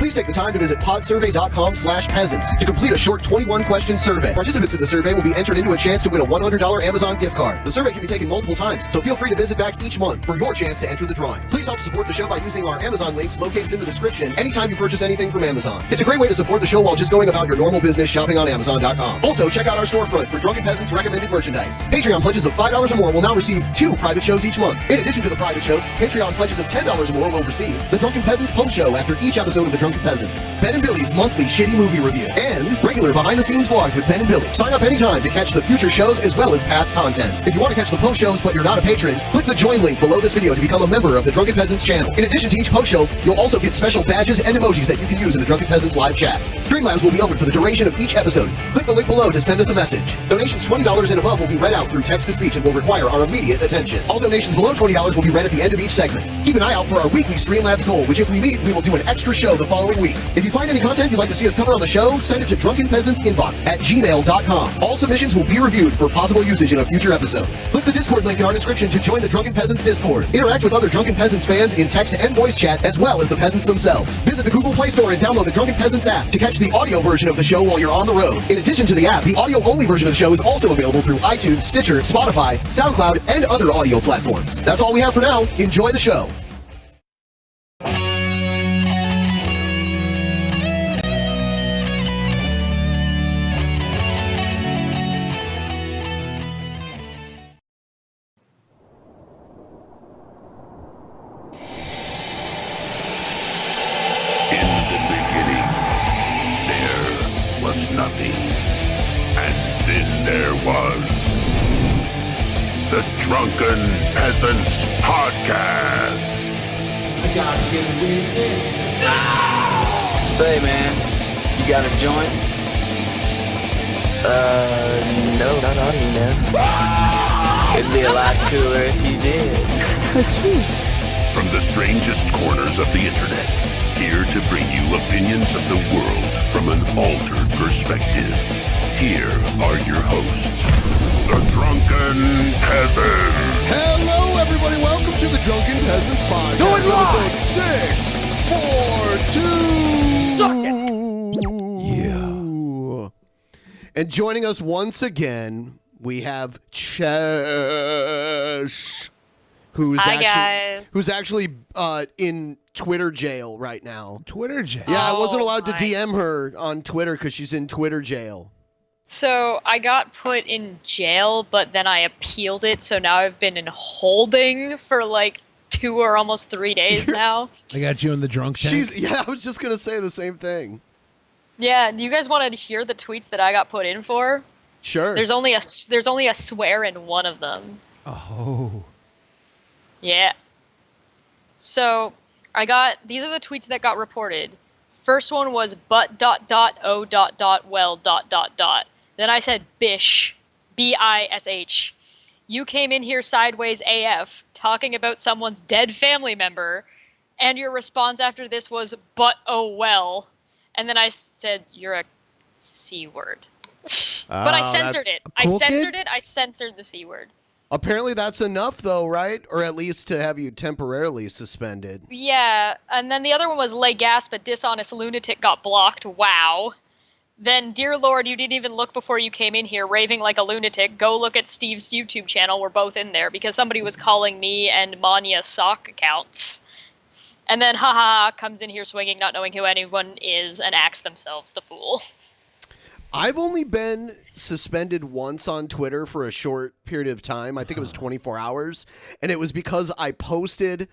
Please take the time to visit podsurvey.com/peasants to complete a short 21-question survey. Participants in the survey will be entered into a chance to win a $100 Amazon gift card. The survey can be taken multiple times, so feel free to visit back each month for your chance to enter the drawing. Please help support the show by using our Amazon links located in the description anytime you purchase anything from Amazon. It's a great way to support the show while just going about your normal business shopping on Amazon.com. Also, check out our storefront for Drunken Peasants recommended merchandise. Patreon pledges of $5 or more will now receive 2 private shows each month. In addition to the private shows, Patreon pledges of $10 or more will receive the Drunken Peasants post show after each episode of the Drunken Peasants, Ben and Billy's monthly shitty movie review, and regular behind-the-scenes vlogs with Ben and Billy. Sign up anytime to catch the future shows as well as past content. If you want to catch the post shows but you're not a patron, click the join link below this video to become a member of the Drunken Peasants channel. In addition to each post show, you'll also get special badges and emojis that you can use in the Drunken Peasants live chat. Streamlabs will be open for the duration of each episode. Click the link below to send us a message. Donations $20 and above will be read out through text-to-speech and will require our immediate attention. All donations below $20 will be read at the end of each segment. Keep an eye out for our weekly Streamlabs goal, which if we meet, we will do an extra show the following week. If you find any content you'd like to see us cover on the show, send it to drunkenpeasantsinbox@gmail.com. All submissions will be reviewed for possible usage in a future episode. Click the Discord link in our description to join the Drunken Peasants Discord. Interact with other Drunken Peasants fans in text and voice chat, as well as the peasants themselves. Visit the Google Play Store and download the Drunken Peasants app to catch the audio version of the show while you're on the road. In addition to the app, the audio-only version of the show is also available through iTunes, Stitcher, Spotify, SoundCloud, and other audio platforms. That's all we have for now. Enjoy the show. Nothing. And then there was the Drunken Peasants Podcast. I gotta get with it. Say, man, you got a joint? No, not on me, man. It'd be a lot cooler if you did. From the strangest corners of the internet, here to bring you opinions of the world from an altered perspective. Here are your hosts, the Drunken Peasants. Hello, everybody. Welcome to the Drunken Peasants Podcast. Do it live. Episode 642. Yeah. And joining us once again, we have Chesh, who's actually in Twitter jail right now. Twitter jail? Yeah, I wasn't allowed to DM her on Twitter because she's in Twitter jail. So I got put in jail, but then I appealed it, so now I've been in holding for like 2 or almost 3 days now. I got you in the drunk tank. Yeah, I was just going to say the same thing. Yeah, do you guys want to hear the tweets that I got put in for? Sure. There's only a swear in one of them. Oh. Yeah. So these are the tweets that got reported. First one was but.o.well. Then I said bish, B-I-S-H. You came in here sideways AF, talking about someone's dead family member, and your response after this was but oh well. And then I said you're a C word. But I censored it. Cool kid? I censored the C word. Apparently that's enough, though, right? Or at least to have you temporarily suspended. Yeah, and then the other one was lay gasp, a dishonest lunatic got blocked. Wow. Then, dear Lord, you didn't even look before you came in here, raving like a lunatic. Go look at Steve's YouTube channel. We're both in there because somebody was calling me and Manya sock accounts. And then, haha, comes in here swinging, not knowing who anyone is, and acts themselves the fool. I've only been suspended once on Twitter for a short period of time. I think it was 24 hours. And it was because I posted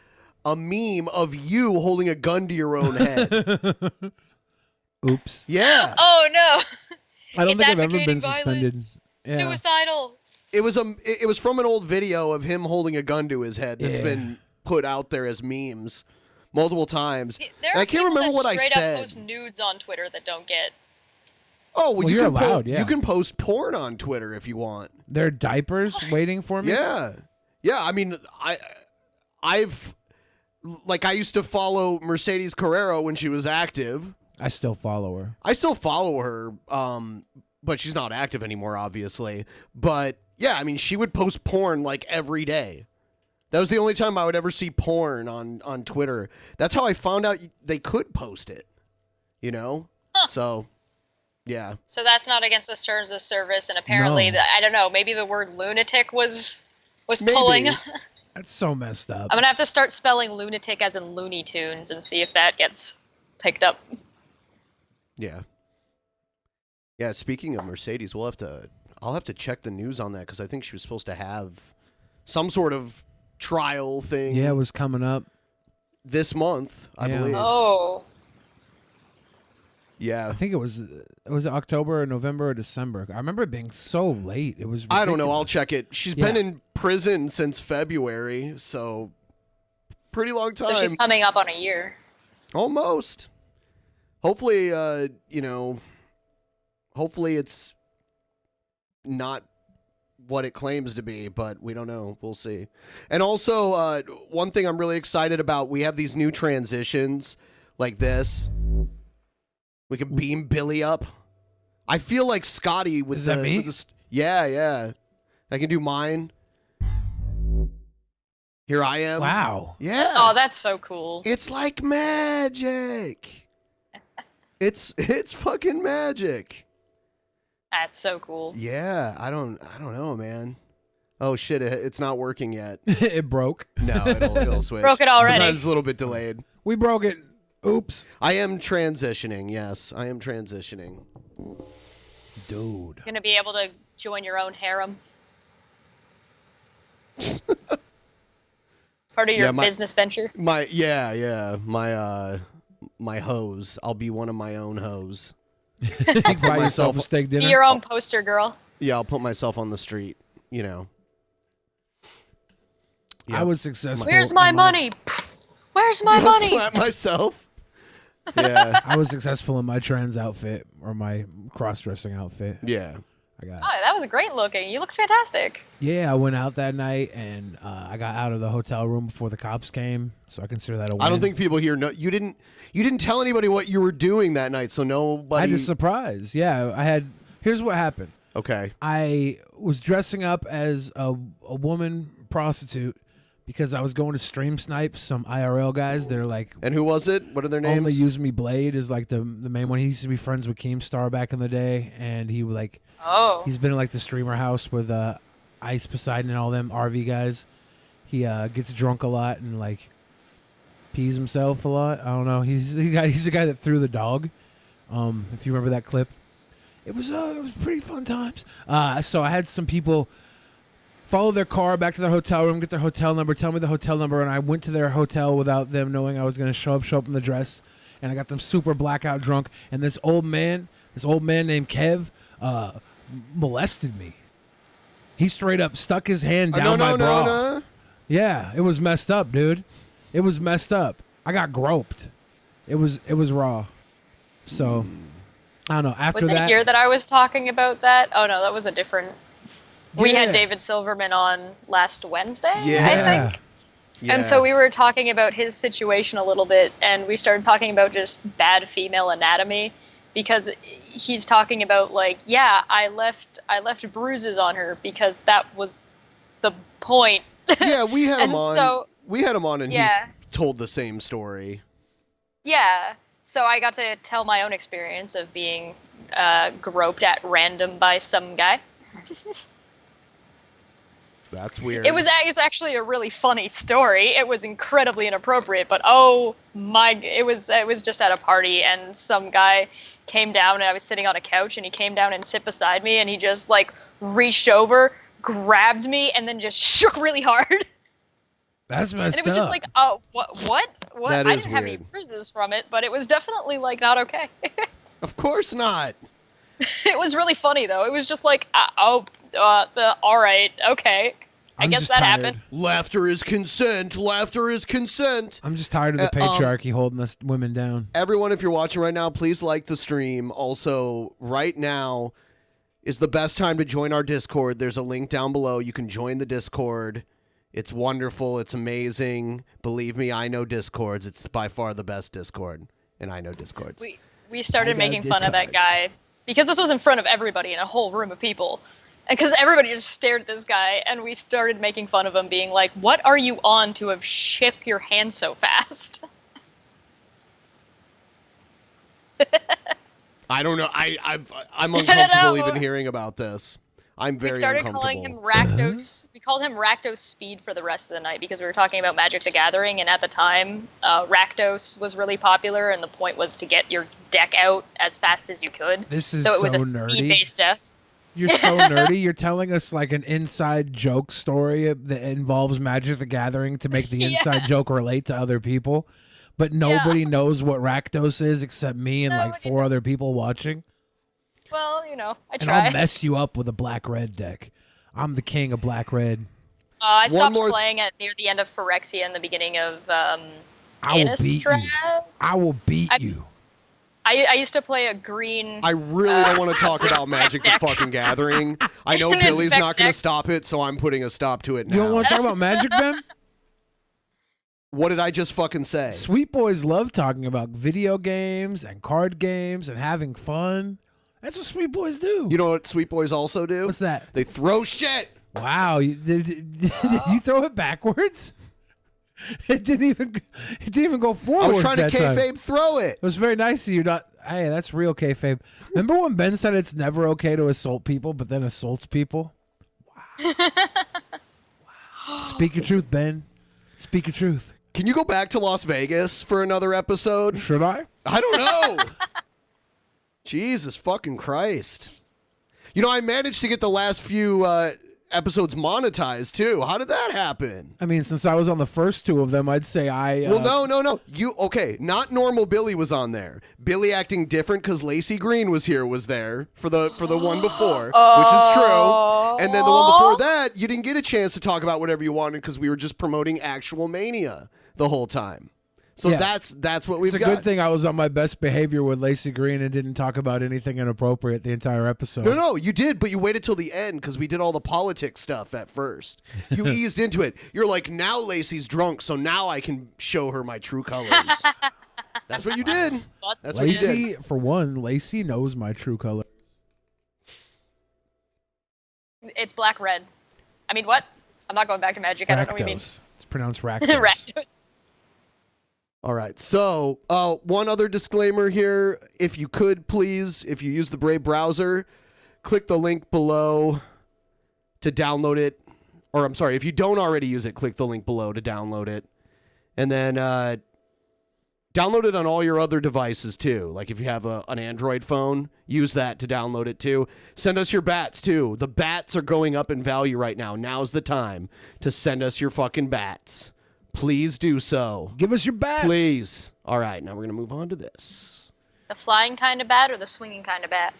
a meme of you holding a gun to your own head. Oops. Yeah. Oh, no. I don't It's think I've ever advocating been suspended. violence. Yeah. Suicidal. It was from an old video of him holding a gun to his head that's been put out there as memes multiple times. There are I can't remember what I straight said. up post nudes on Twitter that don't get. Oh, well, you're allowed, yeah. You can post porn on Twitter if you want. There are diapers waiting for me? Yeah. Yeah, I mean, I used to follow Mercedes Carrero when she was active. I still follow her. I still follow her, but she's not active anymore, obviously. But, yeah, I mean, she would post porn, like, every day. That was the only time I would ever see porn on Twitter. That's how I found out they could post it. you know? Huh. So, yeah. So that's not against the terms of service, and apparently, No. I don't know, maybe the word lunatic was Maybe. pulling. That's so messed up. I'm gonna have to start spelling lunatic as in Looney Tunes and see if that gets picked up. Yeah. Yeah, speaking of Mercedes, I'll have to check the news on that because I think she was supposed to have some sort of trial thing Yeah, it was coming up. this month, I Yeah. believe. Oh, Yeah. I think it was October or November or December. I remember it being so late. It was. I don't know. I'll ridiculous. check it. She's been Yeah. in prison since February, so pretty long time. so she's coming up on a year. Almost. Hopefully, hopefully it's not what it claims to be, but we don't know. We'll see. And also, one thing I'm really excited about, we have these new transitions like this. We can beam Billy up. I feel like Scotty with Is the... that me? with the yeah. I can do mine. Here I am. Wow. Yeah. Oh, that's so cool. It's like magic. It's fucking magic. That's so cool. Yeah, I don't know, man. Oh shit, it's not working yet. It broke. No, it'll switch. Broke it already. Sometimes it's a little bit delayed. We broke it. Oops. I am transitioning. Yes, I am transitioning. Dude. Gonna be able to join your own harem. Part of your Yeah, my- business venture. My my hose. I'll be one of my own hose. Buy yourself a steak Be dinner. your own poster girl. Yeah, I'll put myself on the street. You know. Yeah. I was successful. Where's my in money? Where's my I'll money? slap myself. Yeah. I was successful in my trans outfit or my cross-dressing outfit. Yeah. I got. Oh, that was great looking. You look fantastic. Yeah, I went out that night and I got out of the hotel room before the cops came, so I consider that a win. I don't think people here know. You didn't tell anybody what you were doing that night, so I nobody. had a surprise. Yeah, I had. Here's what happened. Okay. I was dressing up as a woman prostitute because I was going to stream snipe some IRL guys. They're like, And who was it? What are their names? Only Use Me Blade is like the main one. He used to be friends with Keemstar back in the day, and he like Oh. he's been in like the streamer house with Ice Poseidon and all them RV guys. He gets drunk a lot and like pees himself a lot. I don't know. He's the guy that threw the dog. If you remember that clip, it was pretty fun times. So I had some people follow their car back to their hotel room, get their hotel number, tell me the hotel number, and I went to their hotel without them knowing I was going to show up in the dress, and I got them super blackout drunk, and this old man named Kev molested me. He straight up stuck his hand down my bra. No. Yeah, it was messed up, dude. It was messed up. I got groped. It was raw. So, I don't know. After Was it that, here that I was talking about that? Oh no, that was a different. We Yeah. had David Silverman on last Wednesday, I Yeah. think. And so we were talking about his situation a little bit, and we started talking about just bad female anatomy, because he's talking about like, yeah, I left bruises on her because that was the point. Yeah, we had him And on. so- We had him on, and Yeah. he's told the same story. Yeah. So I got to tell my own experience of being groped at random by some guy. That's weird. It was actually a really funny story. It was incredibly inappropriate, but oh my, it was just at a party, and some guy came down, and I was sitting on a couch, and he came down and sit beside me, and he just like reached over, grabbed me, and then just shook really hard. that's messed And it was up. just like, oh, what? That I is didn't have any weird. bruises from it, but it was definitely like not okay. Of course not. It was really funny though. It was just like, all right, okay. I I'm guess just that tired. happened. Laughter is consent. Laughter is consent. I'm just tired of the patriarchy holding us women down. Everyone, if you're watching right now, please like the stream. Also, right now is the best time to join our Discord. There's a link down below. You can join the Discord. It's wonderful. It's amazing. Believe me, I know Discords. It's by far the best Discord, and I know Discords. We started I know making fun of that Discord. guy because this was in front of everybody in a whole room of people. And because everybody just stared at this guy, and we started making fun of him, being like, what are you on to have shook your hand so fast? I don't know. I'm uncomfortable even hearing about this. I'm We very started uncomfortable. calling him Rakdos. We called him Rakdos Speed for the rest of the night because we were talking about Magic the Gathering, and at the time, Rakdos was really popular, and the point was to get your deck out as fast as you could. This is so it was a so nerdy. speed-based deck. You're so nerdy. You're telling us like an inside joke story that involves Magic the Gathering to make the inside joke relate to other people, but nobody knows what Rakdos is except me and like Nobody 4 other people watching. Well, you know, I And try. I'll mess you up with a black-red deck. I'm the king of black-red. I stopped more- playing it near the end of Phyrexia and the beginning of I will beat you. Innistrad. I will beat you. I used to play a green. I really don't want to talk about Magic the fucking Gathering. I know An Billy's not infect going to deck. stop it, so I'm putting a stop to it now. You don't want to talk about Magic, Ben? What did I just fucking say? Sweet boys love talking about video games and card games and having fun. That's what sweet boys do. You know what Sweet Boys also do? What's that? They throw shit. Wow, did you throw it backwards? It didn't even go forward. I was trying to that time. kayfabe throw it. It was very nice of you. Not, hey, that's real kayfabe. Remember when Ben said it's never okay to assault people, but then assaults people? Wow. Speak your truth, Ben. Speak your truth. Can you go back to Las Vegas for another episode? Should I? I don't know. Jesus fucking Christ. You know, I managed to get the last few episodes monetized too. How did that happen? I mean, since I was on the first 2 of them, I'd say I. Well, no. Not normal Billy was on there. Billy acting different because Lacey Green was there for the one before, which is true. And then the one before that, you didn't get a chance to talk about whatever you wanted because we were just promoting actual Mania the whole time. So Yeah. that's what we've It's a got. good thing I was on my best behavior with Lacey Green and didn't talk about anything inappropriate the entire episode. No, you did, but you waited till the end because we did all the politics stuff at first. You eased into it. You're like, now Lacey's drunk, so now I can show her my true colors. That's what you did. That's what you did. Lacey, for one, Lacey knows my true color. It's black red. I mean, what? I'm not going back to Magic. I don't know what you mean. Rakdos. It's pronounced Rakdos. Rakdos. All right. So, one other disclaimer here. If you could, please, if you use the Brave browser, click the link below to download it. Or, I'm sorry, if you don't already use it, click the link below to download it. And then download it on all your other devices, too. Like, if you have an Android phone, use that to download it, too. Send us your bats, too. The bats are going up in value right now. Now's the time to send us your fucking bats. Please do so. Give us your bats. Please. All right, now we're going to move on to this. The flying kind of bat or the swinging kind of bat?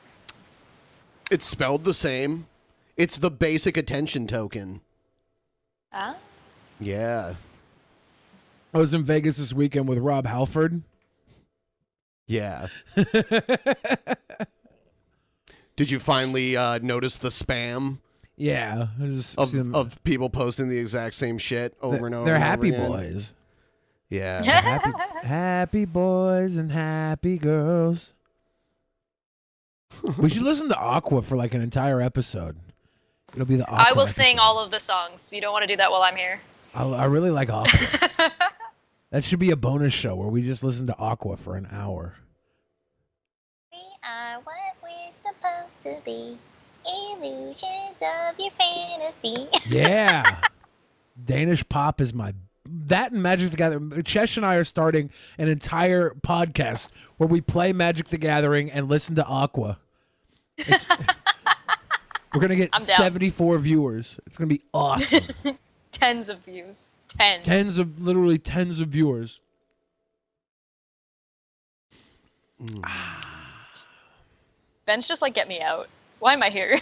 It's spelled the same. It's the basic attention token. Ah. Yeah. I was in Vegas this weekend with Rob Halford. Yeah. Did you finally notice the spam Yeah. I just see them- of people posting the exact same shit over and over? They're and over happy again? boys. Yeah. Happy boys and happy girls. We should listen to Aqua for like an entire episode. It'll be the Aqua I will sing episode. all of the songs. You don't want to do that while I'm here. I really like Aqua. That should be a bonus show where we just listen to Aqua for an hour. We are what we're supposed to be. Illusions of your fantasy. Yeah. Danish pop is my... That and Magic the Gathering. Chesh and I are starting an entire podcast where we play Magic the Gathering and listen to Aqua. We're going to get I'm down. 74 viewers. It's going to be awesome. Tens of views. Tens. Literally tens of viewers. Ben's just like, get me out. Why am I here?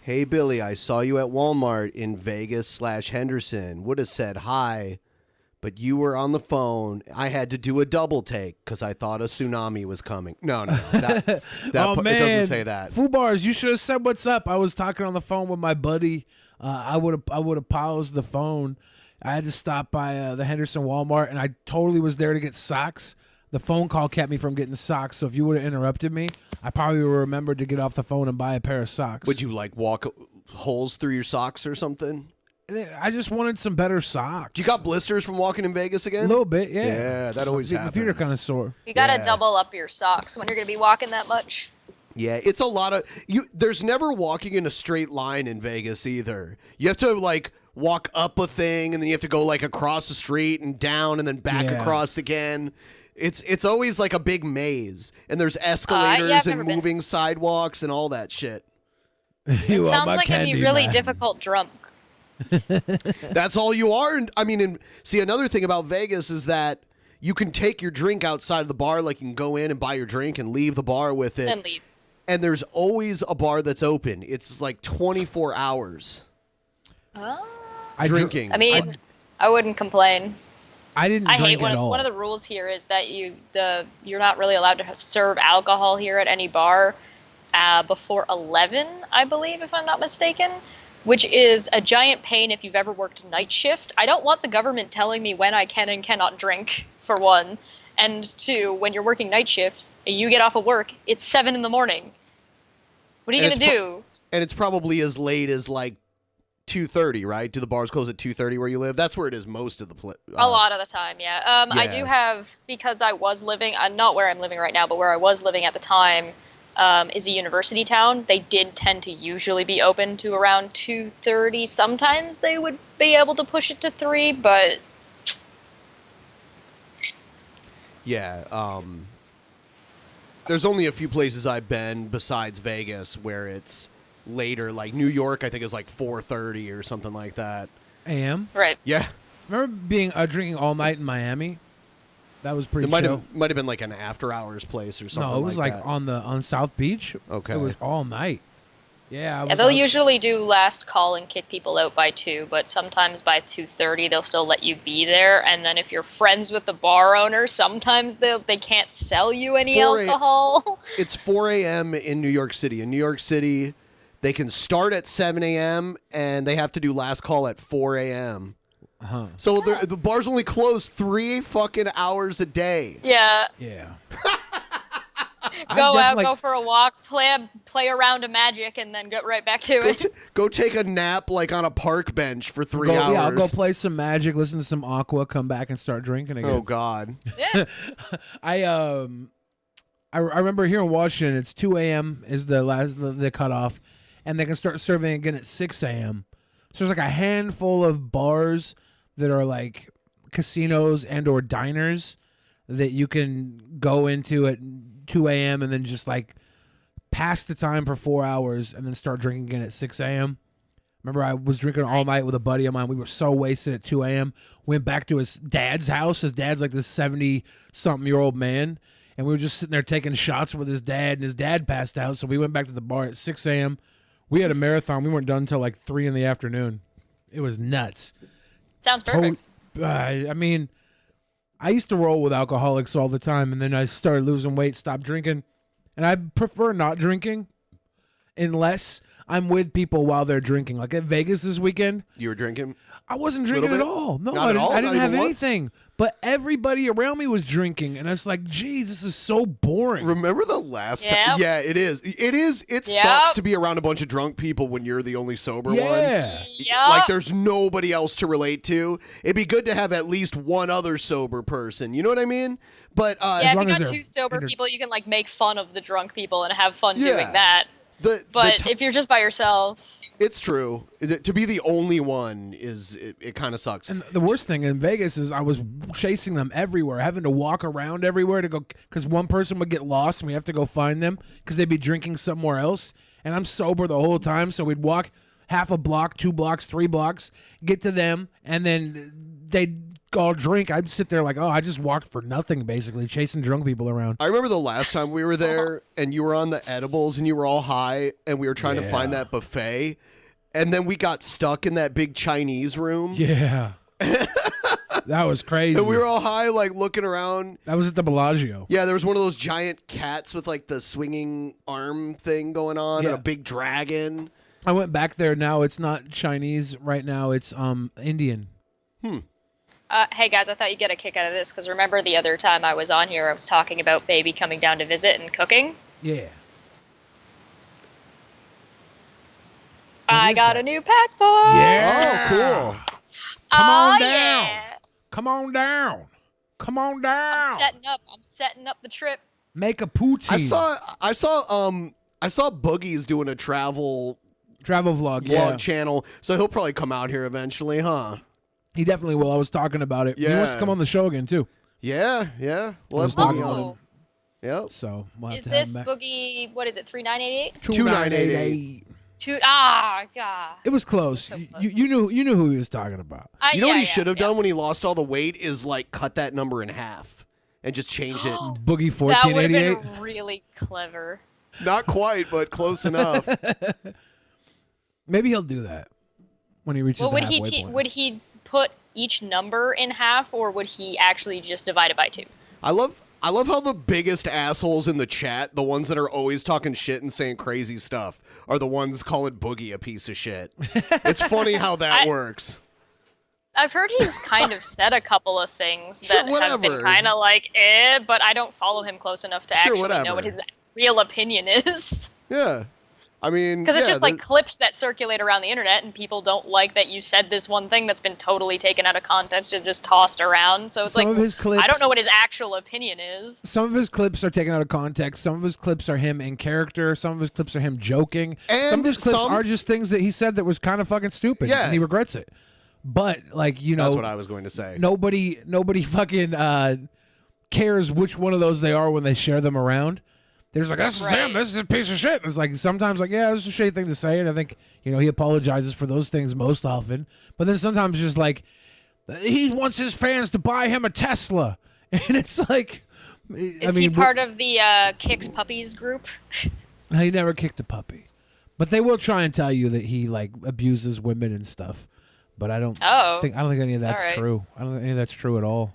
Hey, Billy, I saw you at Walmart in Vegas/Henderson. Would have said hi, but you were on the phone. I had to do a double take because I thought a tsunami was coming. No. That Oh, man. It doesn't say that. Fubarz, you should have said what's up. I was talking on the phone with my buddy. I would have paused the phone. I had to stop by the Henderson Walmart, and I totally was there to get socks. The phone call kept me from getting socks, so if you would have interrupted me, I probably would have remembered to get off the phone and buy a pair of socks. Would you like walk holes through your socks or something? I just wanted some better socks. You got blisters from walking in Vegas again? A little bit, yeah. Yeah, that always My happens. feet are kind of sore. You gotta Yeah. double up your socks when you're gonna be walking that much. Yeah, it's a lot of you. There's never walking in a straight line in Vegas either. You have to like walk up a thing, and then you have to go like across the street and down, and then back Yeah. across again. It's always like a big maze, and there's escalators I've and never been. moving sidewalks and all that shit. It sounds like it'd be really difficult drunk. That's all you are. And I mean, and see, another thing about Vegas is that you can take your drink outside of the bar. Like you can go in and buy your drink and leave the bar with it. And leave. And there's always a bar that's open. It's like 24 hours Oh. drinking. I mean, I wouldn't complain. I didn't I drink hate at all. one of the rules here is that you're not really allowed to serve alcohol here at any bar before 11, I believe, if I'm not mistaken, which is a giant pain if you've ever worked night shift. I don't want the government telling me when I can and cannot drink, for one, and two, when you're working night shift, you get off of work, it's 7 in the morning. What are you And gonna do? And it's probably as late as like 2:30, right? Do the bars close at 2:30 where you live? That's where it is most of the A lot of the time, yeah. I do have, because I was living, not where I'm living right now, but where I was living at the time, is a university town. They did tend to usually be open to around 2:30. Sometimes they would be able to push it to 3, but Yeah. There's only a few places I've been besides Vegas where it's later. Like New York, I think is like 4:30 or something like that. AM. right. Yeah. Remember being drinking all night in Miami? That was pretty It might chill. have been like an after hours place or something. No, it was like that. on South Beach. Okay. It was all night. Yeah. Yeah, they'll usually do last call and kick people out by 2, but sometimes by 2:30 they'll still let you be there. And then if you're friends with the bar owner, sometimes they can't sell you any 4 a.m. alcohol. It's 4 a.m. in New York City. In New York City, they can start at 7 a.m. and they have to do last call at 4 a.m. Uh-huh. So the bars only close 3 fucking hours a day. Yeah. Yeah. Go out, definitely- go for a walk, play a round of Magic, and then get right back to it. Go take a nap like on a park bench for 3 Go, hours. yeah, I'll go play some Magic, listen to some Aqua, come back and start drinking again. Oh God. Yeah. I remember here in Washington, it's 2 a.m. is the cutoff, and they can start serving again at 6 a.m. So there's like a handful of bars that are like casinos and or diners that you can go into at 2 a.m. and then just like pass the time for 4 hours and then start drinking again at 6 a.m. Remember, I was drinking all night with a buddy of mine. We were so wasted at 2 a.m. Went back to his dad's house. His dad's like this 70-something-year-old man. And we were just sitting there taking shots with his dad, and his dad passed out. So we went back to the bar at 6 a.m. We had a marathon. We weren't done until like 3 in the afternoon. It was nuts. Sounds perfect. I mean, I used to roll with alcoholics all the time, and then I started losing weight, stopped drinking. And I prefer not drinking unless I'm with people while they're drinking. Like at Vegas this weekend, You were drinking? I wasn't drinking at bit? all. No, Not at all? I didn't Not have even once? anything. But everybody around me was drinking, and I was like, geez, this is so boring. Remember the last Yep. time? Yeah, it is. It is. It Yep. sucks to be around a bunch of drunk people when you're the only sober one. Yeah. Yeah. Like there's nobody else to relate to. It'd be good to have at least one other sober person. You know what I mean? But Yeah, if you long as got they're 2 sober inter- people, you can like make fun of the drunk people and have fun Yeah. doing that. But if you're just by yourself, it's true. To be the only one is it kind of sucks. And the worst thing in Vegas is I was chasing them everywhere, having to walk around everywhere to go, because one person would get lost and we have to go find them because they'd be drinking somewhere else. And I'm sober the whole time, so we'd walk half a block, 2 blocks, 3 blocks, get to them, and then they'd all drink. I'd sit there like, oh, I just walked for nothing, basically, chasing drunk people around. I remember the last time we were there and you were on the edibles and you were all high and we were trying to find that buffet. And then we got stuck in that big Chinese room. Yeah. That was crazy. And we were all high, like looking around. That was at the Bellagio. Yeah, there was one of those giant cats with like the swinging arm thing going on, and Yeah. a big dragon. I went back there. Now it's not Chinese. Right now it's Indian. hey guys, I thought you'd get a kick out of this because remember the other time I was on here, I was talking about baby coming down to visit and cooking. Yeah. I is got that? a new passport. Yeah. Oh, cool. Come on Oh, down. yeah. Come on down. Come on down. I'm setting up the trip. Make a poutine. I saw Boogie's doing a travel vlog. Yeah. vlog channel, so he'll probably come out here eventually, huh? He definitely will. I was talking about it. He wants to Yeah. come on the show again too. Yeah. We'll I have was talking Boogie about on. Oh, Yep. So we'll have is to have this him back. Boogie? What is it? 3988? 2988. Yeah. It was close. So close. You knew who he was talking about. You know what Yeah, he should have yeah. done when he lost all the weight is like cut that number in half and just change it. Boogie That would have 1488. been really clever. Not quite, but close enough. Maybe he'll do that when he reaches Well, the halfway point. would he put each number in half, or would he actually just divide it by 2? I love how the biggest assholes in the chat, the ones that are always talking shit and saying crazy stuff, are the ones calling Boogie a piece of shit. It's funny how that works. I've heard he's kind of said a couple of things Sure, that have been whatever. kind of like, but I don't follow him close enough to Sure, actually whatever. know what his real opinion is. Yeah. I mean, Because it's yeah, just like clips that circulate around the internet, and people don't like that you said this one thing that's been totally taken out of context and just tossed around. So it's Some like, of his clips- I don't know what his actual opinion is. Some of his clips are taken out of context. Some of his clips are him in character. Some of his clips are him joking. And some of his clips some- are just things that he said that was kind of fucking stupid. Yeah. And he regrets it. But like, you know, that's what I was going to say. nobody fucking cares which one of those they are when they share them around. There's like, this is him, this is a piece of shit. And it's like sometimes like, yeah, this is a shitty thing to say, and I think, you know, he apologizes for those things most often. But then sometimes just like he wants his fans to buy him a Tesla. And it's like Is he part of the Kicks Puppies group? he never kicked a puppy. But they will try and tell you that he like abuses women and stuff. But I don't think any of that's Alright. true. I don't think any of that's true at all.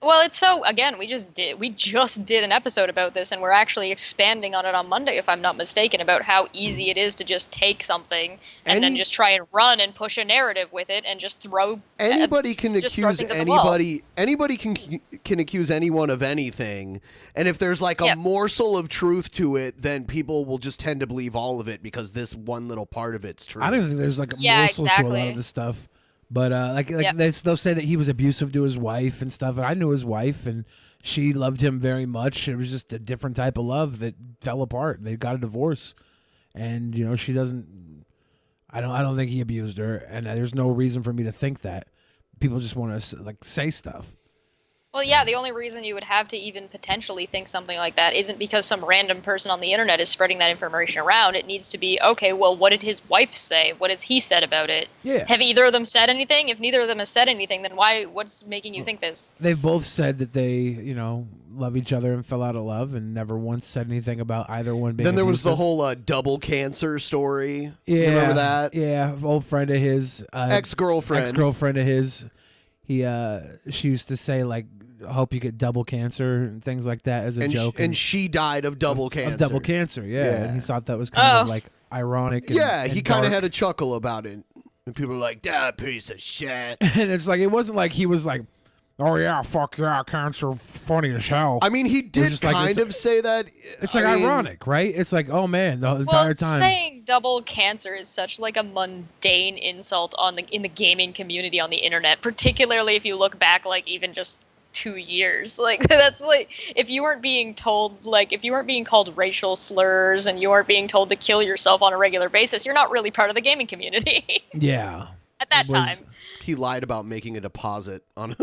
Well, it's so, again, we just did an episode about this, and we're actually expanding on it on Monday, if I'm not mistaken, about how easy it is to just take something and then just try and run and push a narrative with it and just throw Anybody can just throw accuse things at the wall. anybody can accuse anyone of anything, and if there's like a morsel of truth to it, then people will just tend to believe all of it because this one little part of it's true. I don't even think there's like morsels to a lot of this stuff. But they'll say that he was abusive to his wife and stuff. And I knew his wife, and she loved him very much. It was just a different type of love that fell apart. They got a divorce, and you know she doesn't. I don't think he abused her, and there's no reason for me to think that. People just want to like say stuff. Well, yeah, the only reason you would have to even potentially think something like that isn't because some random person on the internet is spreading that information around. It needs to be, okay, well, what did his wife say? What has he said about it? Yeah. Have either of them said anything? If neither of them has said anything, then what's making you think this? They've both said that they, you know, love each other and fell out of love, and never once said anything about either one being. Then there was the abusive. whole double cancer story. Yeah, You remember that? Yeah, old friend of his, Ex-girlfriend. ex-girlfriend of his. She used to say like, "I hope you get double cancer" and things like that as a joke. And she died of double cancer. Of double cancer, yeah. Yeah. And he thought that was kind of like ironic. And, Yeah, and he kind of dark. had a chuckle about it. And people were like, that piece of shit. And it's like, it wasn't like he was like, "Oh yeah, fuck yeah, cancer, funny as hell." I mean, he It was did just like, kind it's- of say that. It's like I mean, ironic, right? It's like, oh man, the entire Well, time. saying double cancer is such like a mundane insult in the gaming community on the internet, particularly if you look back like even just 2 years. Like that's like if you weren't being called racial slurs and you weren't being told to kill yourself on a regular basis, you're not really part of the gaming community Yeah. at that It was- time. He lied about making a deposit on.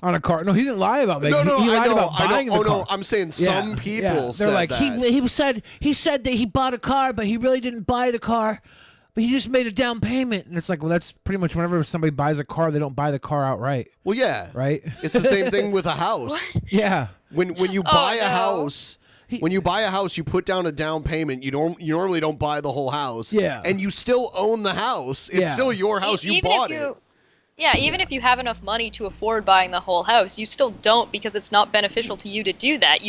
On a car. No, he didn't lie about making. No, he I lied know, about I know. buying the Oh car. no, I'm saying Yeah, some people yeah. They're said like, that. he said that he bought a car, but he really didn't buy the car. But he just made a down payment. And it's like, well, that's pretty much whenever somebody buys a car, they don't buy the car outright. Well, yeah, right. It's the same thing with a house. Yeah. When you Oh, buy a no. house, when you buy a house, you put down a down payment. You normally don't buy the whole house. Yeah. And you still own the house. It's Yeah. still your house. You Even bought if it. Yeah, even if you have enough money to afford buying the whole house, you still don't because it's not beneficial to you to do that.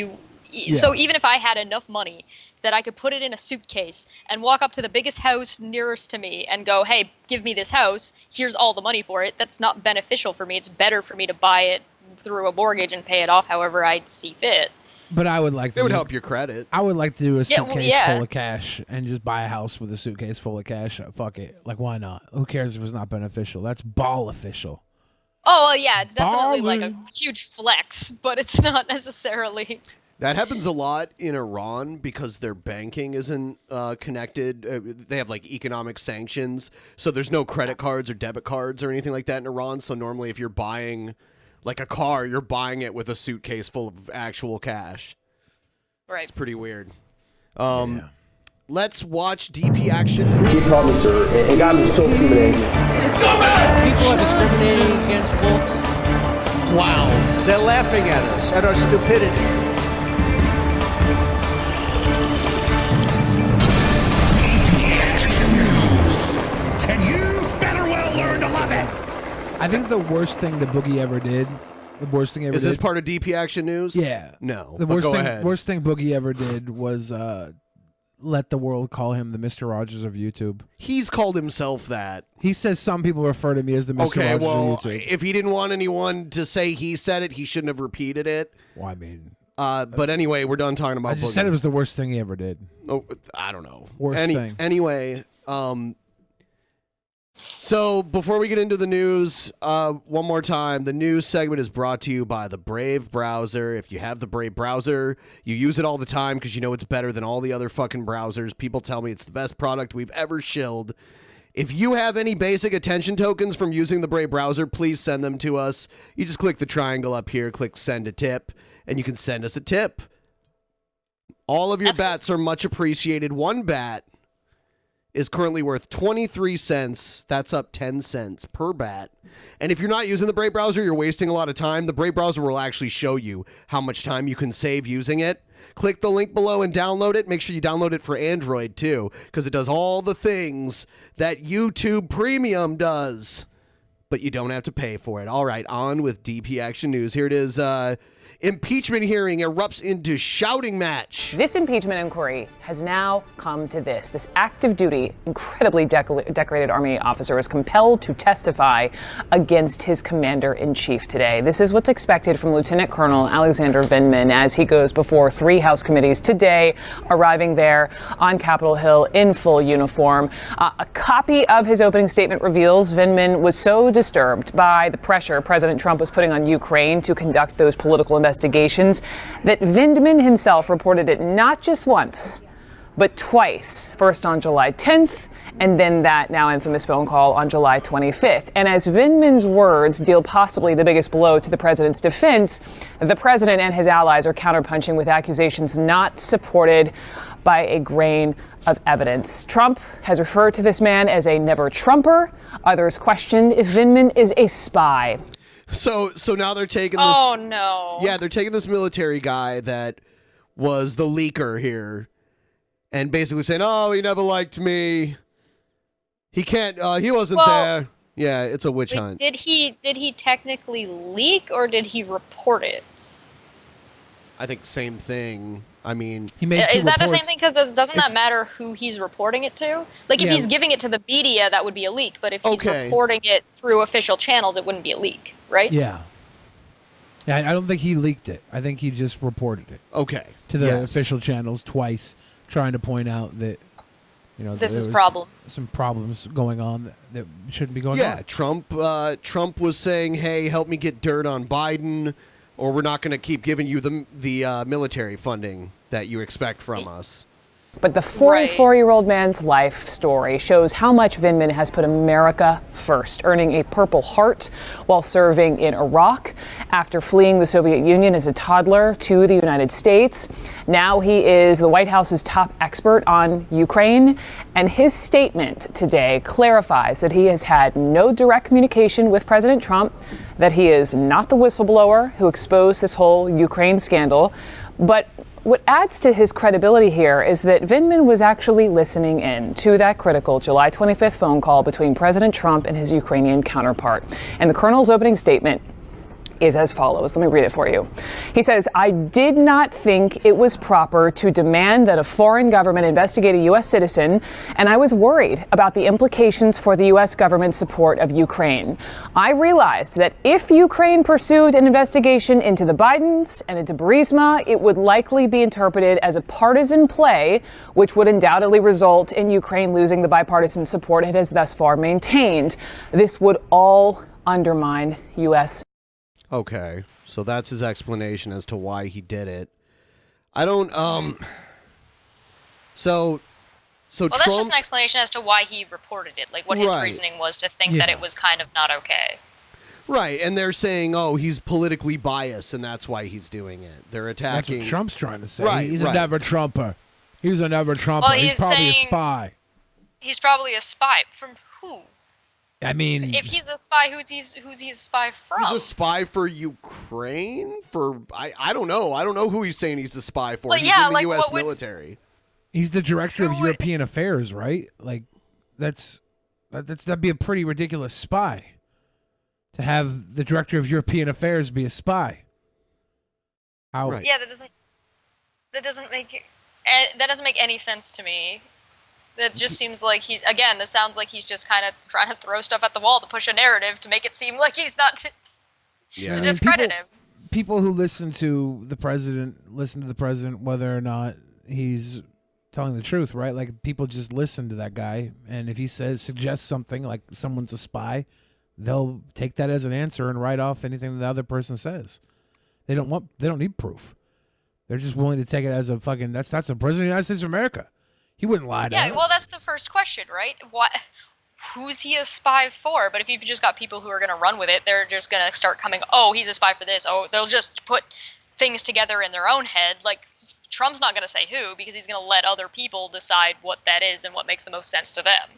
So even if I had enough money that I could put it in a suitcase and walk up to the biggest house nearest to me and go, "Hey, give me this house. Here's all the money for it." That's not beneficial for me. It's better for me to buy it through a mortgage and pay it off however I see fit. But I would like to. It would help your credit. I would like to do a Yeah, suitcase well, yeah. full of cash and just buy a house with a suitcase full of cash. Fuck it. Like, why not? Who cares if it's not beneficial? That's ball official. Oh, well, yeah, it's definitely like a Ballin'. huge flex, but it's not necessarily. That happens a lot in Iran because their banking isn't connected. They have like economic sanctions, so there's no credit cards or debit cards or anything like that in Iran. So normally, if you're buying like a car, you're buying it with a suitcase full of actual cash. Right. It's pretty weird. Let's watch DP action. Keep calm, sir. It got me so humiliated. People are discriminating against wolves. Wow. They're laughing at us, at our stupidity. And you better well learn to love it. I think the worst thing that Boogie ever did. The worst thing ever Is did. this part of DP action news? Yeah. No. The but worst go thing. ahead. Worst thing Boogie ever did was let the world call him the Mr. Rogers of YouTube. He's called himself that. He says some people refer to me as the Mr. Okay, Rogers well, of YouTube. if he didn't want anyone to say he said it, he shouldn't have repeated it. Well, I mean, but anyway, we're done talking about I just Boogie. said it was the worst thing he ever did. Oh, I don't know. Worst thing. Anyway, so before we get into the news, one more time, the news segment is brought to you by the Brave browser. If you have the Brave browser, you use it all the time because you know it's better than all the other fucking browsers. People tell me it's the best product we've ever shilled. If you have any basic attention tokens from using the Brave browser, please send them to us. You just click the triangle up here, click send a tip, and you can send us a tip. All of your bats are much appreciated. One bat is currently worth 23 cents. That's up 10 cents per bat. And if you're not using the Brave browser, you're wasting a lot of time. The Brave browser will actually show you how much time you can save using it. Click the link below and download it. Make sure you download it for Android too, because it does all the things that YouTube Premium does. But you don't have to pay for it. All right, on with DP Action News. Here it is. Impeachment hearing erupts into shouting match. This impeachment inquiry has now come to this active duty, incredibly decorated Army officer is compelled to testify against his commander-in-chief today. This is what's expected from Lieutenant Colonel Alexander Vindman as he goes before 3 House committees today, arriving there on Capitol Hill in full uniform. A copy of his opening statement reveals Vindman was so disturbed by the pressure President Trump was putting on Ukraine to conduct those political investigations that Vindman himself reported it not just once, but twice, first on July 10th, and then that now infamous phone call on July 25th. And as Vindman's words deal possibly the biggest blow to the president's defense, the president and his allies are counterpunching with accusations not supported by a grain of evidence. Trump has referred to this man as a never-Trumper. Others questioned if Vindman is a spy. So now they're taking this. Oh, no. Yeah, they're taking this military guy that was the leaker here and basically saying, oh, he never liked me. He can't, he wasn't there. Yeah, it's a witch hunt. Did he technically leak or did he report it? I think same thing. I mean, Is that the same thing? Because doesn't that matter who he's reporting it to? Like, if Yeah. he's giving it to the media, that would be a leak. But if he's reporting it through official channels, it wouldn't be a leak, right? Yeah. Yeah, I don't think he leaked it. I think he just reported it. Okay. To the Yes. official channels twice, trying to point out that, This there is was problem. some problems going on that shouldn't be going yeah, on. Trump was saying, hey, help me get dirt on Biden, or we're not going to keep giving you the military funding that you expect from us. But the 44-year-old man's life story shows how much Vindman has put America first, earning a Purple Heart while serving in Iraq after fleeing the Soviet Union as a toddler to the United States. Now he is the White House's top expert on Ukraine, and his statement today clarifies that he has had no direct communication with President Trump, that he is not the whistleblower who exposed this whole Ukraine scandal, but what adds to his credibility here is that Vindman was actually listening in to that critical July 25th phone call between President Trump and his Ukrainian counterpart. And the colonel's opening statement is as follows. Let me read it for you. He says, I did not think it was proper to demand that a foreign government investigate a U.S. citizen, and I was worried about the implications for the U.S. government's support of Ukraine. I realized that if Ukraine pursued an investigation into the Bidens and into Burisma, it would likely be interpreted as a partisan play, which would undoubtedly result in Ukraine losing the bipartisan support it has thus far maintained. This would all undermine U.S. Okay, so that's his explanation as to why he did it. I don't, so Well, Trump, that's just an explanation as to why he reported it. Like, what his Right. reasoning was to think that it was kind of not okay. right, and they're saying, oh, he's politically biased, and that's why he's doing it. They're That's attacking. what Trump's trying to say. Right, He's right. a never Trumper. He's a never Trumper. Well, he's he's probably a saying- spy. He's probably a spy. From who? I mean, If he's a spy, who's he a spy from? He's a spy for Ukraine? For I don't know. I don't know who he's saying he's a spy for. Well, He's yeah, in the like, U.S. what would- military. he's the director of European Affairs, right? Like, that'd be a pretty ridiculous spy to have the director of European Affairs be a spy. How? Yeah, that doesn't make any sense to me. That just seems like that sounds like he's just kind of trying to throw stuff at the wall to push a narrative to make it seem like he's not to I mean, discredit him. People who listen to the president whether or not he's telling the truth, right? Like, people just listen to that guy, and if he suggests something like someone's a spy, they'll take that as an answer and write off anything the other person says. They don't need proof. They're just willing to take it as a fucking that's a president of the United States of America. He wouldn't lie to us. Yeah, well, that's the first question, right? Who's he a spy for? But if you've just got people who are going to run with it, they're just going to start coming, oh, he's a spy for this. Oh, they'll just put things together in their own head. Like, Trump's not going to say who, because he's going to let other people decide what that is and what makes the most sense to them.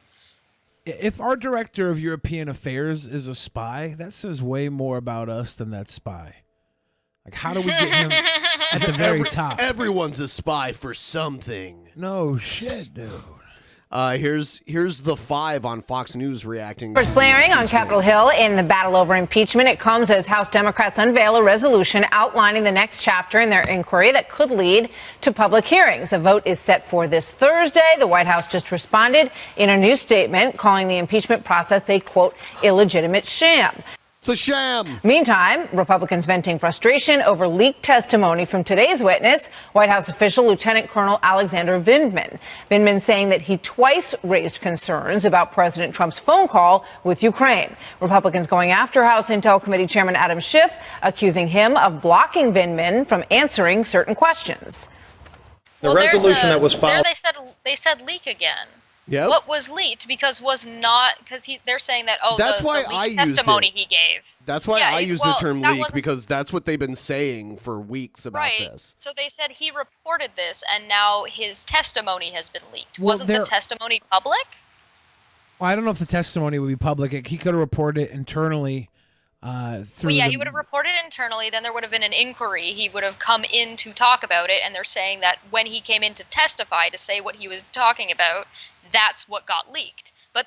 If our director of European Affairs is a spy, that says way more about us than that spy. Like, how do we get him at the very top? Everyone's a spy for something. No shit, dude. Here's the 5 on Fox News reacting. First blaring on Capitol Hill in the battle over impeachment. It comes as House Democrats unveil a resolution outlining the next chapter in their inquiry that could lead to public hearings. A vote is set for this Thursday. The White House just responded in a new statement calling the impeachment process a, quote, illegitimate sham. It's a sham. Meantime, Republicans venting frustration over leaked testimony from today's witness, White House official Lieutenant Colonel Alexander Vindman. Vindman saying that he twice raised concerns about President Trump's phone call with Ukraine. Republicans going after House Intel Committee Chairman Adam Schiff, accusing him of blocking Vindman from answering certain questions. The resolution that was filed. There they said leak again. Yep. What was leaked? Because they're saying that That's the why leaked I used testimony it. he gave. That's why I use well, the term that leak, wasn't- because that's what they've been saying for weeks about Right. this. So they said he reported this, and now his testimony has been leaked. Well, Wasn't the testimony public? Well, I don't know if the testimony would be public. He could have reported it internally through. Well, yeah, he would have reported it internally. Then there would have been an inquiry. He would have come in to talk about it, and they're saying that when he came in to testify to say what he was talking about, that's what got leaked. But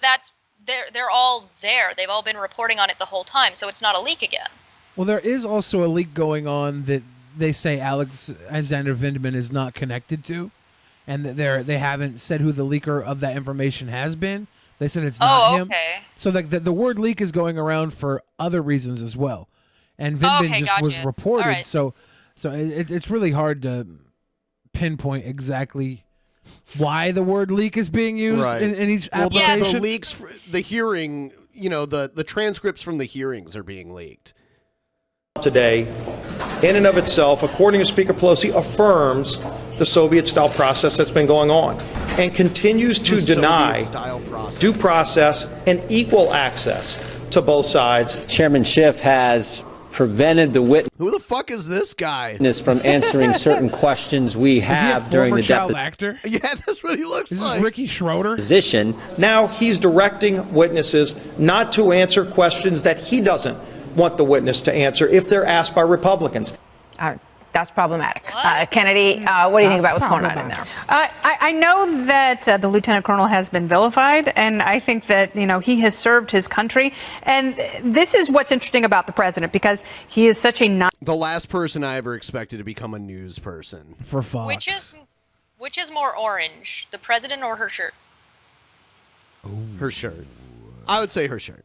they're all there. They've all been reporting on it the whole time, so it's not a leak again. Well, there is also a leak going on that they say Alexander Vindman is not connected to, and that they haven't said who the leaker of that information has been. They said it's not him. Okay. So the word leak is going around for other reasons as well, and Vindman was reported. Right. So it's really hard to pinpoint exactly why the word leak is being used in each application. Well, the leaks, the hearing, the transcripts from the hearings are being leaked. Today, in and of itself, according to Speaker Pelosi, affirms the Soviet-style process that's been going on and continues to deny due process and equal access to both sides. Chairman Schiff has prevented the witness. Who the fuck is this guy? From answering certain questions we have during the child actor? Yeah, that's what he looks like. Is Ricky Schroeder? Position. Now he's directing witnesses not to answer questions that he doesn't want the witness to answer if they're asked by Republicans. That's problematic. Kennedy, what do you think about what's going on in there? I know that the lieutenant colonel has been vilified, and I think that he has served his country. And this is what's interesting about the president, because he is such a The last person I ever expected to become a news person for Fox. Which is more orange, the president or her shirt? Her shirt. I would say her shirt.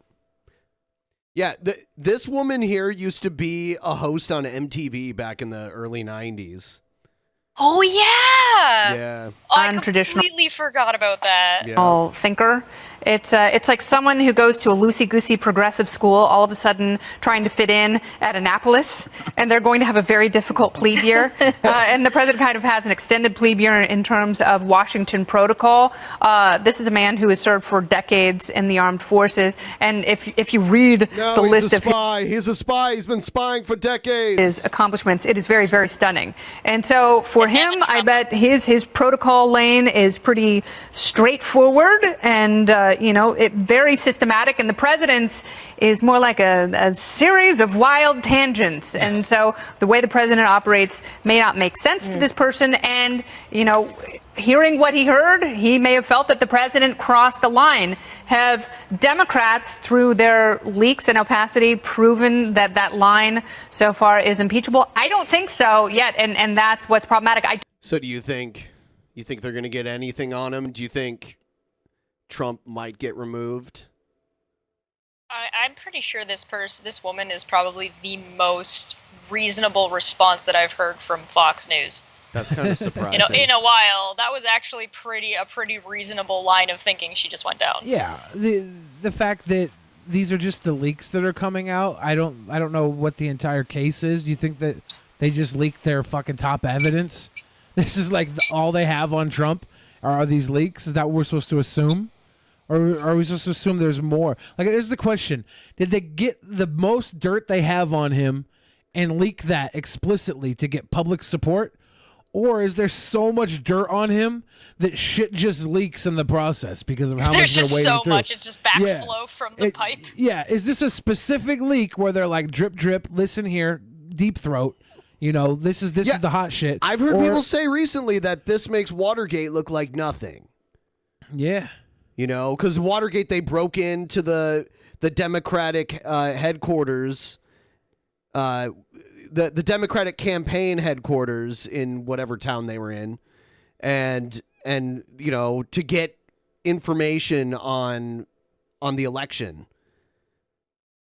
Yeah, this woman here used to be a host on MTV back in the early 90s. Oh, yeah. Yeah. Oh, I completely forgot about that. thinker. It's like someone who goes to a loosey-goosey progressive school, all of a sudden trying to fit in at Annapolis, and they're going to have a very difficult plebe year. And the president kind of has an extended plebe year in terms of Washington protocol. This is a man who has served for decades in the armed forces, and if you read the list of he's a spy. He's been spying for decades. His accomplishments, it is very, very stunning. And so for him, I bet his protocol lane is pretty straightforward and very systematic, and the president's is more like a series of wild tangents. And so the way the president operates may not make sense to this person, and hearing what he heard, he may have felt that the president crossed the line. Have Democrats, through their leaks and opacity, proven that that line so far is impeachable? I don't think so yet, and that's what's problematic. So do you think they're going to get anything on him? Do you think Trump might get removed? I'm pretty sure this woman is probably the most reasonable response that I've heard from Fox News. That's kind of surprising. In a while, that was actually a pretty reasonable line of thinking. She just went down. Yeah, the fact that these are just the leaks that are coming out, I don't know what the entire case is. Do you think that they just leaked their fucking top evidence? This is like all they have on Trump are these leaks? Is that what we're supposed to assume? Or are we supposed to assume there's more? Like, here's the question. Did they get the most dirt they have on him and leak that explicitly to get public support? Or is there so much dirt on him that shit just leaks in the process because of how There's much just they're waiting so through? much. It's just backflow from the pipe. Yeah. Is this a specific leak where they're like, drip, drip, listen here, deep throat, this is the hot shit? I've heard people say recently that this makes Watergate look like nothing. Yeah. Because Watergate, they broke into the Democratic headquarters, the Democratic campaign headquarters in whatever town they were in, and to get information on the election.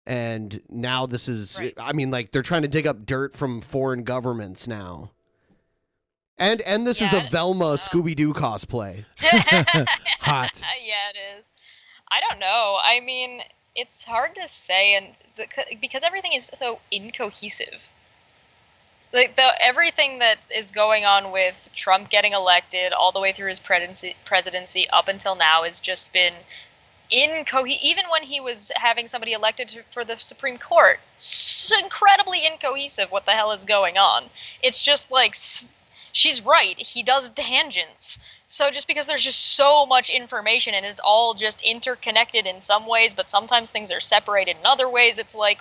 And now this is, right. I mean, like, they're trying to dig up dirt from foreign governments now. And this is a Velma Scooby-Doo cosplay. Hot. Yeah, it is. I don't know. I mean, it's hard to say, and because everything is so incohesive. Like everything that is going on with Trump getting elected all the way through his presidency up until now has just been even when he was having somebody elected for the Supreme Court, incredibly incohesive. What the hell is going on? It's just like, she's right, he does tangents. So just because there's just so much information and it's all just interconnected in some ways, but sometimes things are separated in other ways, it's like,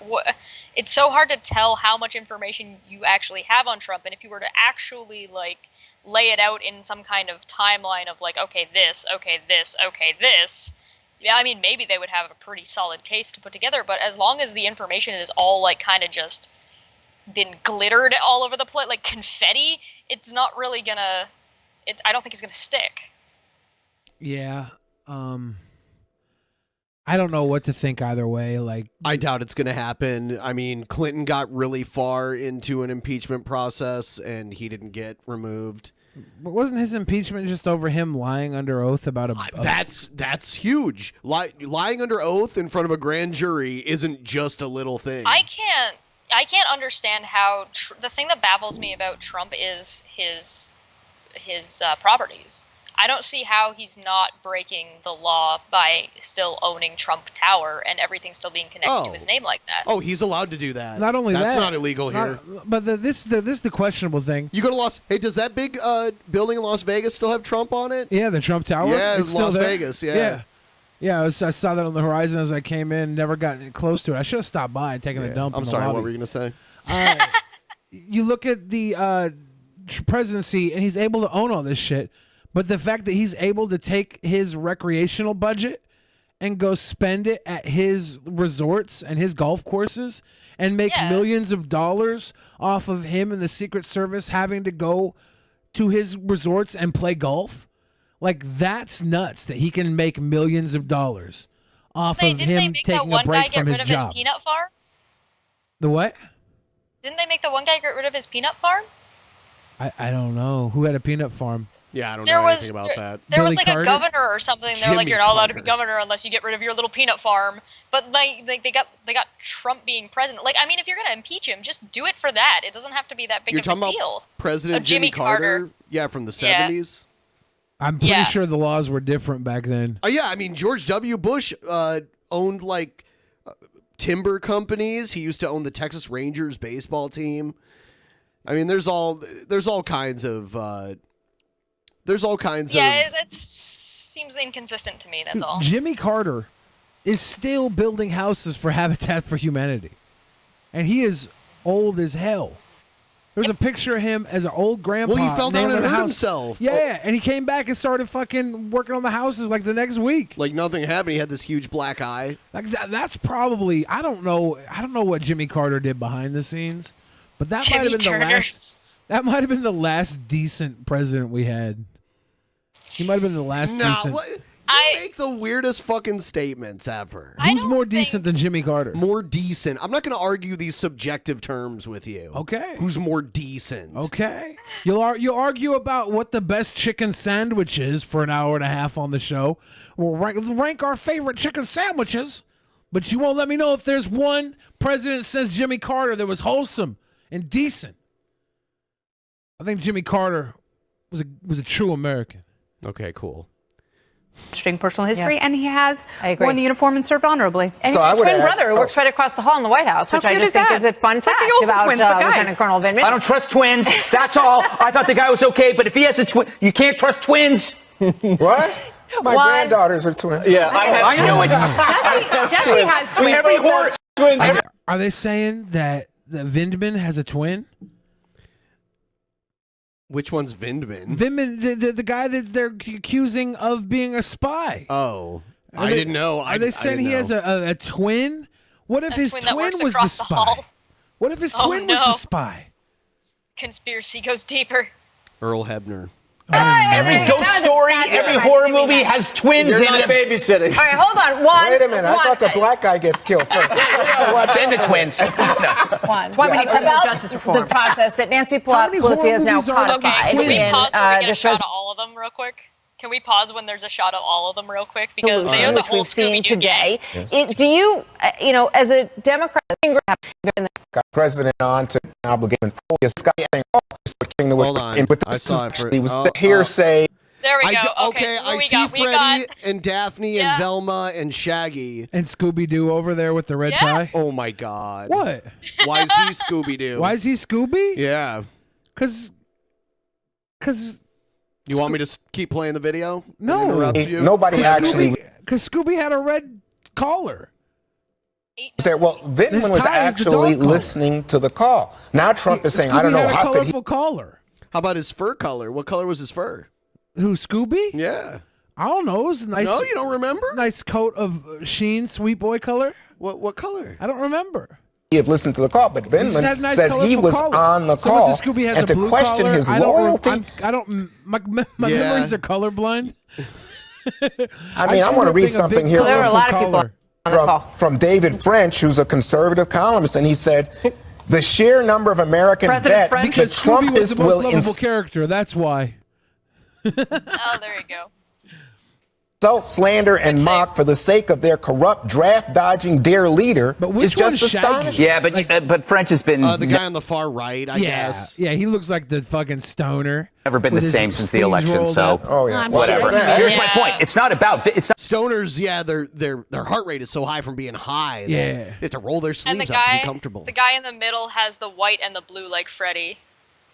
it's so hard to tell how much information you actually have on Trump. And if you were to actually like lay it out in some kind of timeline of like, okay, this, okay, this, okay, this, yeah, I mean, maybe they would have a pretty solid case to put together. But as long as the information is all like kind of just been glittered all over the place like confetti, it's not really gonna, I don't think it's gonna stick. Yeah. I don't know what to think either way. Like, I doubt it's gonna happen. I mean, Clinton got really far into an impeachment process and he didn't get removed. But wasn't his impeachment just over him lying under oath about That's huge. Lying under oath in front of a grand jury isn't just a little thing. I can't understand how the thing that baffles me about Trump is his properties. I don't see how he's not breaking the law by still owning Trump Tower and everything still being connected to his name like that. Oh, he's allowed to do that. Not only that's that, not illegal here. But this is the questionable thing. You go to Hey, does that big building in Las Vegas still have Trump on it? Yeah, the Trump Tower. Yeah, it's Las still there. Vegas. Yeah. Yeah, I saw that on the horizon as I came in. Never got close to it. I should have stopped by and taken a dump. I'm in the sorry. lobby. What were you gonna say? you look at the presidency, and he's able to own all this shit. But the fact that he's able to take his recreational budget and go spend it at his resorts and his golf courses and make millions of dollars off of him and the Secret Service having to go to his resorts and play golf, like that's nuts that he can make millions of dollars off of him taking a break from his job. Didn't they make that one guy get rid of his peanut farm? The what? Didn't they make the one guy get rid of his peanut farm? I don't know. Who had a peanut farm? Yeah, I don't know anything about that. There was like Carter? a governor or something. They were like, Jimmy you're not allowed to be Carter. governor unless you get rid of your little peanut farm. But like they got Trump being president. Like, I mean, if you're gonna impeach him, just do it for that. It doesn't have to be that big You're of talking a about deal. President Jimmy Carter. Yeah, from the Yeah. 70s. I'm pretty sure the laws were different back then. Oh yeah, I mean George W. Bush owned like timber companies. He used to own the Texas Rangers baseball team. I mean, there's all kinds of Yeah, it seems inconsistent to me. That's all. Jimmy Carter is still building houses for Habitat for Humanity, and he is old as hell. There's a picture of him as an old grandpa. Well, he fell down nailing and a hurt house. himself. Yeah, and he came back and started fucking working on the houses like the next week. Like nothing happened. He had this huge black eye. Like that's probably I don't know what Jimmy Carter did behind the scenes, but that might have been Jimmy the Turner. last. That might have been the last decent president we had. He might have been the last decent. What? You make the weirdest fucking statements ever. Who's more decent than Jimmy Carter? More decent. I'm not going to argue these subjective terms with you. Okay. Who's more decent? Okay. You'll argue about what the best chicken sandwich is for an hour and a half on the show. We'll rank our favorite chicken sandwiches, but you won't let me know if there's one president since Jimmy Carter that was wholesome and decent. I think Jimmy Carter was a true American. Okay, cool. Interesting personal history, and he has agree. worn the uniform and served honorably. And his twin brother who works right across the hall in the White House, How which I cute just is think that? is a fun It's like fact the Olsen about twins, but guys. Lieutenant Colonel Vindman. I don't trust twins. That's all. I thought the guy was okay, but if he has a twin, you can't trust twins. What? My granddaughters are twins. Yeah, I know it's. Jesse has twins. Every horse twins. Are they saying that Vindman has a twin? Which one's Vindman? Vindman, the guy that they're accusing of being a spy. Oh, Are I they- didn't know. Are they saying he has a twin? What if his twin that twin works was the across the spy? hall. What if his Oh, twin was no. the spy? Conspiracy goes deeper. Earl Hebner? Every ghost story, every horror movie has twins You're in not it. babysitting. All right, hold on. One. Wait a minute. I thought the black guy gets killed first. Watch into twins. One. That's why we need criminal justice reform. The process that Nancy many horror Pelosi has now movies are Okay, codified can we in pause when we get a this shot of all of them real quick? Can we pause when there's a shot of all of them real quick? Because they are the which whole we've seen Scooby-Doo gang. today. Do you, as a Democrat, Got president on to obligate and pull your sky thing. Oh, Hold on. But I this saw is it for- actually was oh, the hearsay. There we go. Okay, who I we see got? We Freddy got and Daphne Yeah. and Velma and Shaggy. And Scooby Doo over there with the red Yeah. tie. Oh my God! What? Why is he Scooby Doo? Why is he Scooby? Yeah. Cause You want me to keep playing the video? and No. interrupt you? Nobody actually because Scooby had a red collar. said, well, His Vindman was tie is the dog actually collar. listening to the call. Now Trump is saying, I don't Scooby know, had a how could he? colorful collar. How about his fur color? What color was his fur? Who, Scooby? Yeah. I don't know. It was a nice. No, you don't remember? Nice coat of sheen, sweet boy color. What color? I don't remember. He had listened to the call, but He just had a Vindman nice says he colorful was collar. on the So call, Mr. Scooby has and a to blue question collar. his I don't loyalty. I don't. My Yeah. memories are colorblind. I mean, I want to read something here There were a lot of people on the call. from David French, who's a conservative columnist, and he said, the sheer number of American President vets French? the Because Scooby was Trumpists the most will lovable insult, character. That's why. Oh, there you go. slander, and mock for the sake of their corrupt, draft-dodging dear leader But which is just one's Shaggy? astonishing. Yeah, but French has been The guy on the far right, I guess. Yeah, he looks like the fucking stoner. never been the with his same since the sleeves election. rolled So up. Oh, yeah. whatever. Yeah. Here's my point. It's not about. It's not. Stoners, yeah, their heart rate is so high from being high. Yeah. They have to roll their And the sleeves up to guy, be comfortable. the guy in the middle has the white and the blue like Freddy.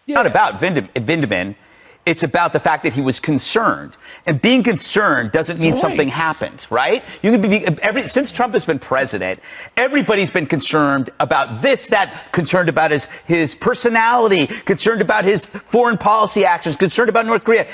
Not about Vindman. It's about the fact that he was concerned. And being concerned doesn't mean something happened, right? You can be since Trump has been president, everybody's been concerned about this, that, concerned about his personality, concerned about his foreign policy actions, concerned about North Korea.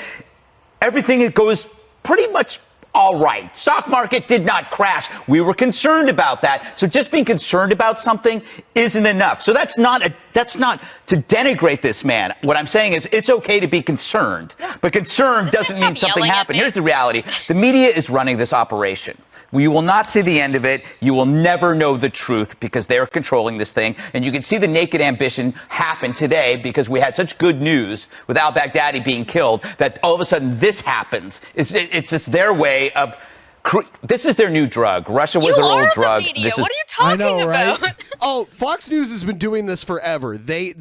Everything goes pretty much all right. Stock market did not crash. We were concerned about that. So just being concerned about something isn't enough. So that's not to denigrate this man. What I'm saying is it's okay to be concerned, but concern doesn't mean something happened. Here's the reality. The media is running this operation. You will not see the end of it. You will never know the truth because they're controlling this thing. And you can see the naked ambition happen today because we had such good news with al-Baghdadi being killed that all of a sudden this happens. It's just their way of... This is their new drug. Russia was their old drug. What are you talking about? Oh, Fox News has been doing this forever. They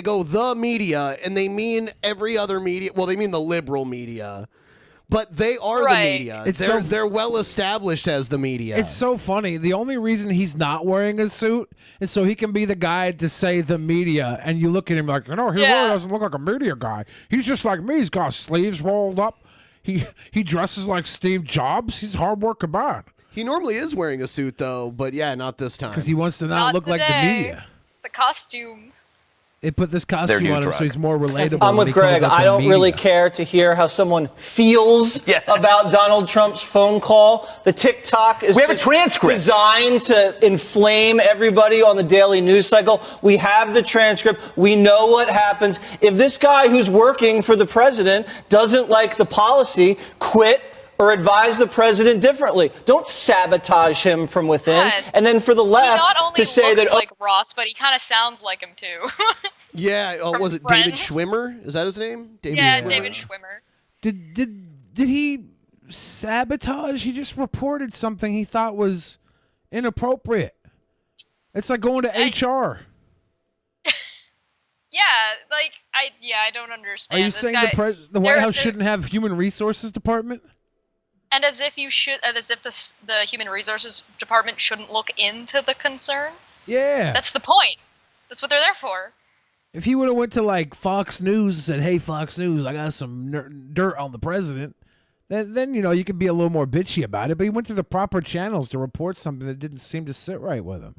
go the media, and they mean every other media. Well, they mean the liberal media. But they are the media. They're well established as the media. It's so funny. The only reason he's not wearing a suit is so he can be the guy to say the media. And you look at him like, he really doesn't look like a media guy. He's just like me. He's got sleeves rolled up. He dresses like Steve Jobs. He's a hard working man. He normally is wearing a suit, though. But yeah, not this time. Because he wants to not look like the media. It's a costume. They put this costume on him so he's more relatable. I'm with Greg. I don't really care to hear how someone feels about Donald Trump's phone call. The TikTok is we have a transcript designed to inflame everybody on the daily news cycle. We have the transcript. We know what happens. If this guy who's working for the president doesn't like the policy, quit or advise the president differently. Don't sabotage him from within. God. And then for the left he not only to say looks that like Ross, but he kind of sounds like him too. Yeah, was it Friends? David Schwimmer? Is that his name? David Schwimmer. Did he sabotage? He just reported something he thought was inappropriate. It's like going to HR. Yeah, like I don't understand. Are you this saying guy, the White House shouldn't have human resources department? And as if the human resources department shouldn't look into the concern. Yeah, that's the point. That's what they're there for. If he would have went to like Fox News and said, "Hey, Fox News, I got some dirt on the president," then you could be a little more bitchy about it. But he went to the proper channels to report something that didn't seem to sit right with him.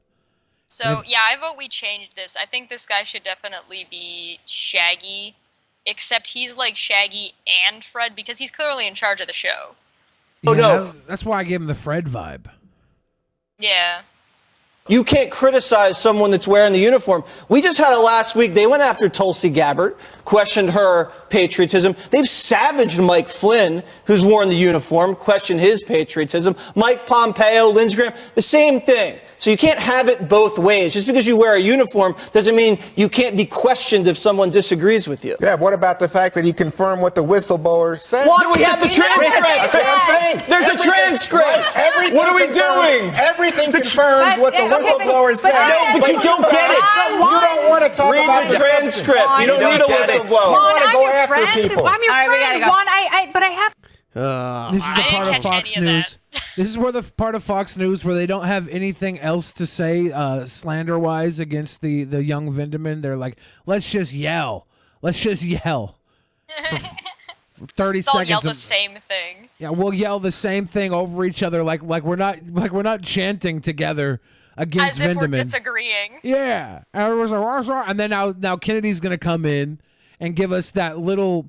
So I vote we change this. I think this guy should definitely be Shaggy, except he's like Shaggy and Fred because he's clearly in charge of the show. Oh, no. That's why I gave him the Fred vibe. Yeah. You can't criticize someone that's wearing the uniform. We just had it last week. They went after Tulsi Gabbard, questioned her patriotism. They've savaged Mike Flynn, who's worn the uniform, questioned his patriotism. Mike Pompeo, Lindsey Graham, the same thing. So you can't have it both ways. Just because you wear a uniform doesn't mean you can't be questioned if someone disagrees with you. Yeah, what about the fact that he confirmed what the whistleblower said? Why do we have the transcript? That's what I'm saying. There's a transcript. Everything What are we confirms- doing? Everything confirms what the whistleblower said. No, but you don't get it. You don't want to talk Read about the transcript. You don't need a whistleblower. You want to go after people. I'm your friend, Juan. But I have. This is the part of Fox News. This is where the part of Fox News where they don't have anything else to say slander-wise against the young Vindeman. They're like, let's just yell. Let's just yell. For 30 Let's all seconds. yell the same thing. Yeah, we'll yell the same thing over each other like we're not chanting together against As if we're Vindeman. disagreeing. Yeah, and everyone's like, "Rah, rah," and then now Kennedy's gonna come in and give us that little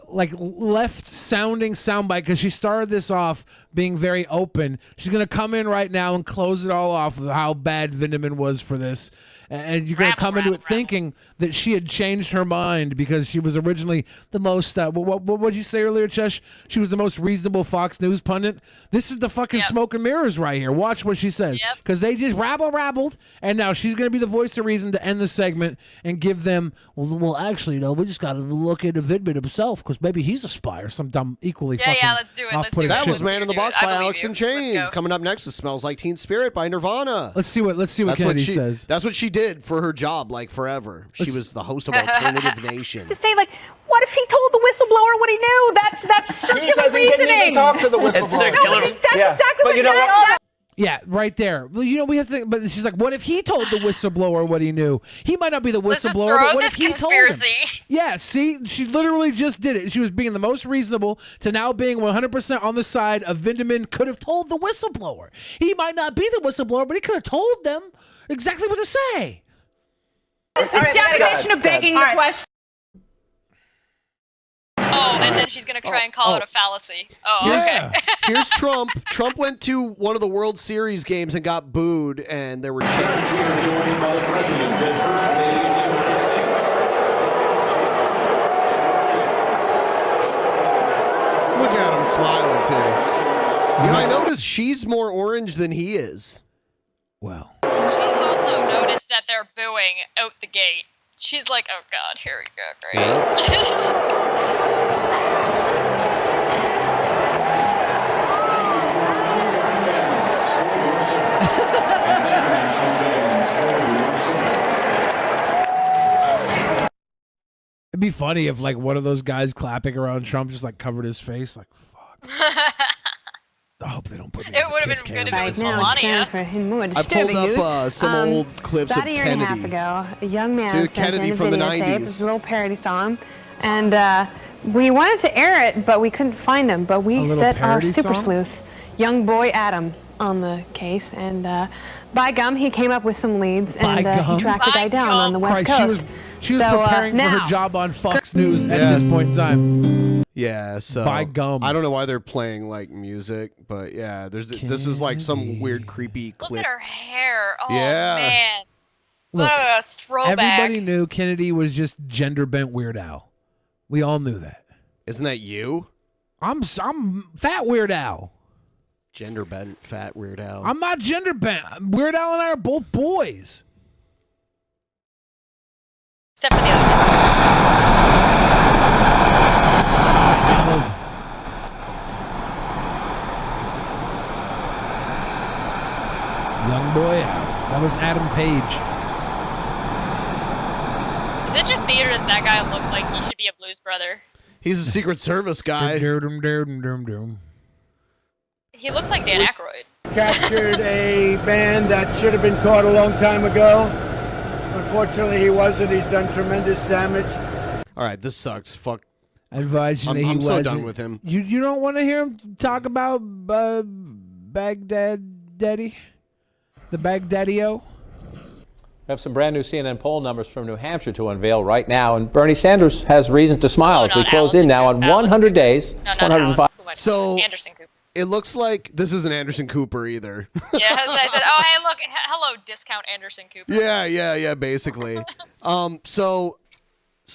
like left sounding soundbite because she started this off being very open. She's gonna come in right now and close it all off with how bad Vindeman was for this. And you're going to come into it thinking that she had changed her mind because she was originally the most, what did you say earlier, Chesh? She was the most reasonable Fox News pundit. This is the fucking smoke and mirrors right here. Watch what she says. Because they just rabbled, and now she's going to be the voice of reason to end the segment and give them, well actually, we just got to look into Vidman himself because maybe he's a spy or some dumb equally fucking let's do it. off-putting That shit. was Man in the Box by Alex in Chains. Coming up next is Smells Like Teen Spirit by Nirvana. Let's see what Kennedy says. That's what she did for her job, like forever. She was the host of Alternative Nation. To say, like, what if he told the whistleblower what he knew? That's circular He says he reasoning. didn't even talk to the whistleblower. No, that's exactly what you know what? Yeah, right there. Well, we have to. But she's like, what if he told the whistleblower what he knew? He might not be the Let's just whistleblower, throw but what this if he conspiracy. told him? Yeah, see, she literally just did it. She was being the most reasonable to now being 100% on the side of Vindeman could have told the whistleblower. He might not be the whistleblower, but he could have told them exactly what to say. It's the definition of begging the question. Oh, and then she's going to try and call it a fallacy. Oh, okay. Here's Trump. Trump went to one of the World Series games and got booed, and there were chants. Look at him smiling, too. I noticed she's more orange than he is. Well. She's also noticed that they're booing out the gate. She's like, oh, God, here we go. Great. It'd be funny if like one of those guys clapping around Trump just like covered his face, like fuck. I hope they don't put me. It would have been good if it was Now, Melania. Jennifer, in more I disturbing pulled up news, some old clips about of a year and a half Kennedy. ago, a young man See, sent Kennedy in a from the videotape. 90s. It was a little parody song, and we wanted to air it, but we couldn't find him. But A we little set our parody super song? sleuth, young boy Adam, on the case, and by gum, he came up with some leads, By and gum? he tracked the guy down on the West Christ, Coast. she was So, preparing for now, her job on Fox News at this point in time. Yeah, so By gum. I don't know why they're playing like music, but yeah, this is like some weird creepy Look clip. at her hair. Oh, Yeah. man. Look, What a throwback. everybody knew Kennedy was just gender bent Weird Al. We all knew that. Isn't that you? I'm fat Weird Al. Gender bent, fat Weird Al. I'm not gender bent. Weird Al and I are both boys. Except for the other Young boy Al. That was Adam Page. Is it just me, or does that guy look like he should be a Blues Brother? He's a Secret Service guy. He looks like Dan Aykroyd. Captured a man that should have been caught a long time ago. Unfortunately, he wasn't. He's done tremendous damage. All right, this sucks. Fuck. I advise you that he I'm so wasn't. done with him. You don't want to hear him talk about Baghdad Daddy? The Baghdaddy-o? We have some brand new CNN poll numbers from New Hampshire to unveil right now, and Bernie Sanders has reason to smile as we close in now on 100 days. It's 105. So Anderson Cooper. it looks like this isn't Anderson Cooper either. Yeah, I said, oh, hey, look, hello, discount Anderson Cooper. Yeah, basically. So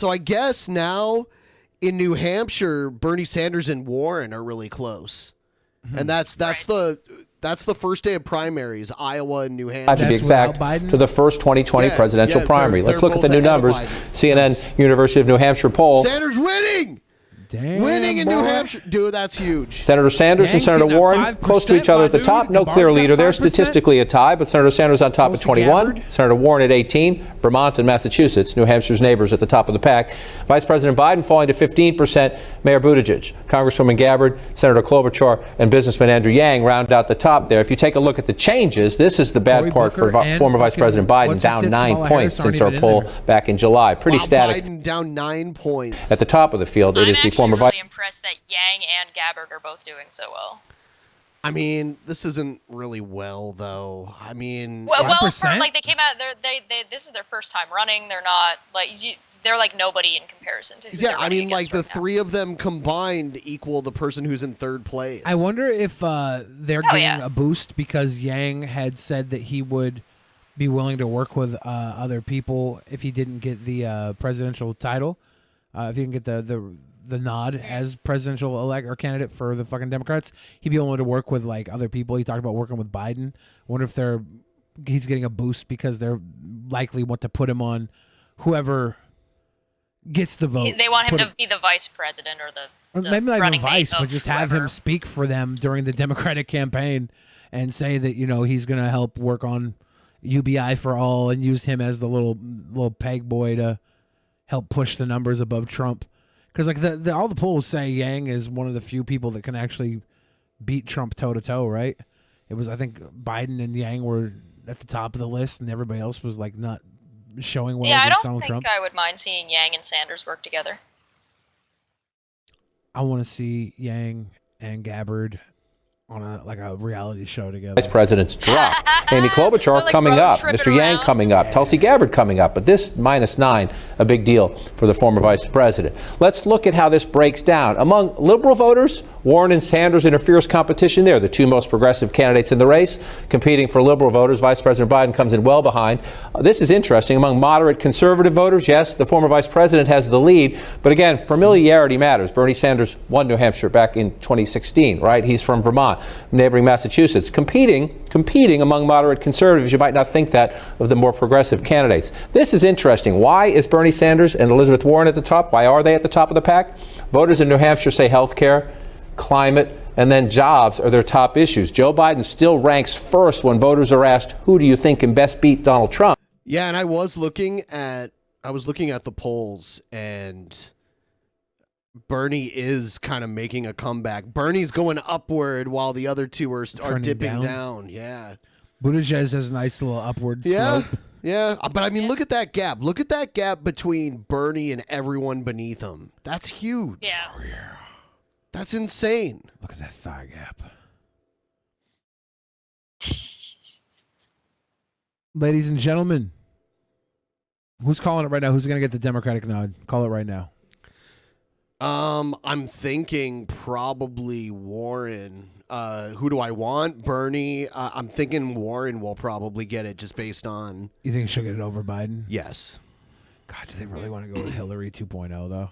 I guess now in New Hampshire, Bernie Sanders and Warren are really close, and that's the first day of primaries, Iowa and New Hampshire. To be exact, to the first 2020 presidential primary. Let's look at the new numbers. CNN University of New Hampshire poll. Sanders winning! Winning in New Hampshire. Dude, that's huge. Senator Sanders and Senator Warren close to each other at the top. No clear leader there. Statistically a tie, but Senator Sanders on top at 21. Senator Warren at 18. Vermont and Massachusetts, New Hampshire's neighbors, at the top of the pack. Vice President Biden falling to 15%. Mayor Buttigieg, Congresswoman Gabbard, Senator Klobuchar, and businessman Andrew Yang round out the top there. If you take a look at the changes, this is the bad part for former Vice President Biden, down 9 points since our poll back in July. Pretty static. Biden down 9 points. At the top of the field, it is the former I'm Vice. really impressed that Yang and Gabbard are both doing so well. I mean, this isn't really well, though. I mean, Well, for, like they came out, this is their first time running. They're not like they're like nobody in comparison to. Who yeah, they're I running mean, like against the three of them combined equal the person who's in third place. I wonder if they're getting a boost because Yang had said that he would be willing to work with other people if he didn't get the presidential title, if he didn't get the nod as presidential elect or candidate for the fucking Democrats. He'd be willing to work with like other people. He talked about working with Biden. I wonder if he's getting a boost because they're likely want to put him on whoever gets the vote. They want him to be the vice president or the maybe not even running vice, mate but of just have whoever. him speak for them during the Democratic campaign and say that he's going to help work on UBI for all and use him as the little peg boy to help push the numbers above Trump. Because like all the polls say Yang is one of the few people that can actually beat Trump toe to toe, right? it was, I think, Biden and Yang were at the top of the list, and everybody else was like not showing well Yeah, I against don't Donald think Trump. I would mind seeing Yang and Sanders work together. I want to see Yang and Gabbard on a reality show together. Vice presidents drop. Amy Klobuchar coming up. Mr. Yang coming up. Tulsi Gabbard coming up. But this -9, a big deal for the former vice president. Let's look at how this breaks down. Among liberal voters, Warren and Sanders in a fierce competition there, the two most progressive candidates in the race. Competing for liberal voters, Vice President Biden comes in well behind. This is interesting. Among moderate conservative voters, yes, the former vice president has the lead. But again, familiarity matters. Bernie Sanders won New Hampshire back in 2016, right? He's from Vermont, neighboring Massachusetts. Competing among moderate conservatives, you might not think that of the more progressive candidates. This is interesting. Why is Bernie Sanders and Elizabeth Warren at the top? Why are they at the top of the pack? Voters in New Hampshire say health care, climate, and then jobs are their top issues. Joe Biden still ranks first when voters are asked, who do you think can best beat Donald Trump? Yeah, and I was looking at the polls, and Bernie is kind of making a comeback. Bernie's going upward while the other two are Turning dipping down. down. Yeah. Buttigieg has a nice little upward Yeah. slope. Yeah. But I mean, look at that gap. Look at that gap between Bernie and everyone beneath him. That's huge. Yeah. That's insane. Look at that thigh gap. Ladies and gentlemen, who's calling it right now? Who's going to get the Democratic nod? Call it right now. I'm thinking probably Warren. Who do I want? Bernie. I'm thinking Warren will probably get it just based on. You think she'll get it over Biden? Yes. God, do they really want to go with Hillary 2.0 though?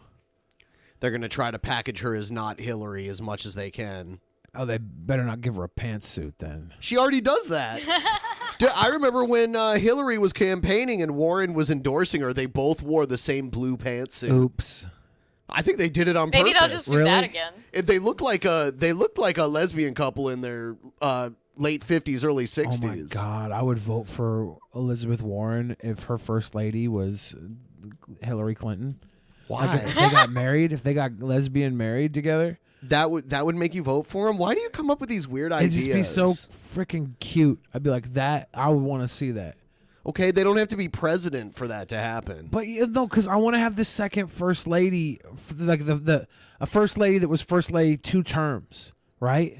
They're going to try to package her as not Hillary as much as they can. Oh, they better not give her a pantsuit then. She already does that. Dude, I remember when Hillary was campaigning and Warren was endorsing her, they both wore the same blue pantsuit. Oops. I think they did it on Maybe purpose. they'll just do that again. They looked like a lesbian couple in their late 50s, early 60s. Oh my God, I would vote for Elizabeth Warren if her first lady was Hillary Clinton. Why? Like if they got married, if they got lesbian married together, That would make you vote for him? Why do you come up with these weird it'd ideas? just be so freaking cute. I'd be like, that. I would want to see that. Okay, they don't have to be president for that to happen. But no, because I want to have the second first lady, like a first lady that was first lady 2 terms, right?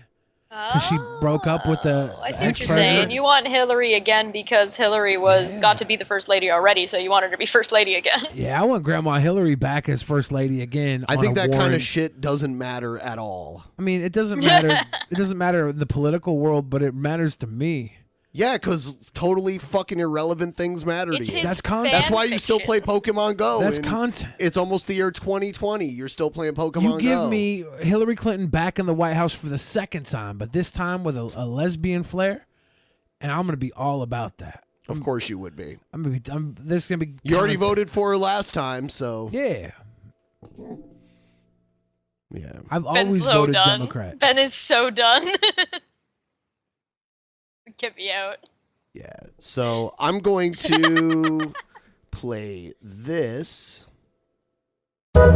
Because she broke up with the. I see what you're saying. You want Hillary again because Hillary got to be the first lady already, so you want her to be first lady again. Yeah, I want Grandma Hillary back as first lady again. I think that kind Warren. of shit doesn't matter at all. I mean, it doesn't matter. It doesn't matter in the political world, but it matters to me. Yeah, because totally fucking irrelevant things matter It's to you. his That's content. That's why you still play Pokemon Go. That's and content. It's almost the year 2020. You're still playing Pokemon You Go. give me Hillary Clinton back in the White House for the second time, but this time with a lesbian flair, and I'm gonna be all about that. Of course you would be. There's gonna be. You already content. voted for her last time, so Yeah. yeah. I've Ben's always so voted done. Democrat. Ben is so done. Get me out. Yeah. So I'm going to play this. I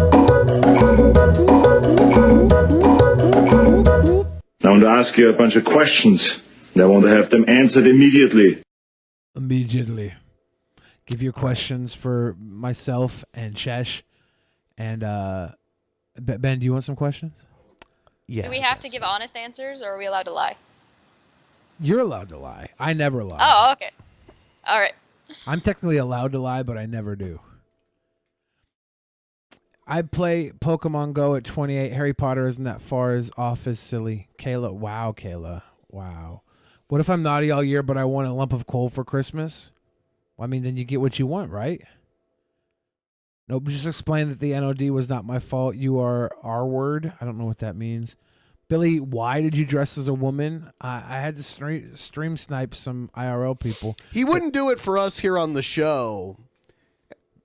want to ask you a bunch of questions, and I want to have them answered immediately. Immediately. Give your questions for myself and Shesh. And Ben, do you want some questions? Yeah. Do we have to give honest answers, or are we allowed to lie? You're allowed to lie. I never lie. Oh, okay. All right. I'm technically allowed to lie, but I never do. I play Pokemon Go at 28. Harry Potter isn't that far off as silly. Kayla, wow, Kayla. Wow. What if I'm naughty all year, but I want a lump of coal for Christmas? Well, I mean, then you get what you want, right? Nope, just explain that the NOD was not my fault. You are our word. I don't know what that means. Billy, why did you dress as a woman? I had to stream snipe some IRL people. He wouldn't do it for us here on the show,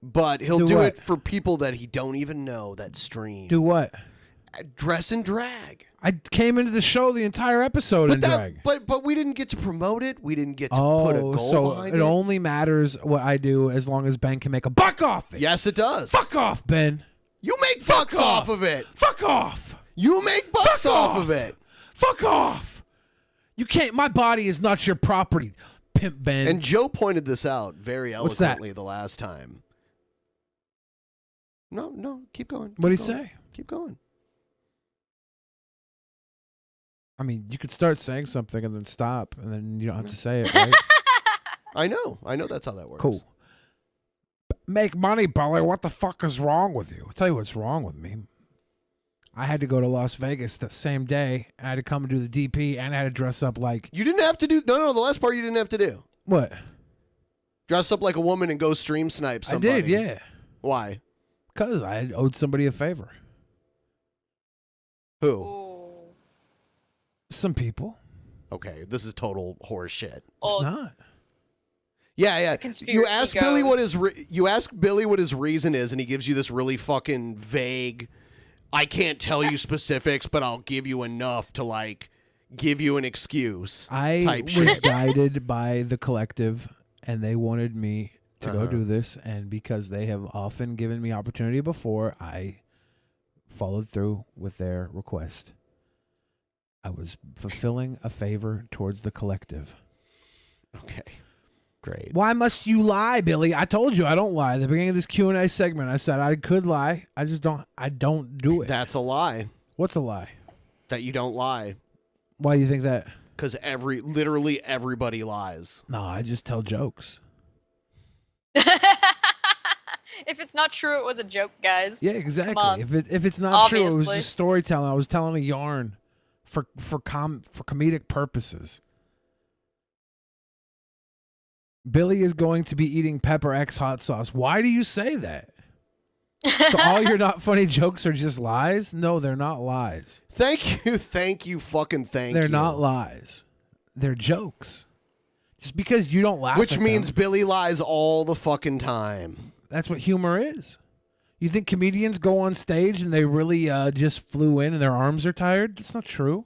but he'll Do do what? it for people that he don't even know that stream. Do what? Dress and drag. I came into the show the entire episode in drag. But we didn't get to promote it. We didn't get to Oh, put a goal so behind it it. only matters what I do as long as Ben can make a buck off it. Yes, it does. Fuck off, Ben. You make bucks off of it. Fuck off. You make bucks Fuck off off. of it. Fuck off. You can't. My body is not your property, Pimp Ben. And Joe pointed this out very What's that? eloquently the last time. No, keep going. What'd Keep he going. say? Keep going. I mean, you could start saying something and then stop, and then you don't have to say it, right? I know that's how that works. Cool. Make money, Billy. What the fuck is wrong with you? I'll tell you what's wrong with me. I had to go to Las Vegas that same day. I had to come and do the DP, and I had to dress up like... You didn't have to do... No, the last part you didn't have to do. What? Dress up like a woman and go stream snipe somebody. I did, yeah. Why? Because I owed somebody a favor. Who? Some people. Okay, this is total horse shit. It's not. Yeah. conspiracy You ask Billy goes. what his reason is, and he gives you this really fucking vague. I can't tell you specifics, but I'll give you enough to like give you an excuse. I type was shit. guided by the collective, and they wanted me to go Uh-huh. do this. And because they have often given me opportunity before, I followed through with their request. I was fulfilling a favor towards the collective. Okay. Great. Why must you lie, Billy? I told you I don't lie. At the beginning of this Q&A segment, I said I could lie. I just don't. I don't do it. That's a lie. What's a lie? That you don't lie. Why do you think that? Because literally everybody lies. No, I just tell jokes. If it's not true, it was a joke, guys. Yeah, Come exactly. on. If it's not true, it was Obviously. just storytelling. I was telling a yarn for comedic purposes. Billy is going to be eating Pepper X hot sauce. Why do you say that? So all your not funny jokes are just lies? No, they're not lies. Thank you, fucking thank you. They're not lies. They're jokes. Just because you don't laugh Which at means them, Billy lies all the fucking time. that's what humor is. You think comedians go on stage and they really just flew in and their arms are tired? That's not true.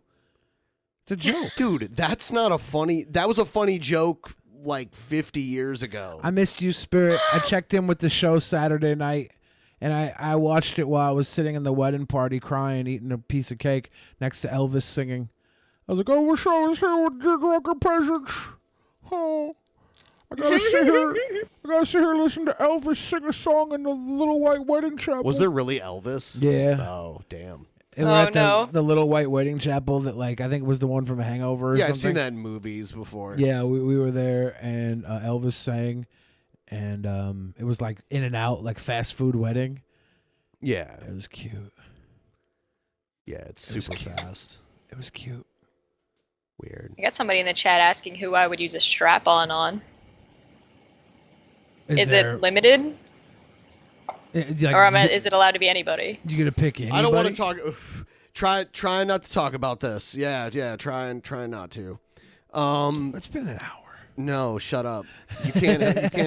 It's a joke. Dude, that's not a funny... That was a funny joke like 50 years ago. I missed you, Spirit. I checked in with the show Saturday night, and I watched it while I was sitting in the wedding party crying, eating a piece of cake next to Elvis singing. I was like, I wish I was here with the drunken peasants. Oh, I gotta sit here listen to Elvis sing a song in the Little White Wedding Chapel. Was there really Elvis? Yeah. Oh, damn. And we're at the Little White Wedding Chapel that, like, I think it was the one from Hangover or Yeah, something. I've seen that in movies before. Yeah, we were there, and Elvis sang, and it was like in and out, like fast food wedding. Yeah. It was cute. Yeah, it's It was super cute. fast. It was cute. Weird. I got somebody in the chat asking who I would use a strap-on on. Is there- it limited? Like, Is it allowed to be anybody? You gonna pick anybody? I don't want to talk... Try not to talk about this. Yeah, try not to. It's been an hour. No, shut up. You can't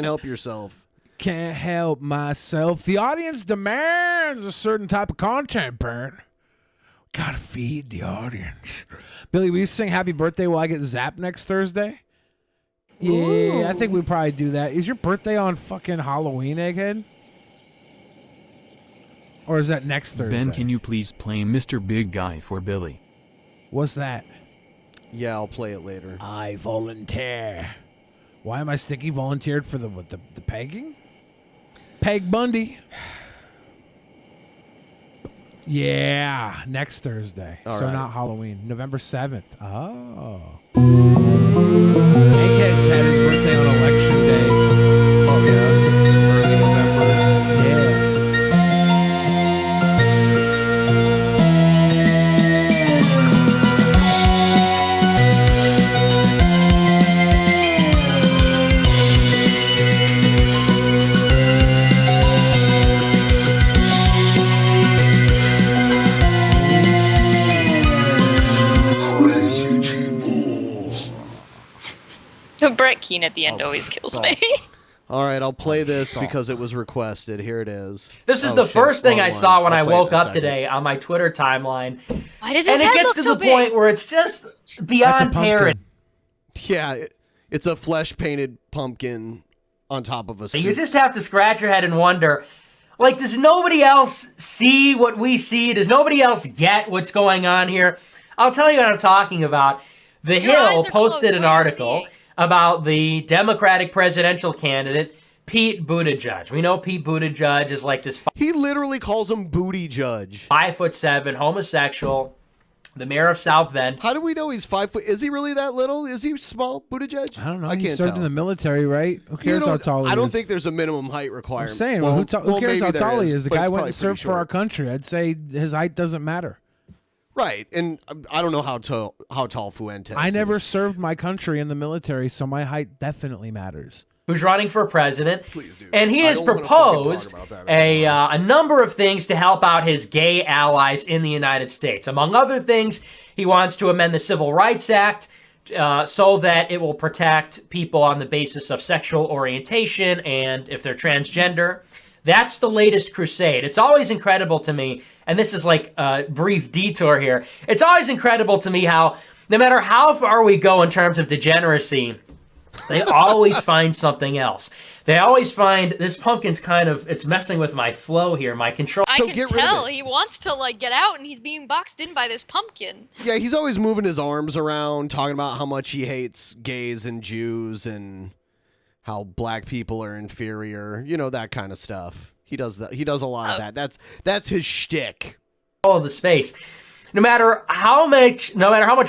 help yourself. Can't help myself. The audience demands a certain type of content, Bert. Gotta feed the audience. Billy, will you sing Happy Birthday while I get zapped next Thursday? Yeah, I think we probably do that. Is your birthday on fucking Halloween, Egghead? Or is that next Thursday? Ben, can you please play Mr. Big Guy for Billy? What's that? Yeah, I'll play it later. I volunteer. Why am I sticky volunteered for the pegging? Peg Bundy. Yeah, next Thursday. All so right. not Halloween. November 7th. Oh. Egghead's had his birthday on election day. Oh, yeah? Early November. Yeah. Brett Keane at the end always kills me. All right, I'll play this because it was requested. Here it is. This is Oh, the shit, first thing wrong I one. saw when I'll I play it woke in a up second. today on my Twitter timeline. Why does his And it head gets look to so the big? point where it's just beyond parody. Yeah, it's a flesh-painted pumpkin on top of a suit. You just have to scratch your head and wonder, like, does nobody else see what we see? Does nobody else get what's going on here? I'll tell you what I'm talking about. The Your eyes Hill are posted closed. an What are you article seeing? about the Democratic presidential candidate, Pete Buttigieg. We know Pete Buttigieg is like this He literally calls him Booty Judge. 5'7", homosexual, the mayor of South Bend. How do we know he's 5 foot? Is he really that little? Is he small, Buttigieg? I don't know. I He can't served tell. in the military, right? Who cares how tall he is? I don't think there's a minimum height requirement. I'm saying, who cares maybe how there tall he is? The but guy it's went probably and served pretty for our short. country. I'd say his height doesn't matter. Right, and I don't know how tall Fuentes I never is. served my country in the military, so my height definitely matters. Who's running for president. Please do. And he I has don't wanna fucking proposed talk about that a number of things to help out his gay allies in the United States. Among other things, he wants to amend the Civil Rights Act so that it will protect people on the basis of sexual orientation and if they're transgender. That's the latest crusade. It's always incredible to me, and this is like a brief detour here. It's always incredible to me how, no matter how far we go in terms of degeneracy, they always find something else. They always find this pumpkin's it's messing with my flow here, my control. I can tell he wants to like get out, and he's being boxed in by this pumpkin. Yeah, he's always moving his arms around, talking about how much he hates gays and Jews and how black people are inferior. You know, that kind of stuff. He does that. He does a lot of that. That's his shtick. All of the space. No matter how much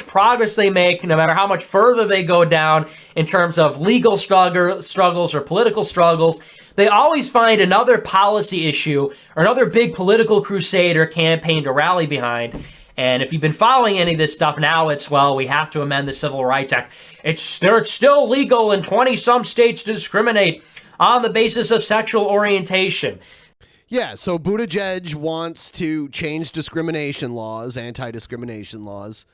progress they make, no matter how much further they go down in terms of legal struggles or political struggles, they always find another policy issue or another big political crusade or campaign to rally behind. And if you've been following any of this stuff, now it's, well, we have to amend the Civil Rights Act. It's still legal in 20-some states to discriminate on the basis of sexual orientation. Yeah, so Buttigieg wants to change discrimination laws, anti-discrimination laws,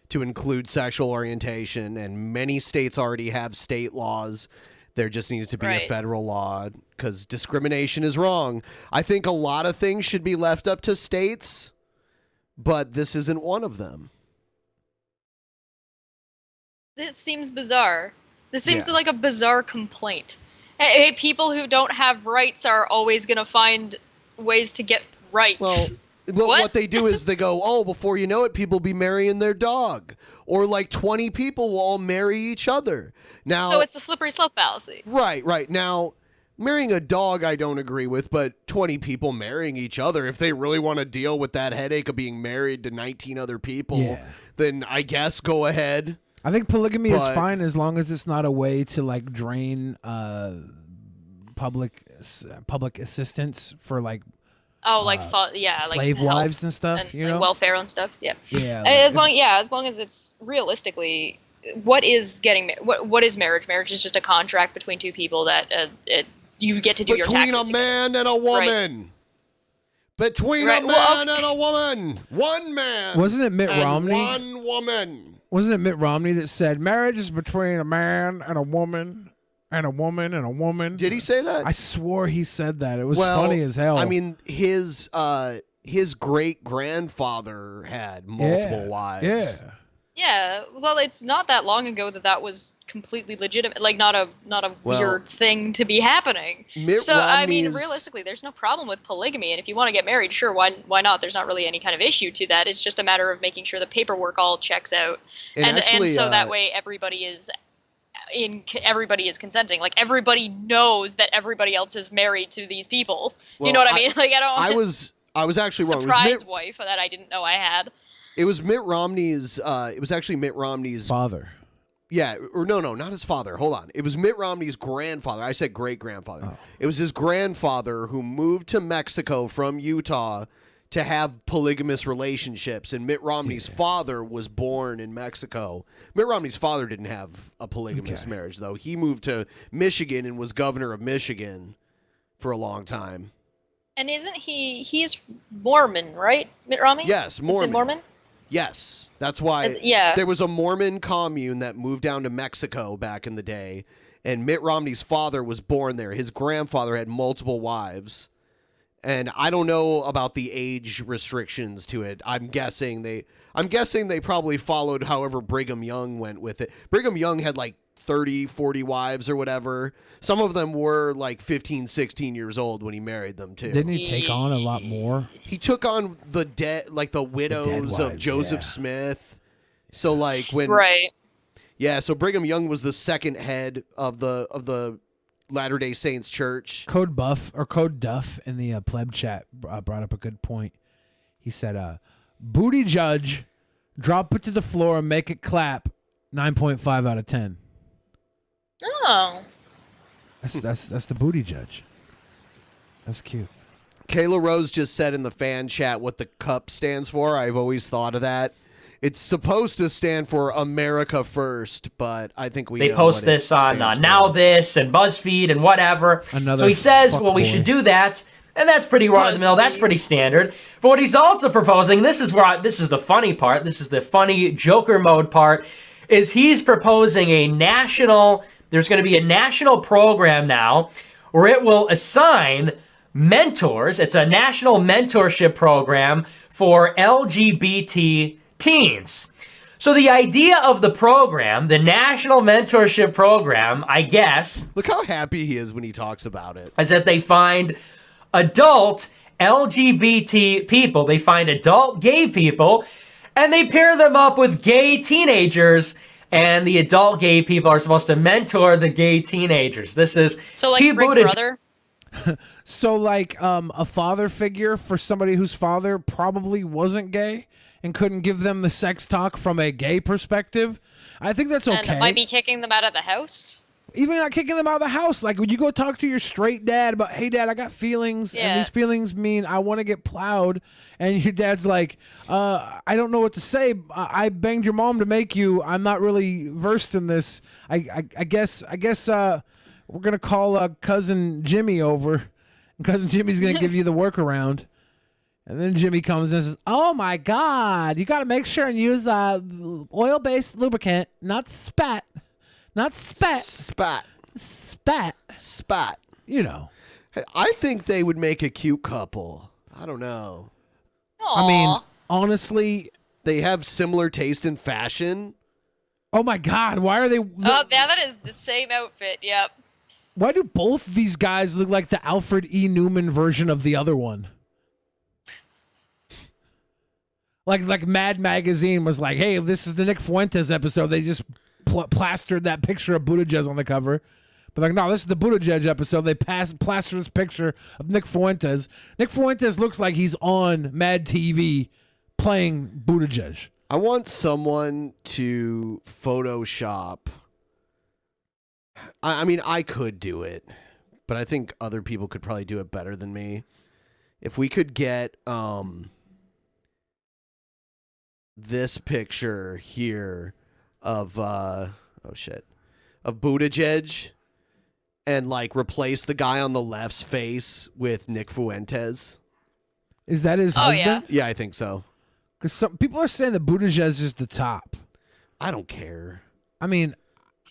to include sexual orientation, and many states already have state laws. There just needs to be a federal law because discrimination is wrong. I think a lot of things should be left up to states, but this isn't one of them. This seems bizarre. This seems like a bizarre complaint. Hey, people who don't have rights are always going to find ways to get rights. Well, what they do is they go, oh, before you know it, people will be marrying their dog. Or like 20 people will all marry each other. Now, So it's the slippery slope fallacy. Right. Now, marrying a dog I don't agree with, but 20 people marrying each other, if they really want to deal with that headache of being married to 19 other people, then I guess go ahead. I think polygamy is But- fine as long as it's not a way to like drain public assistance for like like slave wives and stuff, and, you like, know? welfare and stuff. Yeah. Yeah, As long as it's realistically, what is what is marriage? Marriage is just a contract between two people that you get to do your Between taxes a man and a woman. Between a man and a woman. One man. Wasn't it Mitt and Romney? One woman. Wasn't it Mitt Romney that said marriage is between a man and a woman and a woman and a woman? Did he say that? I swore he said that. It was funny as hell. I mean, his great grandfather had multiple wives. Yeah. Yeah. Well, it's not that long ago that was completely legitimate, like not a weird thing to be happening. Mitt I mean, Romney's- realistically, there's no problem with polygamy, and if you want to get married, sure, why not? There's not really any kind of issue to that. It's just a matter of making sure the paperwork all checks out, and actually, so that way everybody is consenting. Like everybody knows that everybody else is married to these people. Well, you know what I mean? Like I was actually wrong. surprise wife that I didn't know I had. It was Mitt Romney's. It was actually Mitt Romney's father. Yeah, or no, not his father. Hold on. It was Mitt Romney's grandfather. I said great grandfather. Oh. It was his grandfather who moved to Mexico from Utah to have polygamous relationships, and Mitt Romney's father was born in Mexico. Mitt Romney's father didn't have a polygamous marriage, though. He moved to Michigan and was governor of Michigan for a long time. And isn't he's Mormon, right? Mitt Romney? Yes, Mormon. Is it Mormon? Yes, that's why there was a Mormon commune that moved down to Mexico back in the day, and Mitt Romney's father was born there. His grandfather had multiple wives, and I don't know about the age restrictions to it. I'm guessing they probably followed however Brigham Young went with it. Brigham Young had like 30, 40 wives or whatever. Some of them were like 15, 16 years old when he married them too. Didn't he take on a lot more? He took on the widows of wives, Joseph Smith. So like when Yeah, so Brigham Young was the second head of the Latter-day Saints Church. Code Duff in the pleb chat brought up a good point. He said, "Booty Judge, drop it to the floor and make it clap. 9.5 out of 10." Oh. That's the Booty Judge. That's cute. Kayla Rose just said in the fan chat what the cup stands for. I've always thought of that. It's supposed to stand for America First, but I think They post this on Now This and BuzzFeed and whatever. Another So he says, well, we fuckboy. should do that. And that's pretty run of the mill. That's pretty standard. But what he's also proposing, this is the funny part. This is the funny Joker mode part. Is he's proposing there's going to be a national program now where it will assign mentors. It's a national mentorship program for LGBT teens. So the idea of the program, the national mentorship program, I guess, look how happy he is when he talks about it, is that they find adult LGBT people, they find adult gay people, and they pair them up with gay teenagers, and the adult gay people are supposed to mentor the gay teenagers. This is So like Pete Big Buttigieg- Brother? So like a father figure for somebody whose father probably wasn't gay and couldn't give them the sex talk from a gay perspective. I think that's okay. And might be kicking them out of the house? Even not kicking them out of the house. Like when you go talk to your straight dad about, hey dad, I got feelings, Yeah. and these feelings mean I want to get plowed, and your dad's like, I don't know what to say. I banged your mom to make you. I'm not really versed in this. I guess we're gonna call cousin Jimmy over, and cousin Jimmy's gonna give you the workaround. And then Jimmy comes in and says, "Oh my God, you got to make sure and use oil-based lubricant, not spat." Not spat. Spat. Spat. Spat. You know. Hey, I think they would make a cute couple. I don't know. I mean, honestly, they have similar taste in fashion. Oh my God, why are they? Oh, yeah, that is the same outfit. Yep. Why do both these guys look like the Alfred E. Newman version of the other one? Like Mad Magazine was like, hey, this is the Nick Fuentes episode. They just plastered that picture of Buttigieg on the cover. But like, no, this is the Buttigieg episode. They plastered this picture of Nick Fuentes. Nick Fuentes looks like he's on Mad TV playing Buttigieg. I want someone to Photoshop. I mean, I could do it, but I think other people could probably do it better than me. If we could get this picture here of of Buttigieg and like replace the guy on the left's face with Nick Fuentes. Is that his husband? Yeah, I think so. Because some people are saying that Buttigieg is the top. I don't care. I mean,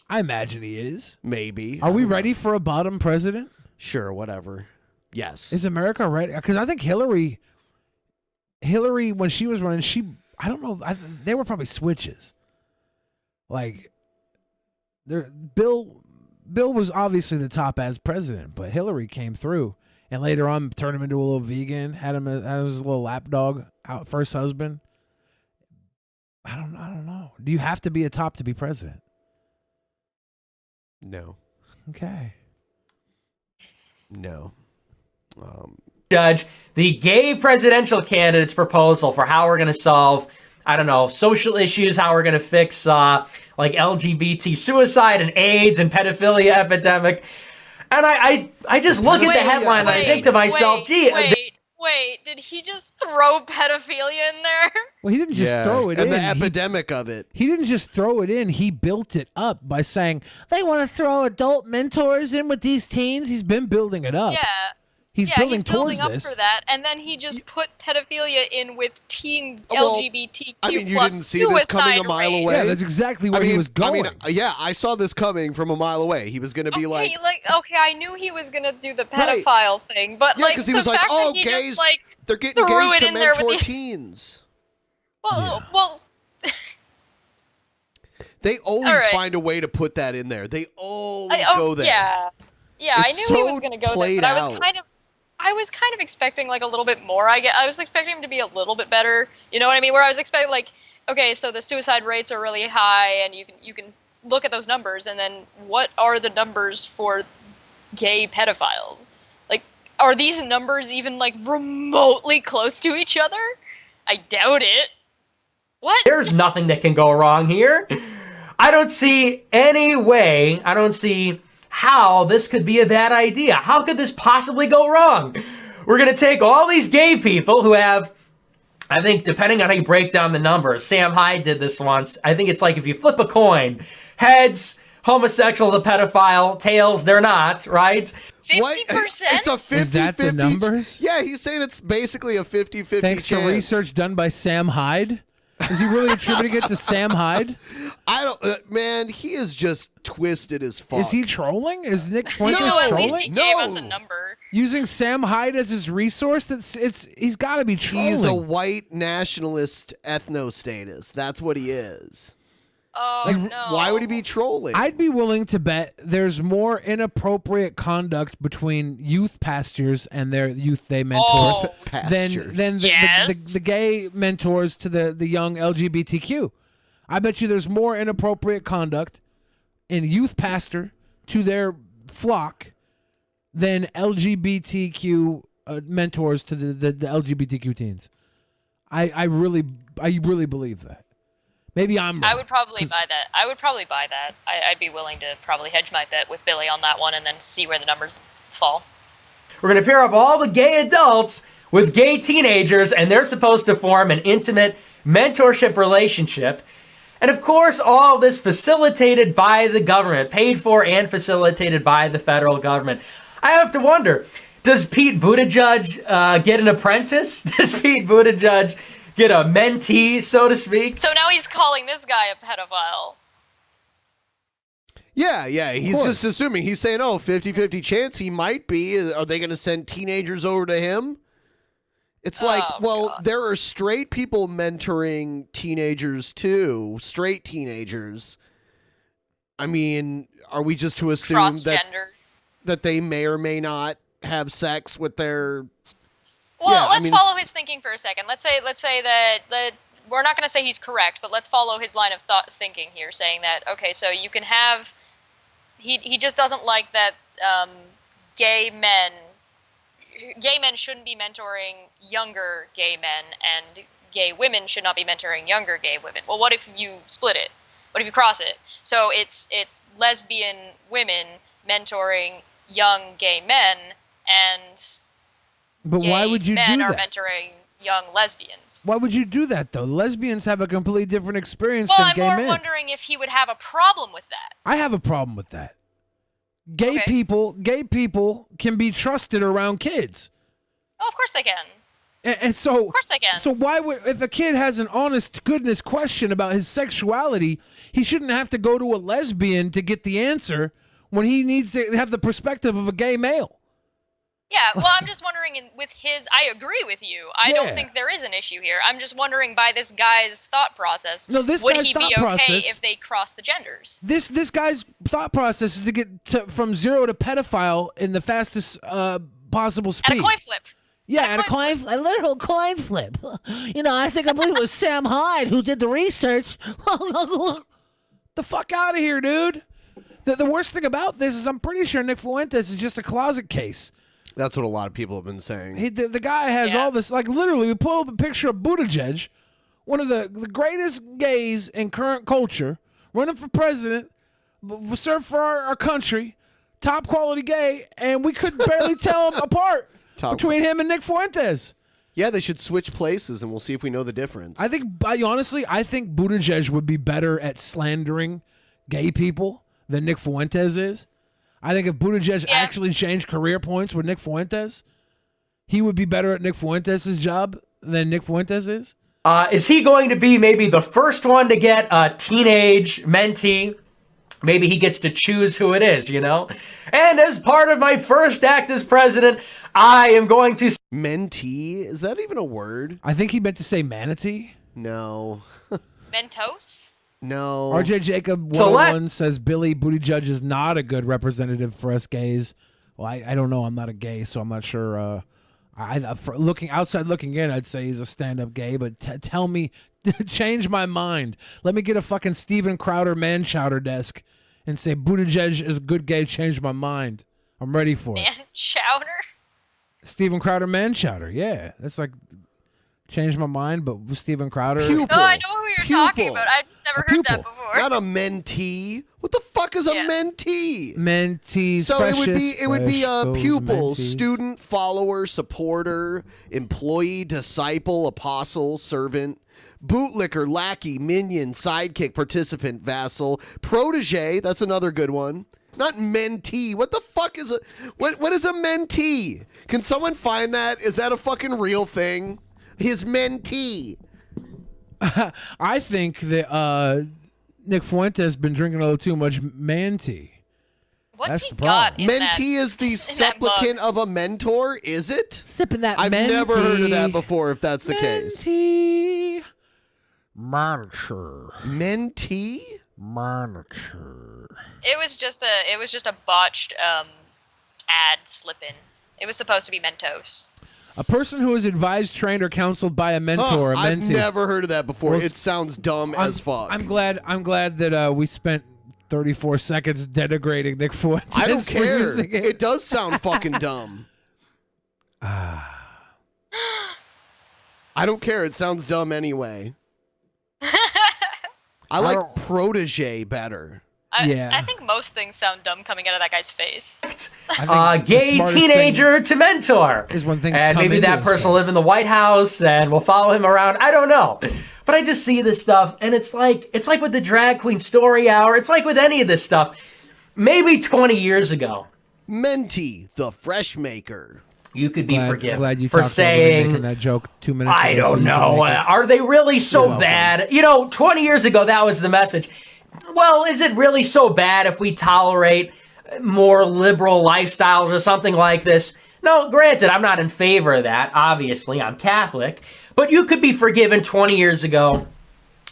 I imagine he is. Maybe. Are we ready for a bottom president? Sure, whatever. Yes. Is America ready? Because I think Hillary, when she was running, I don't know, they were probably switches. Like, Bill was obviously the top as president, but Hillary came through and later on turned him into a little vegan, had him as a little lapdog, first husband. I don't know. Do you have to be a top to be president? No. Okay. No. Judge, the gay presidential candidate's proposal for how we're going to solve, I don't know, social issues, how we're going to fix like LGBT suicide and AIDS and pedophilia epidemic. And I just look at the headline and I think to myself, Wait, did he just throw pedophilia in there? Well, he didn't just throw it in. And the epidemic of it. He didn't just throw it in. He built it up by saying, they want to throw adult mentors in with these teens. He's been building it up. Yeah. He's building towards up this. for that, and then he just put pedophilia in with teen LGBTQ I mean, you plus didn't see this coming a mile rate. away. Yeah, that's exactly where he was going. Yeah, I saw this coming from a mile away. He was going to be like, Okay, I knew he was gonna do the pedophile thing, but yeah, like because he the was like, fact oh, that he gays, just like they're getting threw gays it to in there with mentor the teens. well, They always All right. find a way to put that in there. They always go there. Yeah, I It's knew he so was gonna go there, played but I was out. kind of expecting like a little bit more. I was expecting him to be a little bit better. You know what I mean? Where I was expecting like, okay, so the suicide rates are really high, and you can look at those numbers, and then what are the numbers for gay pedophiles? Like, are these numbers even like remotely close to each other? I doubt it. What? There's nothing that can go wrong here. I don't see any way, I don't see how this could be a bad idea. How could this possibly go wrong? We're going to take all these gay people who have, I think, depending on how you break down the numbers, Sam Hyde did this once. I think it's like if you flip a coin, heads, homosexual is a pedophile, tails, they're not, right? 50%? It's a 50-50. Is that the numbers? Yeah, he's saying it's basically a 50-50 Thanks chance. to research done by Sam Hyde? Is he really attributing it to Sam Hyde? I don't, man, he is just twisted as fuck. Is he trolling? Is Nick Fuentes No, at least trolling? he gave us a number. Using Sam Hyde as his resource? He's got to be trolling. He's a white nationalist ethno-status. That's what he is. Oh, no. Why would he be trolling? I'd be willing to bet there's more inappropriate conduct between youth pastors and their youth they mentor than the gay mentors to the young LGBTQ. I bet you there's more inappropriate conduct in youth pastor to their flock than LGBTQ mentors to the LGBTQ teens. I really believe that. Maybe I'm wrong. I would probably buy that. I'd be willing to probably hedge my bet with Billy on that one and then see where the numbers fall. We're going to pair up all the gay adults with gay teenagers, and they're supposed to form an intimate mentorship relationship. And of course, all of this facilitated by the government, paid for and facilitated by the federal government. I have to wonder, does Pete Buttigieg get an apprentice? Does Pete Buttigieg get a mentee, so to speak? So now he's calling this guy a pedophile. Yeah, he's just assuming. He's saying, 50-50 chance he might be. Are they going to send teenagers over to him? It's like, there are straight people mentoring teenagers too, straight teenagers. I mean, are we just to assume that they may or may not have sex with their... Well, let's follow his thinking for a second. Let's say that we're not going to say he's correct, but let's follow his line of thinking here, saying that, okay, so you can have... He just doesn't like that gay men shouldn't be mentoring younger gay men, and gay women should not be mentoring younger gay women. Well, what if you split it? What if you cross it? So it's lesbian women mentoring young gay men, and but gay why would you men do are that? mentoring young lesbians. Why would you do that, though? Lesbians have a completely different experience Well, than I'm gay more men. wondering if he would have a problem with that. I have a problem with that. Gay people can be trusted around kids. Oh, of course they can. And so, Of course they can. So why would, if a kid has an honest goodness question about his sexuality, he shouldn't have to go to a lesbian to get the answer when he needs to have the perspective of a gay male. Yeah, well, I'm just wondering with his... I agree with you. I don't think there is an issue here. I'm just wondering by this guy's thought process, No, this would guy's he be thought okay process- if they cross the genders? This guy's thought process is to get from zero to pedophile in the fastest possible speed. At a coin flip. Yeah, at a literal coin flip. You know, I believe it was Sam Hyde who did the research. The fuck out of here, dude. The worst thing about this is I'm pretty sure Nick Fuentes is just a closet case. That's what a lot of people have been saying. The guy has all this, like literally, we pull up a picture of Buttigieg, one of the greatest gays in current culture, running for president, serve for our country, top quality gay, and we could barely tell them apart between him and Nick Fuentes. Yeah, they should switch places, and we'll see if we know the difference. I think Buttigieg would be better at slandering gay people than Nick Fuentes is. I think if Buttigieg actually changed career points with Nick Fuentes, he would be better at Nick Fuentes' job than Nick Fuentes is. Is he going to be maybe the first one to get a teenage mentee? Maybe he gets to choose who it is, you know? And as part of my first act as president, I am going to... Mentee? Is that even a word? I think he meant to say manatee. No. Mentos? No. RJ Jacob 101 says Billy Buttigieg is not a good representative for us gays. Well, I don't know. I'm not a gay, so I'm not sure Outside looking in, I'd say he's a stand-up gay. But tell me, change my mind. Let me get a fucking Steven Crowder man chowder desk and say Buttigieg is a good gay. Change my mind. I'm ready for it. Man chowder. Steven Crowder man chowder. Yeah, that's like change my mind. But Steven Crowder. Pupil. Oh, I know who you're talking about. I just never heard that before. Not a mentee. What the fuck is a mentee? Mentee. So it would be a pupil, student, follower, supporter, employee, disciple, apostle, servant, bootlicker, lackey, minion, sidekick, participant, vassal, protege. That's another good one. Not mentee. What the fuck is what is a mentee? Can someone find that? Is that a fucking real thing? His mentee. I think that Nick Fuentes has been drinking a little too much man tea. What's That's he the problem. got in Mentee is the supplicant of a mentor, is it? Sipping that I've never heard of that mentee. before, if that's the case. Mentee. Monitor. Mentee? Monitor. It was just a botched ad slip-in. It was supposed to be Mentos. A person who is advised, trained, or counseled by a mentor. A I've mentee. never heard of that before. Well, It sounds dumb as fuck. I'm glad that we spent 34 seconds denigrating Nick Fuentes. I don't for care. using it. It does sound fucking dumb. I don't care. It sounds dumb anyway. I like protege better. I think most things sound dumb coming out of that guy's face. Gay teenager to mentor. Is when things and come maybe into that his person will live in the White House and we'll follow him around. I don't know. But I just see this stuff and it's like with the drag queen story hour. It's like with any of this stuff. Maybe 20 years ago. Mentee, the fresh maker. You could be forgiven glad you for talked over me saying making that joke 2 minutes I ago so don't you can know. make it. Are they really so You're welcome. bad? 20 years ago, that was the message. Well, is it really so bad if we tolerate more liberal lifestyles or something like this? No, granted, I'm not in favor of that. Obviously, I'm Catholic. But you could be forgiven 20 years ago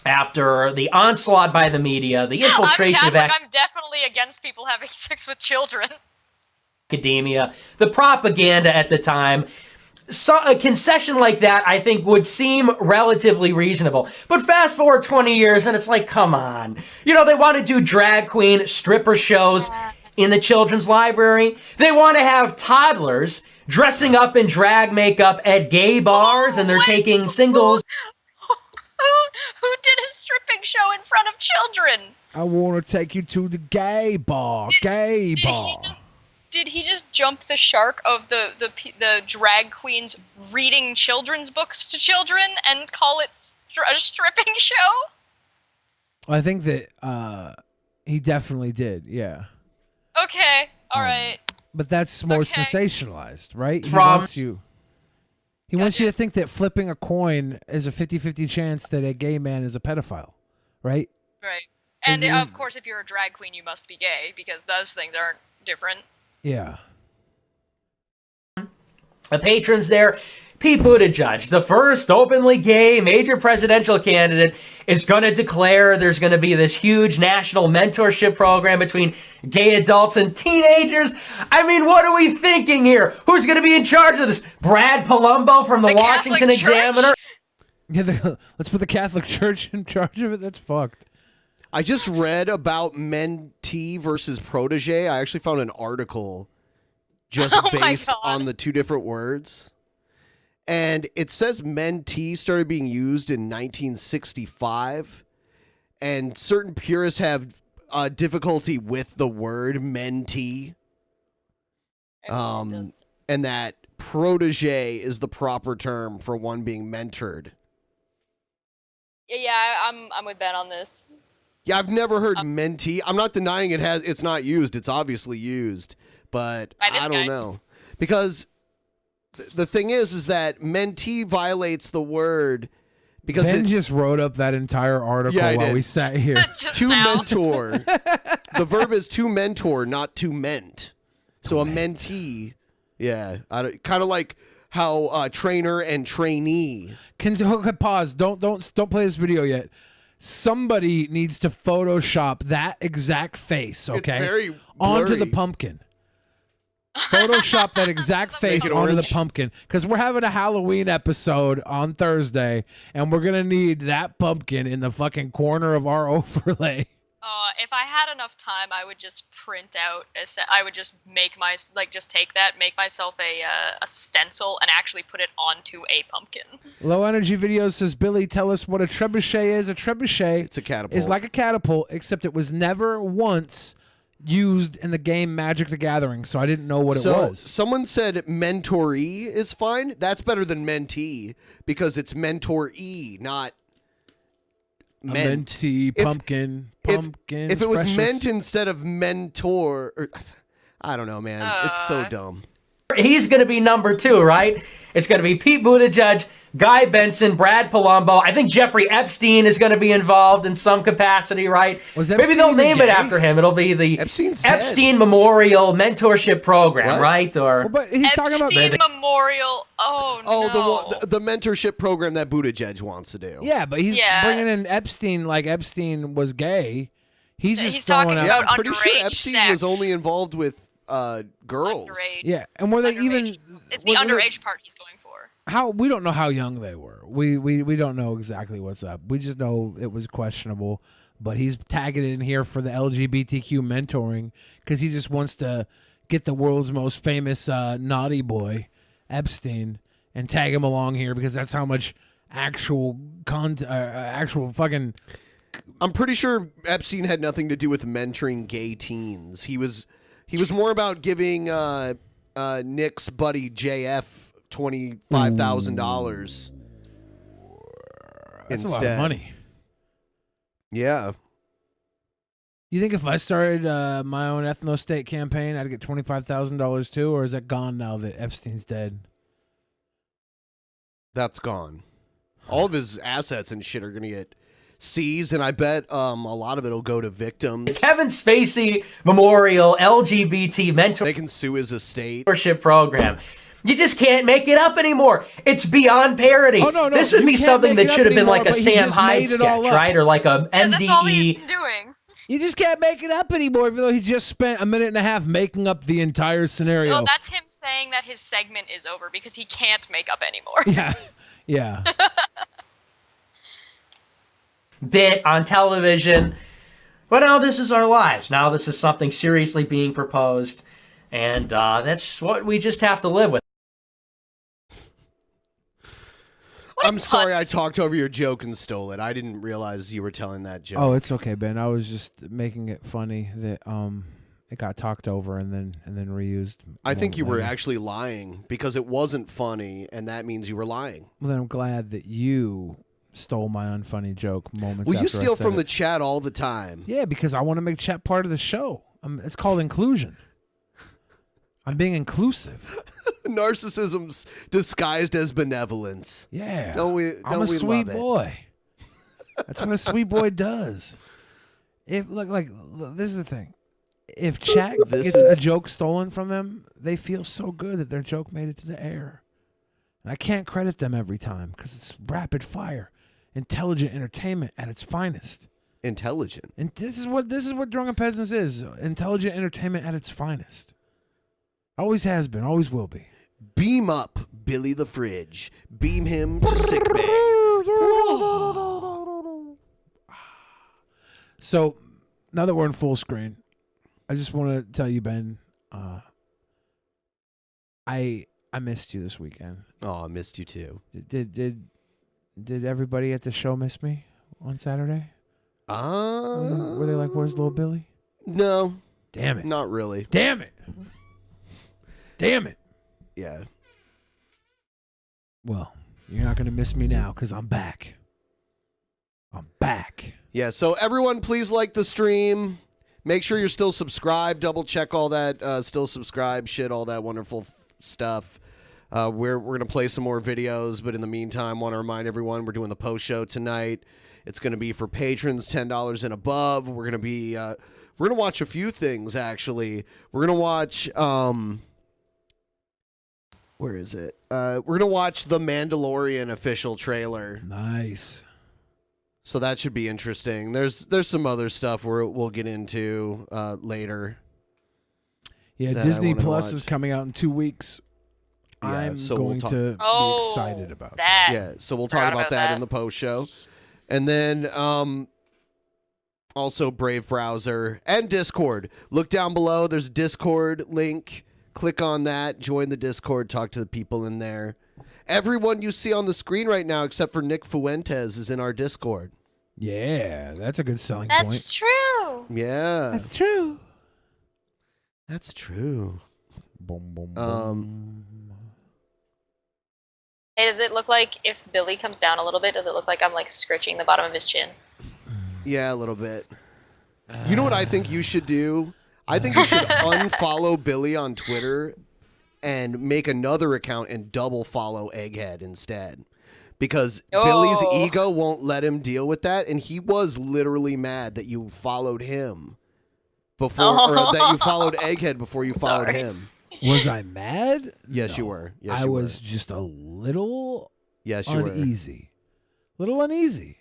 after the onslaught by the media, the infiltration of I'm definitely against people having sex with children. academia, the propaganda at the time. So a concession like that, I think, would seem relatively reasonable. But fast forward 20 years, and it's like, come on. They want to do drag queen stripper shows in the children's library. They want to have toddlers dressing up in drag makeup at gay bars, and they're taking singles. Who did a stripping show in front of children? I want to take you to the gay bar. Did he just jump the shark of the drag queens reading children's books to children and call it a stripping show? I think that he definitely did. Yeah. Okay. All right. But that's more sensationalized, right? He From- wants you. He wants you to think that flipping a coin is a 50-50 chance that a gay man is a pedophile, right? Right. And Is it- of course, if you're a drag queen, you must be gay because those things aren't different. Yeah. The patrons there, Pete Buttigieg, the first openly gay major presidential candidate, is going to declare there's going to be this huge national mentorship program between gay adults and teenagers. I mean, what are we thinking here? Who's going to be in charge of this? Brad Palumbo from the Washington Examiner? Yeah, let's put the Catholic Church in charge of it. That's fucked. I just read about mentee versus protege. I actually found an article just based on the two different words. And it says mentee started being used in 1965. And certain purists have difficulty with the word mentee. And that protege is the proper term for one being mentored. Yeah, I'm with Ben on this. Yeah, I've never heard mentee. I'm not denying it's not used. It's obviously used, but By this I don't guy. know. Because the thing is that mentee violates the word because Ben it just wrote up that entire article Yeah, I while did. we sat here. to mentor. The verb is to mentor, not to ment. So a mentee, yeah, kind of like how trainer and trainee. Pause. Don't play this video yet. Somebody needs to Photoshop that exact face, okay? It's very onto the blurry. pumpkin. Photoshop that exact face Make it onto the orange. pumpkin, because we're having a Halloween episode on Thursday, and we're gonna need that pumpkin in the fucking corner of our overlay. If I had enough time, I would just print out. I would just make just take that, make myself a stencil, and actually put it onto a pumpkin. Low Energy Videos says, Billy, tell us what a trebuchet is. A trebuchet It's a catapult. is like a catapult, except it was never once used in the game Magic the Gathering, so I didn't know what it was. Someone said mentoree is fine. That's better than mentee because it's mentoree, not A ment. mentee, pumpkin. If it was freshest. meant instead of mentor, I don't know, man. It's so dumb. He's going to be number 2, right? It's going to be Pete Buttigieg, Guy Benson, Brad Palumbo. I think Jeffrey Epstein is going to be involved in some capacity, right? Maybe they'll name it after him. It'll be the Epstein Memorial Mentorship Program, What? right? Or but he's talking about Epstein Memorial. Oh no. the mentorship program that Buttigieg wants to do. Yeah, but he's bringing in Epstein like Epstein was gay. He's just talking throwing out. about I'm pretty sure underage Epstein was sex. only involved with girls. Yeah, and were they even? It's the underage part he's going for. How we don't know how young they were. We don't know exactly what's up. We just know it was questionable. But he's tagging it in here for the LGBTQ mentoring because he just wants to get the world's most famous naughty boy, Epstein, and tag him along here because that's how much actual actual fucking. I'm pretty sure Epstein had nothing to do with mentoring gay teens. He was more about giving Nick's buddy JF $25,000 That's instead. a lot of money. Yeah. You think if I started my own ethno-state campaign, I'd get $25,000 too, or is that gone now that Epstein's dead? That's gone. All of his assets and shit are going to get seized, and I bet a lot of it will go to victims. Kevin Spacey Memorial LGBT Mentorship They can sue his estate. Program. You just can't make it up anymore. It's beyond parody. Oh, no, this would you be can't something make that it should up have been like anymore, a but he Sam just Hyde made it all sketch, up. right? Or like a That's all he's MDE. doing. You just can't make it up anymore, even though he just spent a minute and a half making up the entire scenario. Well, that's him saying that his segment is over because he can't make up anymore. Yeah. Bit on television. But now this is our lives. Now this is something seriously being proposed. And that's what we just have to live with. I'm sorry I talked over your joke and stole it. I didn't realize you were telling that joke. Oh, it's okay, Ben. I was just making it funny that it got talked over and then reused. I think you were later. actually lying because it wasn't funny, and that means you were lying. Well, then I'm glad that you stole my unfunny joke moments. Well, you after I steal said from it. the chat all the time. Yeah, because I want to make chat part of the show. It's called inclusion. I'm being inclusive. Narcissism's disguised as benevolence. Yeah. Don't we? I'm a we sweet love it? boy. That's what a sweet boy does. If look, this is the thing. If chat gets a joke stolen from them, they feel so good that their joke made it to the air. And I can't credit them every time because it's rapid fire, intelligent entertainment at its finest. Intelligent. And this is what Drunken Peasants is. Intelligent entertainment at its finest. Always has been, always will be. Beam up Billy the Fridge. Beam him to sickbay. So now that we're in full screen, I just want to tell you, Ben, I missed you this weekend. Oh, I missed you too. Did everybody at the show miss me on Saturday? Were they like, "Where's little Billy?" No. Damn it. Not really. Damn it. Damn it. Yeah. Well, you're not going to miss me now because I'm back. I'm back. Yeah, so everyone please like the stream. Make sure you're still subscribed. Double check all that still subscribe shit, all that wonderful stuff. We're going to play some more videos, but in the meantime, want to remind everyone we're doing the post show tonight. It's going to be for patrons $10 and above. We're going to watch a few things actually. We're going to watch where is it? We're going to watch the Mandalorian official trailer. Nice. So that should be interesting. There's some other stuff we'll get into later. Yeah, that I Disney wanna Plus watch. is coming out in 2 weeks. Yeah, I'm so we'll going talk- to Oh, be excited about that. Yeah, so we'll talk Forgot about about that that. in the post show. And then also Brave Browser and Discord. Look down below. There's a Discord link. Click on that. Join the Discord. Talk to the people in there. Everyone you see on the screen right now, except for Nick Fuentes, is in our Discord. Yeah, that's a good selling That's true. Yeah. That's true. That's true. Hey, does it look like if Billy comes down a little bit, does it look like I'm like scratching the bottom of his chin? Yeah, a little bit. You know what I think you should do? I think you should unfollow Billy on Twitter and make another account and double follow Egghead instead. Because Billy's ego won't let him deal with that, and he was literally mad that you followed him before, or that you followed Egghead before you followed Sorry. him. Was I mad? Yes, you were. Yes, I you was were. just a little Yes, you were. uneasy. Little uneasy.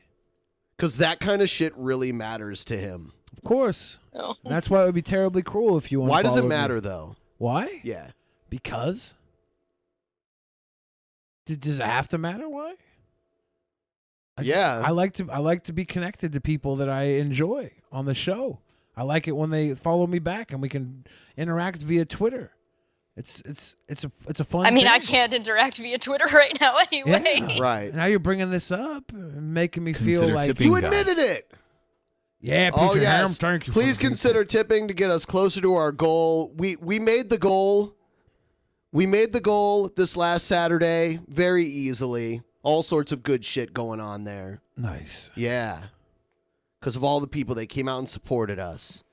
Because that kind of shit really matters to him. Of course. Oh. And that's why it would be terribly cruel if you Why does it unfollowed me. matter, though? Why? Yeah. Because? Does it have to matter? Why? I like to be connected to people that I enjoy on the show. I like it when they follow me back and we can interact via Twitter. It's a fun. I mean, I thing. can't interact via Twitter right now anyway. Yeah. Right. Now you're bringing this up, making me feel Consider like tipping, You guys. admitted it. Yeah, Peter Oh, Ham, yes. thank you. for Please the consider tipping to get us closer to our goal. We made the goal. We made the goal this last Saturday very easily. All sorts of good shit going on there. Nice. Yeah. Because of all the people that came out and supported us.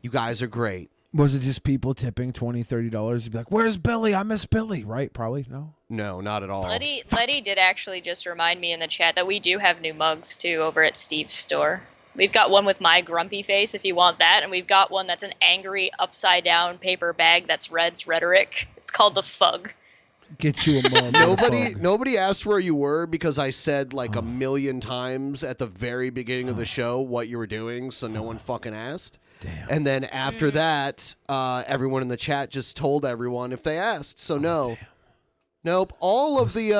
You guys are great. Was it just people tipping $20, $30? You'd be like, "Where's Billy? I miss Billy." Right? Probably no. No, not at all. Letty did actually just remind me in the chat that we do have new mugs too over at Steve's store. We've got one with my grumpy face if you want that, and we've got one that's an angry upside down paper bag that's Red's rhetoric. It's called the Fug. Get you a mug. Nobody asked where you were because I said like a million times at the very beginning of the show what you were doing, so no one fucking asked. Damn. And then after that, everyone in the chat just told everyone if they asked. So no. Damn. Nope. All of the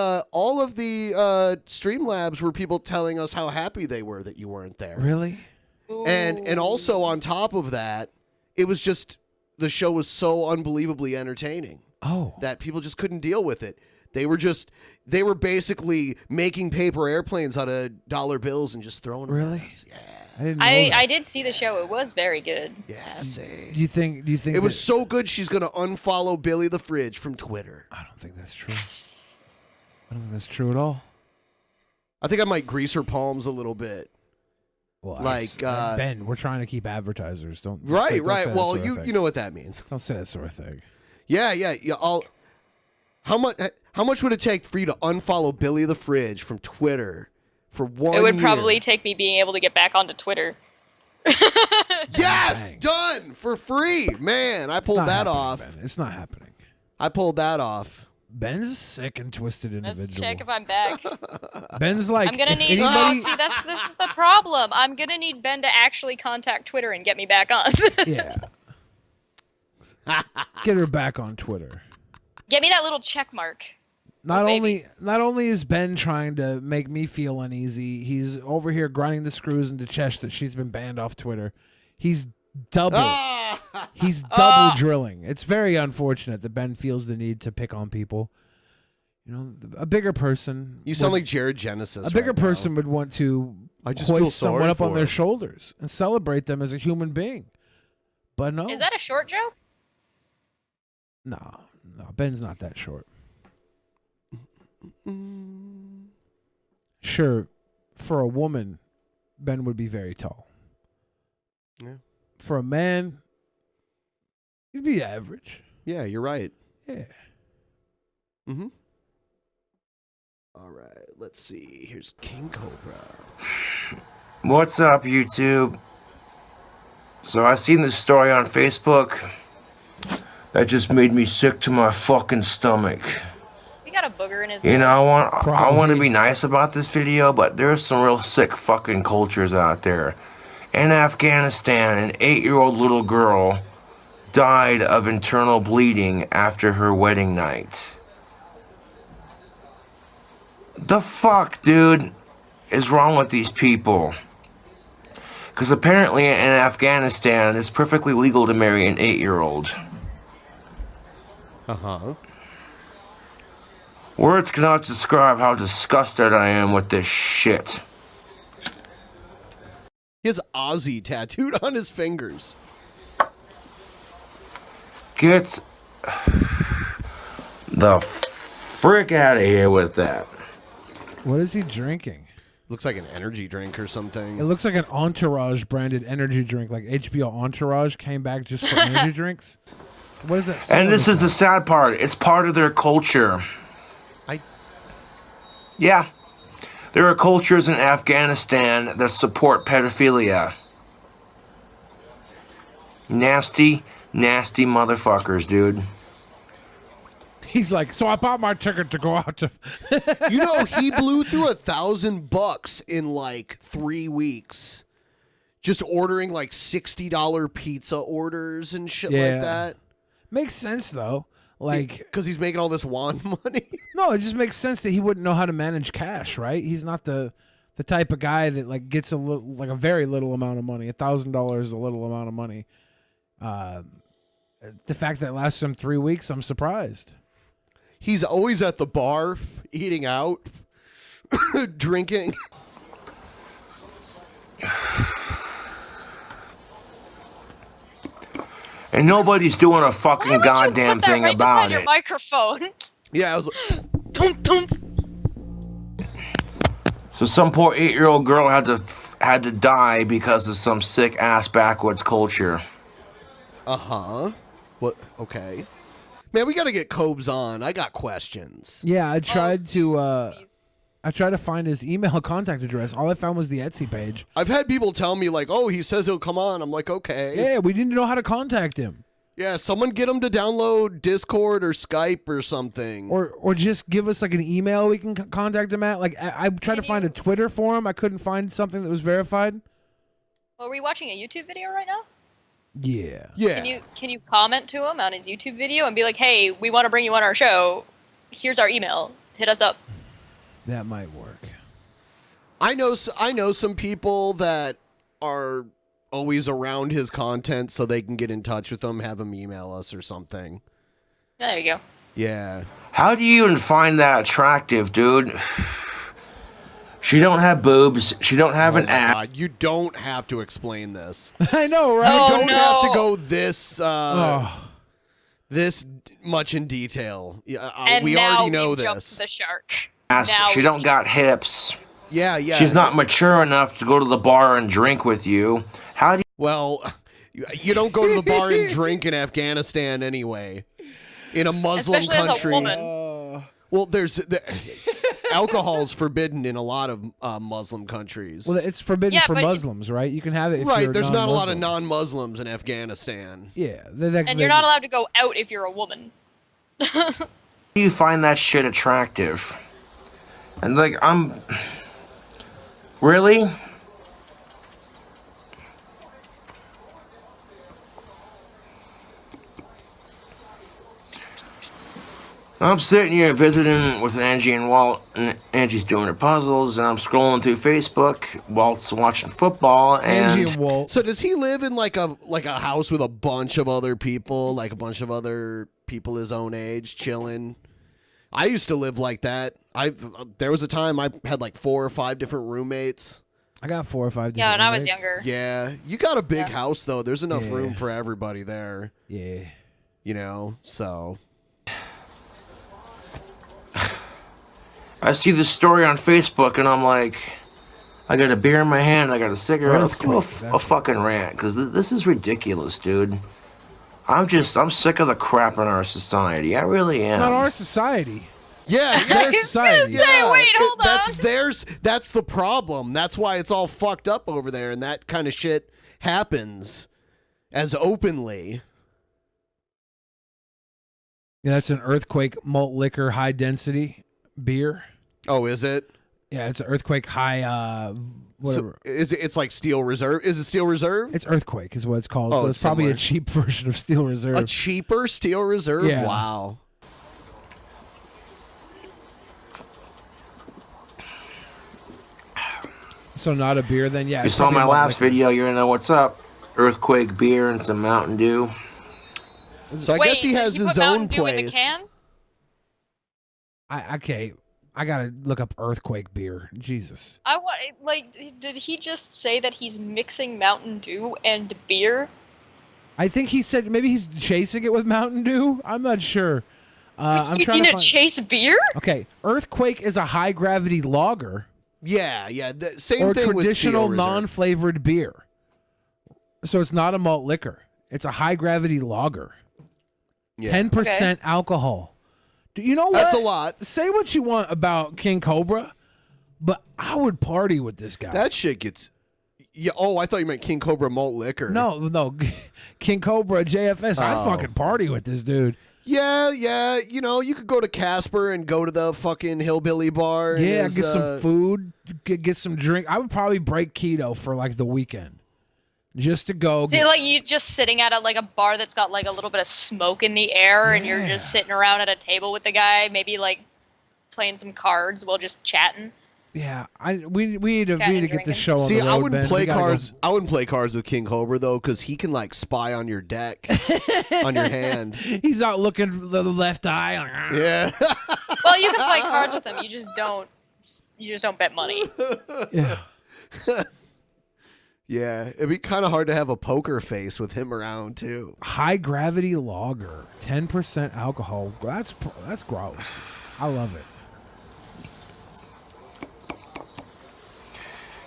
Streamlabs were people telling us how happy they were that you weren't there. Really? And also on top of that, it was just the show was so unbelievably entertaining. Oh. That people just couldn't deal with it. They were basically making paper airplanes out of dollar bills and just throwing them Really? at us. Yeah. I didn't know that. I did see the show. It was very good. Yeah, see. Do you think It was so good she's going to unfollow Billy the Fridge from Twitter. I don't think that's true. I don't think that's true at all. I think I might grease her palms a little bit. Well, Like, Ben, we're trying to keep advertisers. Don't Right, don't right. say that Well, sort of you thing. you know what that means. Don't say that sort of thing. Yeah. How much would it take for you to unfollow Billy the Fridge from Twitter for 1 year? It would probably take me being able to get back onto Twitter. Yes, done for free. Man, I pulled not that happening, off. Ben. It's not happening. I pulled that off. Ben's a sick and twisted Let's individual. check if I'm back. Ben's like, I'm gonna if need. anybody, See, this is the problem. I'm gonna need Ben to actually contact Twitter and get me back on. yeah, get her back on Twitter. Get me that little check mark. Not only is Ben trying to make me feel uneasy, he's over here grinding the screws into Chesh that she's been banned off Twitter. He's double. He's double drilling. It's very unfortunate that Ben feels the need to pick on people. You know, a bigger person. You sound like Jared Genesis. A bigger right now. person would want to I just feel hoist someone sorry up on for their him. shoulders and celebrate them as a human being. But no, Is that a short joke? no, Ben's not that short. Sure, for a woman, Ben would be very tall. Yeah. For a man, he'd be average. Yeah, you're right. Yeah. Mm-hmm. All right, let's see. Here's King Cobra. What's up, YouTube? So I seen this story on Facebook that just made me sick to my fucking stomach. He got a booger in his. You know, I want to be nice about this video, but there's some real sick fucking cultures out there. In Afghanistan, an 8-year-old little girl died of internal bleeding after her wedding night. The fuck, dude, is wrong with these people? Because apparently in Afghanistan, it's perfectly legal to marry an 8-year-old. Uh-huh. Words cannot describe how disgusted I am with this shit. He has Aussie tattooed on his fingers. Get the frick out of here with that. What is he drinking? Looks like an energy drink or something. It looks like an Entourage branded energy drink, like HBO Entourage came back just for energy drinks. What is that? And this is the sad part. It's part of their culture. Yeah. There are cultures in Afghanistan that support pedophilia. Nasty, nasty motherfuckers, dude. He's like, so I bought my ticket to go out to. You know, he blew through $1,000 in like 3 weeks, just ordering like $60 pizza orders and shit like that. Makes sense though. Like, because he's making all this wand money. No, it just makes sense that he wouldn't know how to manage cash, right? He's not the type of guy that like gets a little, like a very little amount of money. $1,000 is a little amount of money. The fact that it lasts him 3 weeks, I'm surprised. He's always at the bar, eating out, drinking. And nobody's doing a fucking goddamn Put that thing right about beside your it. microphone. Yeah, I was So some poor 8-year-old girl had to die because of some sick ass backwoods culture. Uh-huh. What? Okay. Man, we got to get Cobes on. I got questions. Yeah, I tried to find his email contact address. All I found was the Etsy page. I've had people tell me like, "Oh, he says he'll come on." I'm like, "Okay." Yeah, we didn't know how to contact him. Yeah, someone get him to download Discord or Skype or something. Or just give us like an email we can contact him at. Like I tried to find a Twitter for him. I couldn't find something that was verified. Well, are we watching a YouTube video right now? Yeah. Can you comment to him on his YouTube video and be like, "Hey, we want to bring you on our show. Here's our email. Hit us up." That might work. I know some people that are always around his content, so they can get in touch with him, have him email us or something. There you go. Yeah. How do you even find that attractive, dude? She don't have boobs. She don't have an ass. God, you don't have to explain this. I know, right? You don't have to go this much in detail. And we now already know we've jumped this. the shark. She don't got hips. Yeah. She's not mature enough to go to the bar and drink with you. How do you... Well, you don't go to the bar and drink in Afghanistan anyway. In a Muslim Especially country. as a woman. Well, alcohol's forbidden in a lot of Muslim countries. Well, it's forbidden for Muslims, right? You can have it if Right, you're there's not a lot of non-Muslim. non-Muslims in Afghanistan. Yeah. And you're not allowed to go out if you're a woman. Do you find that shit attractive? And like, really? I'm sitting here visiting with Angie and Walt, and Angie's doing her puzzles, and I'm scrolling through Facebook. Walt's watching football, and So does he live in like a house with a bunch of other people, like a bunch of other people his own age, chilling? I used to live like that. There was a time I had like 4 or 5 different roommates. I got 4 or 5 different Yeah, when I was roommates. younger. Yeah, you got a big house though. There's enough room for everybody there. Yeah. You know, so. I see this story on Facebook, and I'm like, I got a beer in my hand, I got a cigarette. Let's do a fucking rant, because this is ridiculous, dude. I'm sick of the crap in our society. I really am. It's not our society. Yeah, It's their society. That's the problem. That's why it's all fucked up over there, and that kind of shit happens as openly. Yeah, that's an Earthquake malt liquor high density beer. Oh, is it? Yeah, it's an Earthquake High. Whatever. So it's like Steel Reserve? Is it Steel Reserve? It's Earthquake is what it's called. Oh, so it's it's probably similar. a cheap version of Steel Reserve. A cheaper Steel Reserve? Yeah. Wow. So not a beer then? Yeah. If you it's saw probably my malt last liquor. video, you're gonna know what's up. Earthquake beer and some Mountain Dew. So I Wait, guess he has you his put own Mountain Dew in the place. can? Okay. I gotta look up Earthquake beer. Jesus. I want like. Did he just say that he's mixing Mountain Dew and beer? I think he said maybe he's chasing it with Mountain Dew. I'm not sure. I'm You trying need to to find... chase beer? Okay, Earthquake is a high gravity lager. Yeah. Same or thing with traditional Steel Reserve. non-flavored beer. So it's not a malt liquor. It's a high gravity lager. Yeah. 10% alcohol. Do you know what? That's a lot. Say what you want about King Cobra, but I would party with this guy. That shit gets. Yeah. Oh, I thought you meant King Cobra malt liquor. No, King Cobra JFS. I'd Oh. fucking party with this dude. Yeah. You know, you could go to Casper and go to the fucking hillbilly bar. and Yeah, his, get some food, get some drink. I would probably break keto for like the weekend, just to go. See, like you just sitting at a bar that's got like a little bit of smoke in the air, and you're just sitting around at a table with the guy, maybe like playing some cards while just chatting. Yeah, we need to Chatting and get the drinking. show on See, the road. I wouldn't Ben. play We gotta go. cards. I wouldn't play cards with King Cobra though, because he can like spy on your deck, on your hand. He's out looking the left eye. Yeah. Well, you can play cards with him. You just don't. You just don't bet money. Yeah. Yeah, it'd be kind of hard to have a poker face with him around too. High gravity lager, 10% alcohol. That's gross. I love it.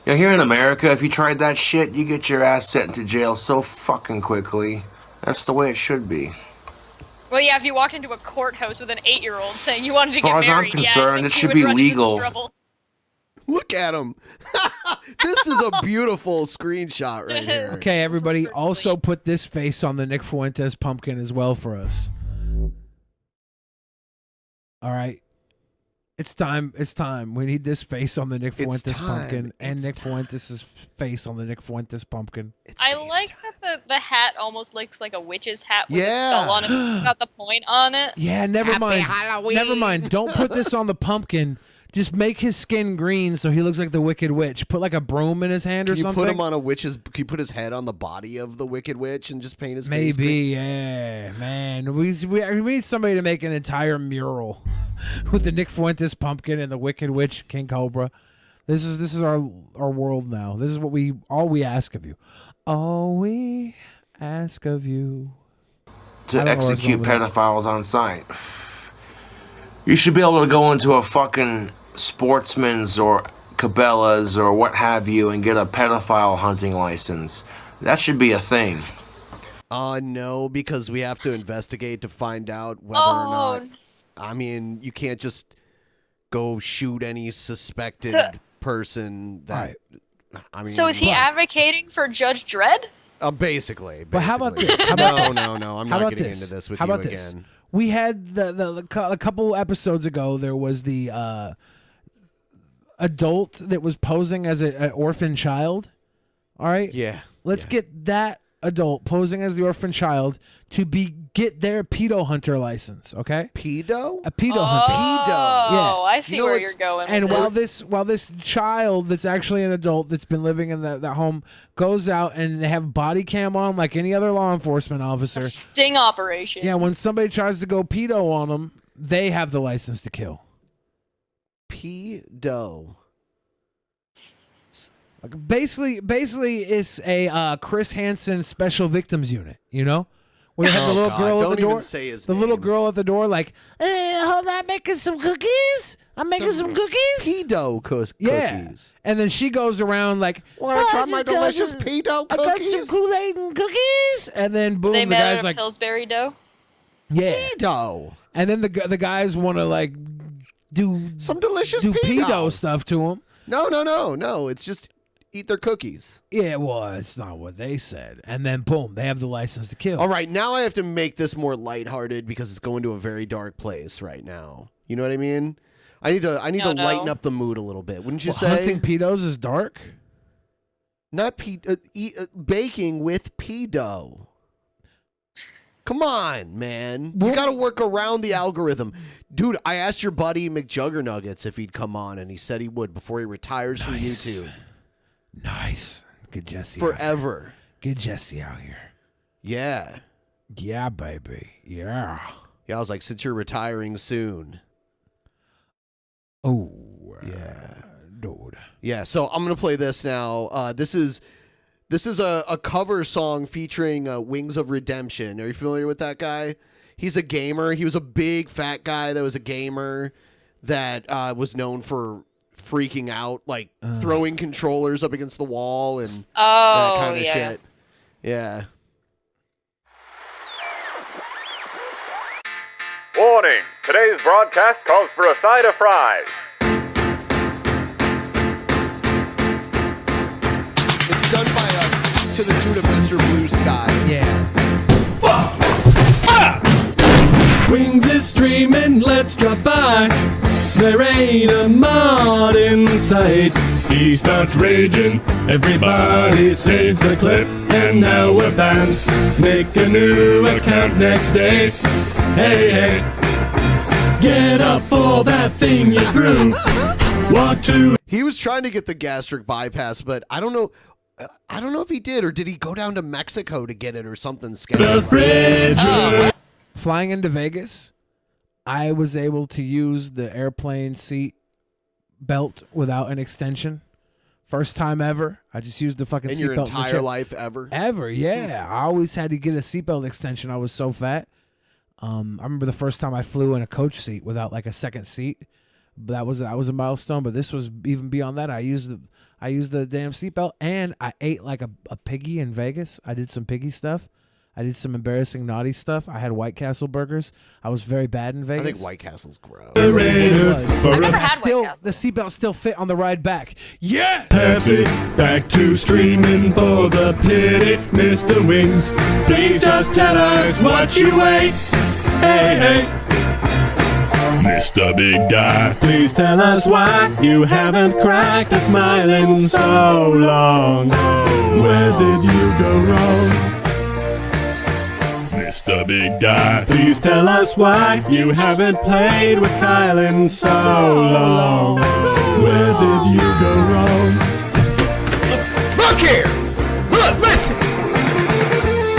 Yeah, here in America, if you tried that shit, you get your ass sent into jail so fucking quickly. That's the way it should be. Well, yeah, if you walked into a courthouse with an 8-year-old saying you wanted to As far get as I'm married, concerned, yeah, it you should would be run into some legal. trouble. Look at him. This is a beautiful screenshot right here. Okay, everybody, also put this face on the Nick Fuentes pumpkin as well for us. All right. It's time. It's time. We need this face on the Nick It's Fuentes time. pumpkin and It's Nick Fuentes' face on the Nick Fuentes pumpkin. I like that the hat almost looks like a witch's hat with Yeah. a skull on it. It's got the point on it. Yeah, never mind. Never mind. Don't put this on the pumpkin. Just make his skin green so he looks like the Wicked Witch. Put like a broom in his hand or Can you something. put him on a witch's? Can you put his head on the body of the Wicked Witch and just paint his face? Maybe, yeah, man. We need somebody to make an entire mural with the Nick Fuentes pumpkin and the Wicked Witch, King Cobra. This is our world now. This is what all we ask of you. All we ask of you. To I don't know where it's execute going with that. pedophiles on site. You should be able to go into a fucking Sportsman's or Cabela's or what have you and get a pedophile hunting license. That should be a thing. No, because we have to investigate to find out whether or not. I mean, you can't just go shoot any suspected So- person. That I mean, So is he advocating for Judge Dredd? Basically. But how about basically. this? How about no, this? no. I'm How not about getting this? into this with How you about this? again. We had a couple episodes ago. There was the adult that was posing as an orphan child. All right. Yeah. Let's get that adult posing as the orphan child to get their pedo hunter license. Okay. Pedo. A pedo hunter. Oh, I see where you're going. And with while this child that's actually an adult that's been living in that home goes out and they have body cam on like any other law enforcement officer. sting operation. Yeah, when somebody tries to go pedo on them, they have the license to kill. Pedo. Like basically, it's a Chris Hansen special victims unit. You know, where they have the Oh, little God, girl at don't the door. even say his the little girl at the door, like, hey, hold on, making some cookies. I'm making some cookies. Pedo cookies. Yeah, and then she goes around like, Want to "Oh, try I my just got delicious some- pedo I got cookies? some Kool-Aid and cookies." And then boom, they the met guy's at a like, Pillsbury dough. yeah, pedo. And then the guys want to like do some delicious do pedo. pedo stuff to him. No. It's just eat their cookies. Yeah, well, it's not what they said. And then boom, they have the license to kill. All right, now I have to make this more lighthearted because it's going to a very dark place right now. You know what I mean? I need to lighten up the mood a little bit. Wouldn't you say? Hunting pedos is dark? Not baking with pedo. Come on, man. You got to work around the algorithm. Dude, I asked your buddy McJuggernuggets if he'd come on, and he said he would before he retires from YouTube. Nice. Get Jesse forever. Get Jesse out here. Yeah. Yeah, baby. Yeah. Yeah, I was like, since you're retiring soon. Oh. Yeah. Dude. Yeah, so I'm going to play this now. This is a cover song featuring Wings of Redemption. Are you familiar with that guy? He's a gamer. He was a big fat guy that was a gamer that was known for freaking out, like throwing controllers up against the wall and that kind of shit. Yeah. Warning! Today's broadcast calls for a side of fries. It's done by to the tune of Mr. Blue Sky. Yeah. Wings is streaming, let's drop by. There ain't a mod in sight. He starts raging, everybody saves the clip, and now we're banned. Make a new account next day. Hey, hey, get up for that thing you threw. Walk to. He was trying to get the gastric bypass, but I don't know if he did, or did he go down to Mexico to get it or something scary? Flying into Vegas, I was able to use the airplane seat belt without an extension. First time ever. I just used the fucking in seatbelt. Your entire life ever? Ever, yeah. I always had to get a seatbelt extension. I was so fat. I remember the first time I flew in a coach seat without like a second seat. But that was a milestone. But this was even beyond that. I used the damn seatbelt, and I ate like a piggy in Vegas. I did some piggy stuff. I did some embarrassing naughty stuff. I had White Castle burgers. I was very bad in Vegas. I think White Castle's gross. I've never had White Castle. The seatbelt still fit on the ride back. Yes! Pepsi, back to streaming for the pity, Mr. Wings. Please just tell us what you ate. Hey, hey. Mr. Big Guy, please tell us why you haven't cracked a smile in so long. Where did you go wrong? Mr. Big Guy, please tell us why you haven't played with Kyle in so long. Where did you go wrong? Look here! Look, listen!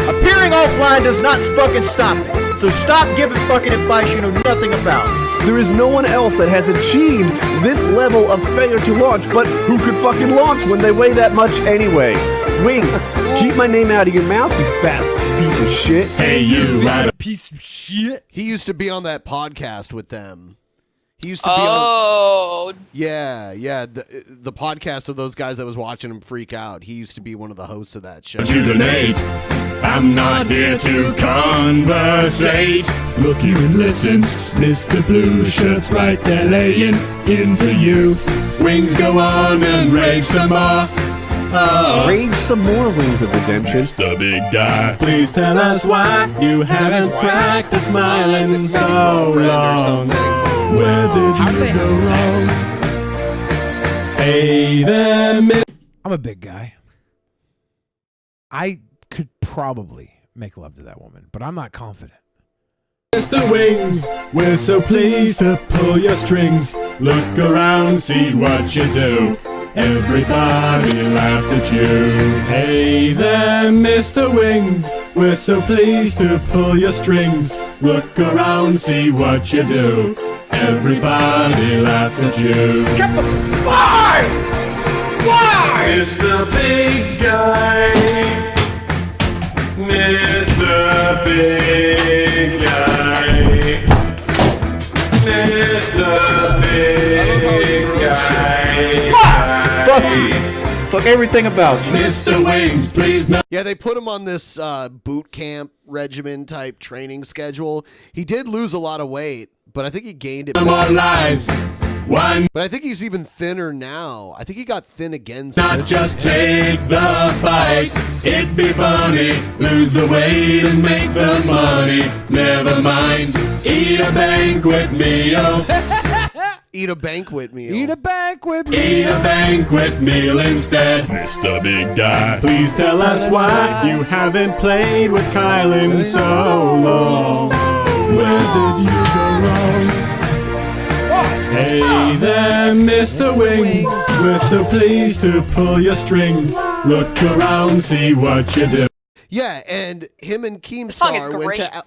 Appearing offline does not fucking stop it. So stop giving fucking advice you know nothing about. There is no one else that has achieved this level of failure to launch, but who could fucking launch when they weigh that much anyway? Wings, keep my name out of your mouth, you fat piece of shit. Hey, you fat piece of shit. He used to be on that podcast with them. He used to be on. Yeah. The podcast of those guys that was watching him freak out. He used to be one of the hosts of that show. You donate. I'm not here to conversate. Look, you and listen. Mr. Blue Shirt's right there laying into you. Wings, go on and rage some more. Rage some more, Wings of Redemption. Mr. Big Guy, please tell us why you haven't cracked a smile in so long. Where did you go wrong? Hey there, I'm a big guy. I could probably make love to that woman, but I'm not confident. Mr. Wings, we're so pleased to pull your strings. Look around, see what you do. Everybody laughs at you. Hey there, Mr. Wings, we're so pleased to pull your strings. Look around, see what you do. Everybody laughs at you. Get the why? Mr. Big Guy. Mr. Big Guy. Mr. Big Guy. Fuck you. Fuck everything about you. Mr. Wings, please no. Yeah, they put him on this boot camp regimen type training schedule. He did lose a lot of weight, but I think he gained it. More lies. One. But I think he's even thinner now. I think he got thin again. Not just take the fight. It'd be funny. Lose the weight and make the money. Never mind. Eat a banquet meal. Eat a banquet meal. Eat a banquet meal. Eat a banquet meal instead. Mr. Big Guy, please tell us why you haven't played with Kyle in so long. Where did you go wrong? Hey there, Mr. Wings. We're so pleased to pull your strings. Look around, see what you do. Yeah, and him and song is Keemstar went great. to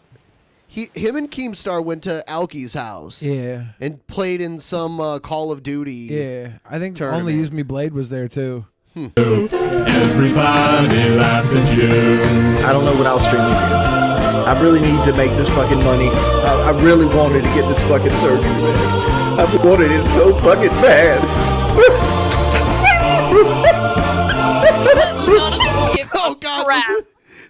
him and Keemstar went to Alki's house. Yeah. And played in some Call of Duty. Yeah, I think tournament. Only Use Me Blade was there too. Everybody laughs at you. I don't know what I'll stream with you. I really need to make this fucking money. I really wanted to get this fucking surgery, man. I've wanted it so fucking bad. Oh God,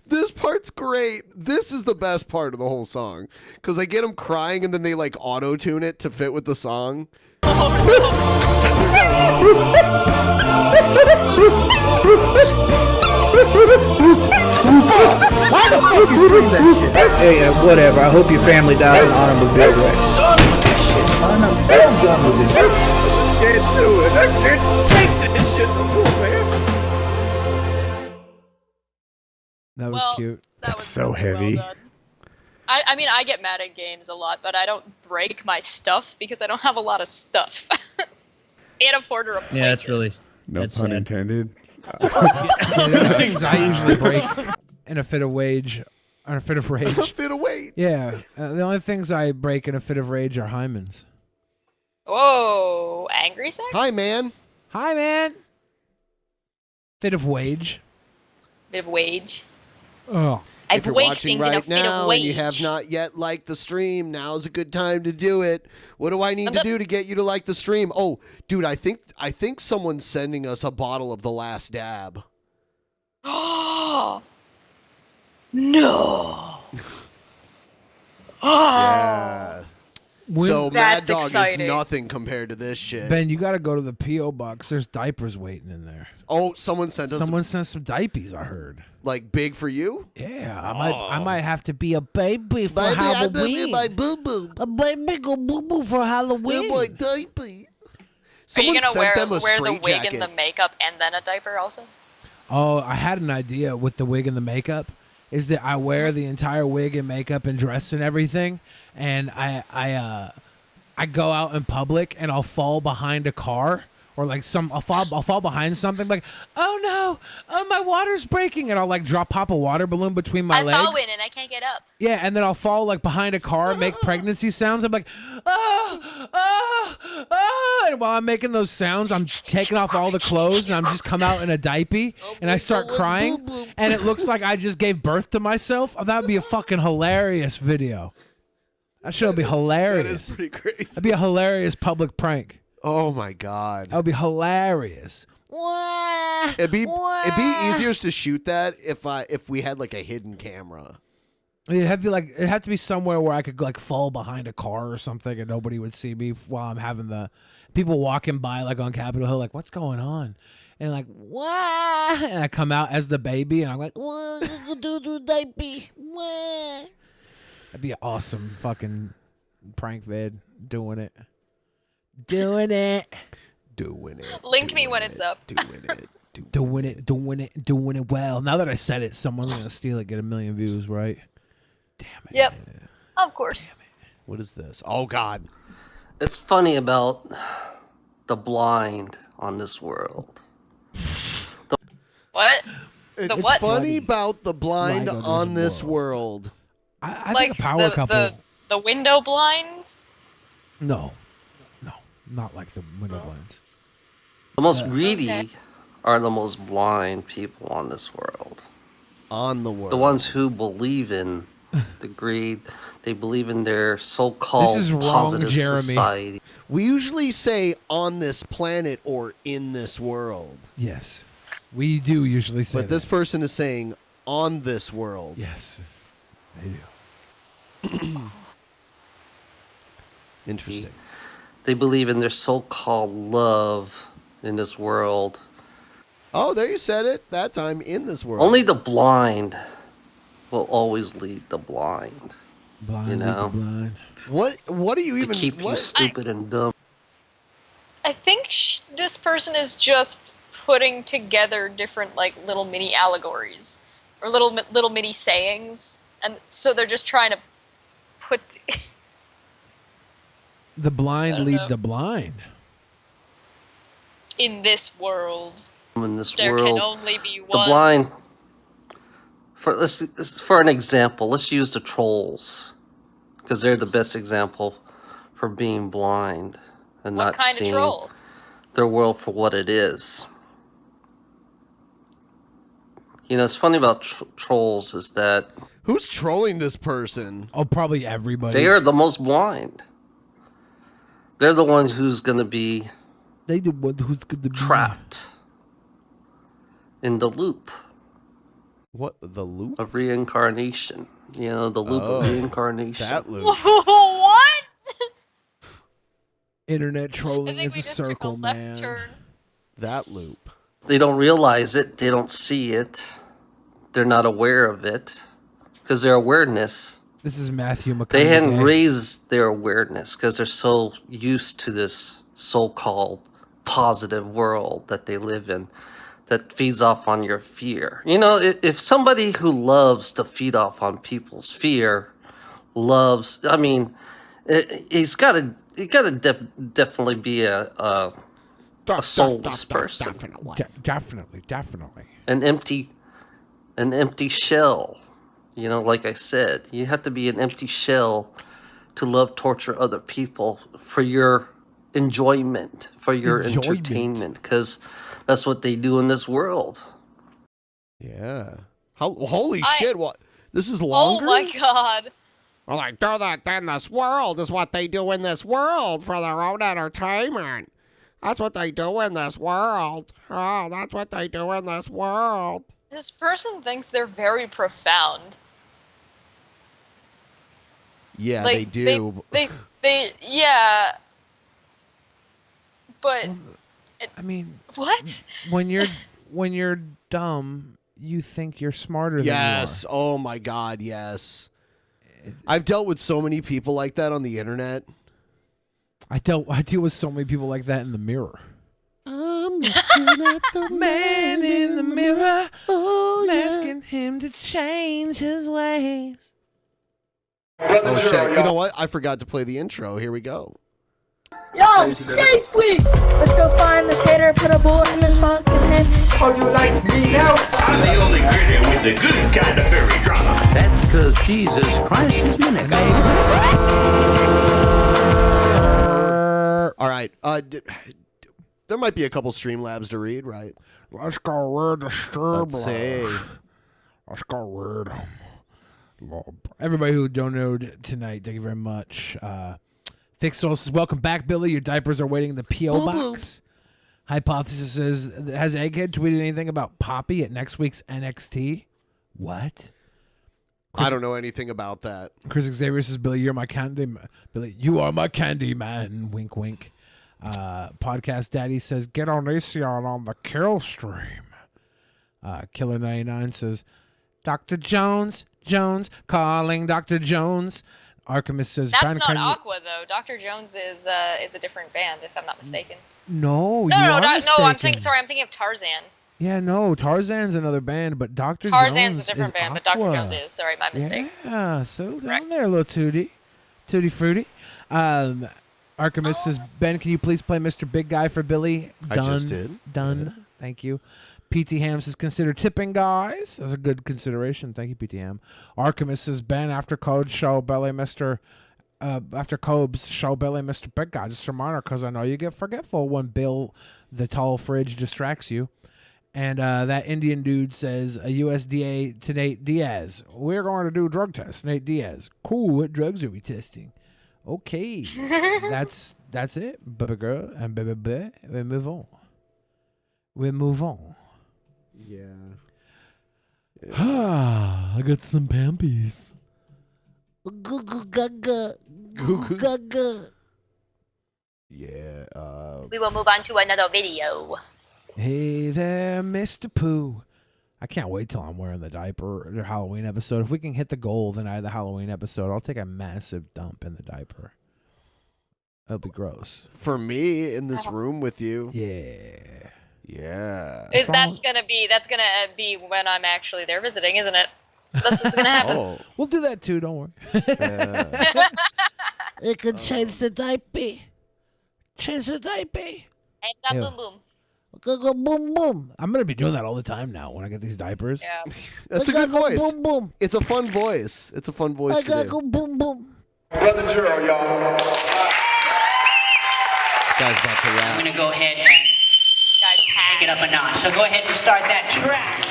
this part's great. This is the best part of the whole song because they get him crying and then they like auto tune it to fit with the song. Why the fuck you stream that shit? Hey, whatever. I hope your family dies in automobile wreck. I'm done with this. I can't do it. I can't take this shit no more, man. That was cute. That's so heavy. I mean, I get mad at games a lot, but I don't break my stuff because I don't have a lot of stuff. Can't afford to replace Yeah, that's really. No that's pun sad. intended. The other things I usually break in a fit of rage. A fit of rage. Yeah, the only things I break in a fit of rage are hymens. Whoa, angry sex? Hi, man. Hi, man. Fit of wage. Bit of wage. Oh. I've If you're waked watching things in a right fit of now and you wage. have not yet liked the stream, now's a good time to do it. What do I need to do to get you to like the stream? Oh, dude, I think someone's sending us a bottle of The Last Dab. Oh no! Yeah. So Mad That's Dog exciting. is nothing compared to this shit. Ben, you got to go to the P.O. box. There's diapers waiting in there. Oh, someone sent us Someone sent some diapers, I heard. like big for you? Yeah, I might have to be a baby for Baby, I Halloween. done it my boo-boo. A baby go boo-boo for Halloween. My diaper. Are you Someone gonna sent them a wear the straight wig jacket. and the makeup and then a diaper also? Oh, I had an idea with the wig and the makeup. Is that I wear the entire wig and makeup and dress and everything, and I go out in public and I'll fall behind a car or like I'll fall behind something like, oh no, my water's breaking, and I'll like pop a water balloon between my legs. I'm falling and I can't get up. Yeah, and then I'll fall like behind a car, make pregnancy sounds. I'm like, and while I'm making those sounds, I'm taking off all the clothes and I'm just come out in a diaper and I start crying, and it looks like I just gave birth to myself. Oh, that would be a fucking hilarious video. That should be hilarious. That is pretty crazy. That'd be a hilarious public prank. Oh my God. That would be hilarious. It'd be easier to shoot that if we had like a hidden camera. It'd have to be somewhere where I could like fall behind a car or something and nobody would see me while I'm having the people walking by like on Capitol Hill like, what's going on? And like, what? And I come out as the baby and I'm like, that'd be an awesome fucking prank vid. Doing it. Link me when it's up. Doing it well. Now that I said it, someone's gonna steal it, get 1 million views, right? Yep. Of course. What is this? Oh God. It's funny about the blind on this world. What? It's the what? funny about the blind on this world. I like think a power couple. The window blinds? No, not like the window blinds. The most greedy are the most blind people on this world. On the world. The ones who believe in the greed. They believe in their so-called This is wrong, positive Jeremy. society. We usually say on this planet or in this world. Yes, we do usually say But this person is saying on this world. Yes, they do. Interesting. They believe in their so-called love in this world. Oh, there you said it. That time in this world. Only the blind will always lead the blind. Blind, you know? blind. What do you even to keep you stupid and dumb. I think this person is just putting together different like little mini allegories or little mini sayings, and so they're just trying to put. The blind lead the blind. In this world, In this there world, can only be the one. blind. For an example, let's use the trolls, because they're the best example for being blind and What not kind of seeing trolls? their world for what it is. You know, it's funny about trolls is that Who's trolling this person? Oh, probably everybody. they are the most blind. They're the ones who's going to be trapped in the loop. What, the loop? Of reincarnation. You know, the loop of reincarnation. That loop. What? Internet trolling is a circle, man. That loop. They don't realize it. They don't see it. They're not aware of it. Because their awareness... This is Matthew McConaughey. They hadn't raised their awareness because they're so used to this so-called positive world that they live in that feeds off on your fear. You know, if somebody who loves to feed off on people's fear loves... I mean, he's got to definitely be a soulless person. Definitely. An empty shell. You know, like I said, you have to be an empty shell to love, torture other people for your enjoyment, for your entertainment, because that's what they do in this world. Yeah. Holy shit, what? This is longer? Oh my god. Well, they do that in this world is what they do in this world for their own entertainment. That's what they do in this world. Oh, that's what they do in this world. This person thinks they're very profound. Yeah, Like, they do. They yeah. But I mean, what? When you're dumb, you think you're smarter Yes. than you are. Oh my god, yes. I've dealt with so many people like that on the internet. I deal with so many people like that in the mirror. I'm looking at the man in the mirror, asking him to change his ways. Oh shit, you know what? I forgot to play the intro. Here we go. Yo, safely! Let's go find this hater, put a bullet in his fucking head. How do you like me now? I'm the only critic with the good kind of fairy drama. That's because Jesus Christ is my nigga. All right. There might be a couple Streamlabs to read, right? Let's go read the Streamlabs. Let's see. Let's go read them. Everybody who donated tonight, thank you very much. Fix Soul says, welcome back, Billy. Your diapers are waiting in the P.O. box. Hypothesis says, has Egghead tweeted anything about Poppy at next week's NXT? What? I don't know anything about that. Chris Xavier says, Billy, you're my candy man. Billy, you are my candy man. Wink, wink. Podcast Daddy says, get Onision on the kill stream. Killer 99 says, Dr. Jones, calling Dr. Jones. Archimist says, That's not Aqua though. Dr. Jones is a different band, if I'm not mistaken. No, No, you are I'm mistaken. thinking of Tarzan. Yeah, no, Tarzan's another band, but Dr. Tarzan's Jones a different is band, but Aqua. Dr. Jones is. Sorry, my mistake. Yeah, settle down there, little Tootie. Tutti Frutti. Archimist says, Ben, can you please play Mr. Big Guy for Billy? I just did. Done. Yeah. Thank you. PT Ham says, consider tipping, guys. That's a good consideration. Thank you, PT Ham. Archimist says, Ben, after Code's show Billy, after Cobb's show Billy, Mr. Big Guy. Just a reminder, because I know you get forgetful when Bill, the tall fridge, distracts you. And that Indian dude says, a USDA to Nate Diaz. We're going to do a drug test. Nate Diaz. Cool. What drugs are we testing? Okay. that's it, baby girl. And baby, we move on. Yeah. I got some pampies. Yeah. We will move on to another video. Hey there, Mr. Pooh. I can't wait till I'm wearing the diaper, the Halloween episode. If we can hit the goal the night of the Halloween episode, I'll take a massive dump in the diaper. That'll be gross. For me, in this room with you. Yeah. Yeah. That's gonna be when I'm actually there visiting, isn't it? That's just gonna happen. Oh. We'll do that too. Don't worry. It could change the diaper. Change the diaper. And Ew. boom boom. Go boom boom. I'm gonna be doing that all the time now when I get these diapers. Yeah. That's a good voice. Boom boom. It's a fun voice. It's a fun voice I to gotta do. go boom boom. Brother Juro, y'all. This guy's about to I'm rap. gonna go ahead and take it up a notch. So go ahead and start that track.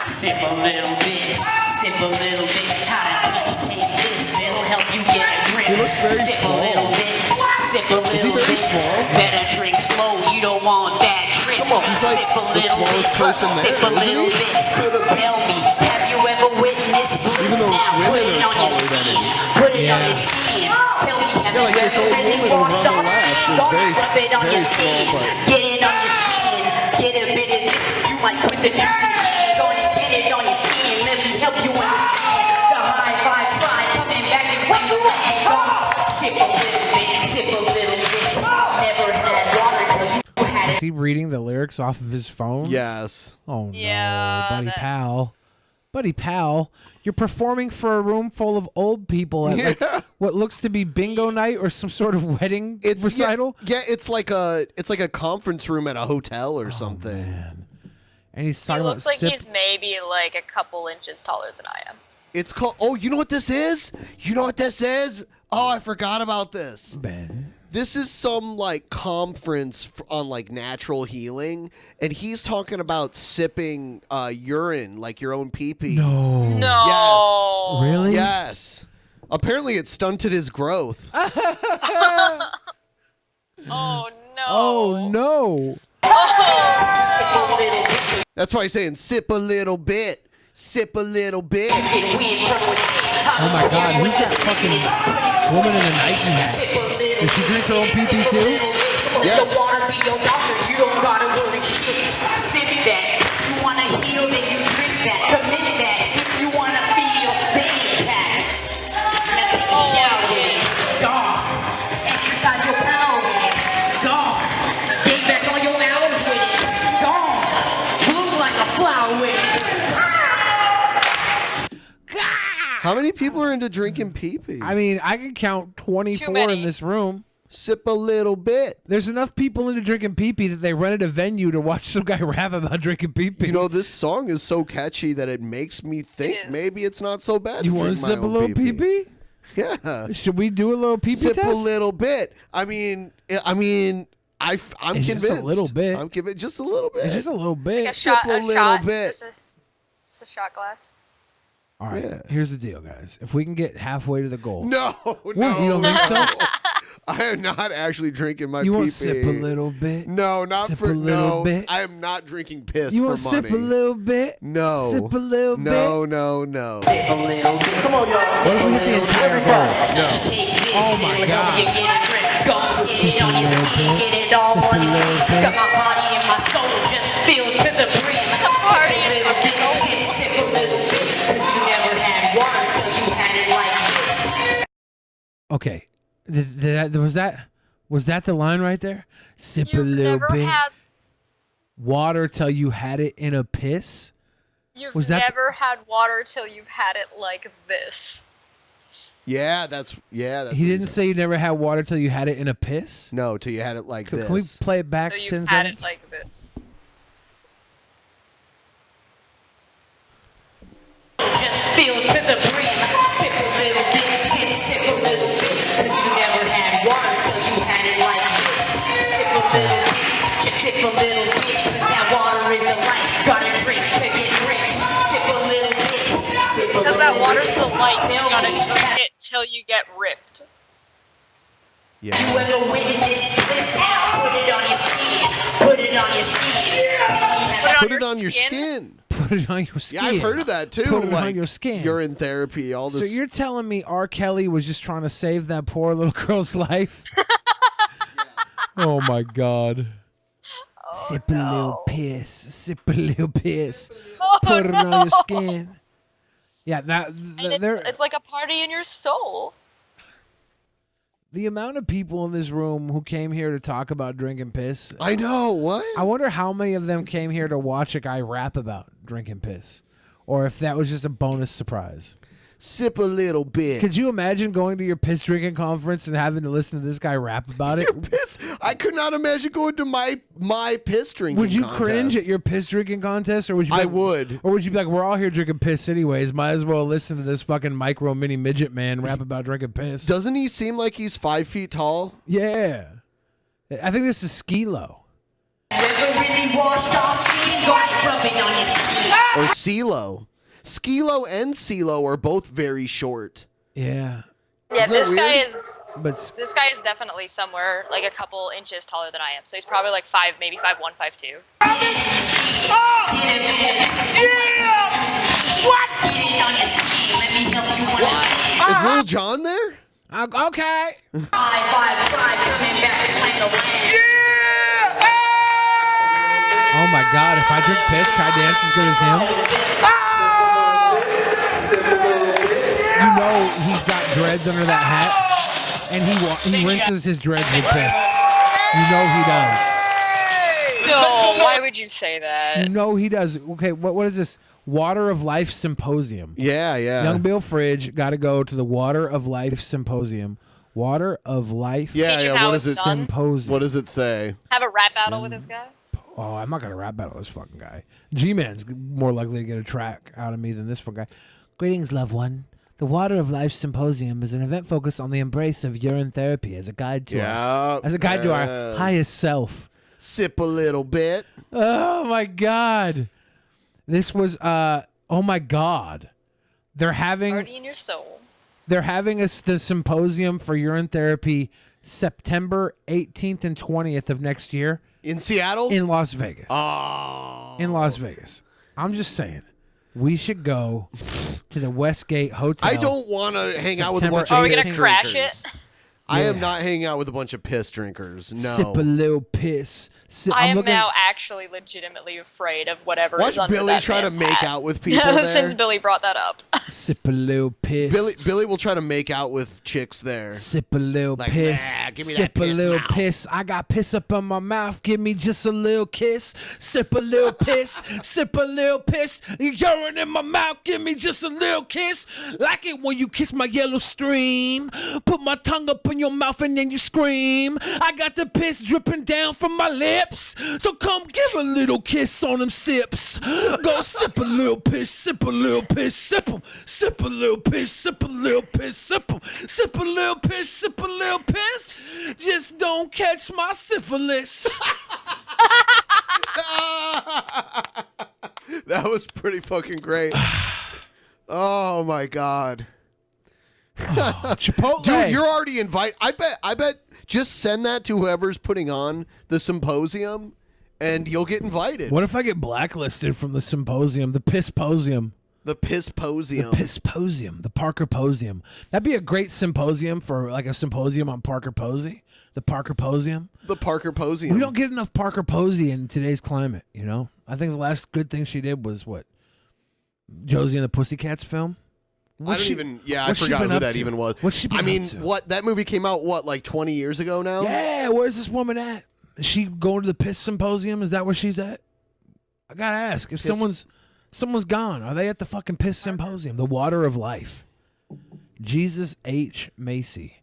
Sip a little bit, sip a little bit. How to take this? It'll help you get a drink. He looks very sip small. a little bit, sip a little Is he very bit. small? Better drink slow. You don't want that trip. Come on, he's like sip a the little smallest bit, person there, sip a isn't little he? bit. Tell me, have you ever witnessed bliss? Even though Now put women it are on your taller than him. Put it on your skin. Tell me, have Yeah, like you this ever old really woman over washed on the off? left is Don't very, rub it on very your small, skin. but Get it on your skin. Get a bit of this. You might put the juicy hands on it. Get it on your skin. Let me help you understand. The high five try coming back and when the land gone. Sip a little bit. Sip a little bit. Never had water till you had Is he reading the lyrics off of his phone? Yes. Oh Yeah, no, buddy that's- pal. Buddy pal, you're performing for a room full of old people at like what looks to be bingo night or some sort of wedding recital. Yeah, it's like a conference room at a hotel or something. And he's He talking looks about like sip. he's maybe like a couple inches taller than I am. It's called. Oh, you know what this is? You know what this is? Oh, I forgot about this. Ben. This is some like conference on like natural healing, and he's talking about sipping urine, like your own pee-pee. No. No. Yes. Really? Yes. Apparently, it stunted his growth. Oh no. Oh no. That's why he's saying sip a little bit, sip a little bit. Oh my God, who's that fucking woman in a Nike hat? Does she drink her own pee-pee too? Yes. The water be your doctor, you don't gotta worry shit. Sip that. You wanna heal, then you drink that. Commit that. If you wanna feel the impact. Now take a shower with it. Dog. Exercise your power with it. Dog. Get back on your hours with it. Dog. Bloom like a flower with it. How many people are into drinking pee-pee? I mean, I can count 24 many. in this room. Sip a little bit. There's enough people into drinking pee-pee that they rented a venue to watch some guy rap about drinking pee-pee. You know, this song is so catchy that it makes me think maybe it's not so bad. You to want drink to my sip a own little pee-pee. pee-pee? Yeah. Should we do a little pee-pee Sip test? a little bit. I'm convinced. It's just a little bit. I'm convinced. Just a little bit. It's just a little bit. Like Sip a little shot, bit. Just a shot glass. All right, here's the deal, guys. If we can get halfway to the goal. No, What, no. you don't think so? I am not actually drinking my You pee-pee. want to sip a little bit? No, not Sip for a little no. bit? I am not drinking piss You for want to money. sip a little bit? No. Sip a little bit? No, no, no. Sip a little bit. Come on, y'all. What if we get the entire bowl? No. Oh my God. You get a drink, go Sip get it a on your little feet, bit. get it all Sip a on your little feet. bit. Got my body and my soul just filled to the brim. It's a party Sip a in little my bit, soul. sip a little bit. 'Cause you never had water till you had it like this. Okay. Was that the line right there? Sip a You've little never bit. had Water till you had it in a piss? You've Was that the- never had water till you've had it like this. Yeah, that's He what didn't said. say you never had water till you had it in a piss? No, till you had it like this. Can we play it back So 10 you've had seconds? it like this. Just filled to the brim. Sip a little bit, sip a little bit. 'Cause you never had water till you had it like this. Sip a little bit, just sip a little bit. 'Cause that water is the life. Gotta drink to get rich. Sip a little bit, sip a little bit. Because that water's the light. You gotta drink it till you get ripped. Yeah. You ever witnessed this? Now put it on your skin. Put it on your skin. Put it on your skin. Put it on your skin. Yeah, I've heard of that too. Put it like on your skin. urine therapy, all this. So you're telling me R. Kelly was just trying to save that poor little girl's life? Oh my God. Sip a little piss. Sip a little piss. Oh, Put it on no. your skin. Yeah, And it's like a party in your soul. The amount of people in this room who came here to talk about drinking piss. I know, what? I wonder how many of them came here to watch a guy rap about drinking piss. Or if that was just a bonus surprise. Sip a little bit. Could you imagine going to your piss drinking conference and having to listen to this guy rap about it? Your piss? I could not imagine going to my piss drinking Would you contest. cringe at your piss drinking contest? Or would you be I like, would. Or would you be like, we're all here drinking piss anyways. Might as well listen to this fucking micro mini midget man rap about drinking piss. Doesn't he seem like he's 5 feet tall? Yeah. I think this is Skilo. Or CeeLo. Skilo and CeeLo are both very short. Yeah. Yeah, Isn't that this guy weird? is. But This guy is definitely somewhere like a couple inches taller than I am. So he's probably like 5, maybe 5'1", 5'2". Is Lil Jon there? Okay. Oh my God! If I drink piss, can I dance as good as him? You know he's got dreads under that hat, and he rinses his dreads with piss. You know he does. No, why would you say that? You know he does. Okay, what is this? Water of Life Symposium. Yeah. Young Bill Fridge got to go to the Water of Life Symposium. Water of Life. how What it's does it? done? Symposium. What does it say? Have a rap battle with this guy? Oh, I'm not gonna rap battle this fucking guy. G-Man's more likely to get a track out of me than this one guy. Greetings, loved one. The Water of Life Symposium is an event focused on the embrace of urine therapy as a guide to our highest self. Sip a little bit. Oh my God. This was oh my God. They're having Party in your soul. the symposium for urine therapy September 18th and 20th of next year. In Seattle? In Las Vegas. Oh. In Las Vegas. I'm just saying. We should go to the Westgate Hotel. I don't want to hang out with a September bunch of 18th. Are we gonna piss crash drinkers. it? I am Yeah. not hanging out with a bunch of piss drinkers. No. Sip a little piss. I I'm am looking- now actually legitimately afraid of whatever Watch is under Billy that try to man's make hat. out with people there. Since Billy brought that up. Sip a little piss. Billy will try to make out with chicks there. Sip a little Like, piss. nah, give me Sip that a piss little mouth. piss. I got piss up in my mouth. Give me just a little kiss. Sip a little piss. Sip a little piss. Urine in my mouth. Give me just a little kiss. Like it when you kiss my yellow stream. Put my tongue up in your mouth and then you scream. I got the piss dripping down from my lips. So come give a little kiss on them sips. Go sip a little piss. Sip a little piss. Sip 'em. Sip a little piss. Sip a little piss. Sip 'em. Sip a little piss. Sip a little piss. Just don't catch my syphilis. That was pretty fucking great. Oh my God. Chipotle. Dude, you're already invited. I bet just send that to whoever's putting on the symposium and you'll get invited. What if I get blacklisted from the symposium, the Pissposium? The Pissposium. The Pissposium, the Parker Posium. That'd be a great symposium for like a symposium on Parker Posey. The Parker Posium. The Parker Posium. We don't get enough Parker Posey in today's climate, you know? I think the last good thing she did was what? Josie and the Pussycats film? I forgot who that even was. What's she been I mean, up to? what that movie came out like 20 years ago now? Yeah, where's this woman at? Is she going to the Piss Symposium? Is that where she's at? I gotta ask. If someone's gone, are they at the fucking Piss Symposium? The Water of Life. Jesus H. Macy.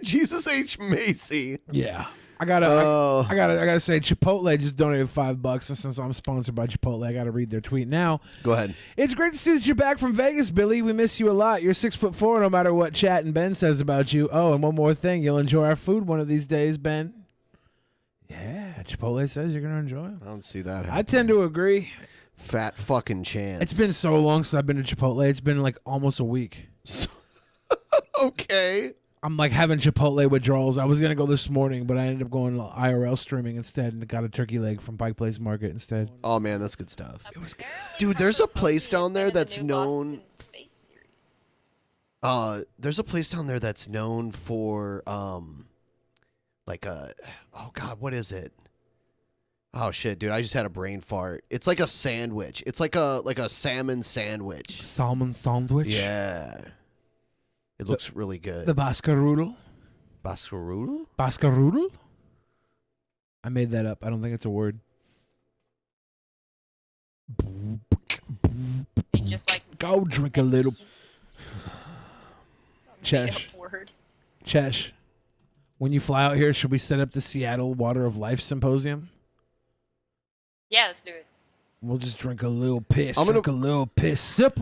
Jesus H. Macy. Yeah. I gotta say, Chipotle just donated $5, and since I'm sponsored by Chipotle, I gotta read their tweet now. Go ahead. It's great to see that you're back from Vegas, Billy. We miss you a lot. You're 6'4", no matter what Chat and Ben says about you. Oh, and one more thing, you'll enjoy our food one of these days, Ben. Yeah, Chipotle says you're gonna enjoy it. I don't see that happening. I tend to agree. Fat fucking chance. It's been so long since I've been to Chipotle. It's been like almost a week. Okay. I'm like having Chipotle withdrawals. I was gonna go this morning, but I ended up going IRL streaming instead and got a turkey leg from Pike Place Market instead. Oh man, that's good stuff. Dude, there's a place down there that's known. There's a place down there that's known for like a oh god, what is it? Oh shit, dude, I just had a brain fart. It's like a sandwich. It's like a salmon sandwich. Salmon sandwich? Yeah. It looks really good. The Baskerudel. Baskerudel? Baskerudel? I made that up. I don't think it's a word. You just like Go drink a little. made Chesh. up word. Chesh. When you fly out here, should we set up the Seattle Water of Life Symposium? Yeah, let's do it. We'll just drink a little piss. I'm gonna- Drink a little piss. Sip.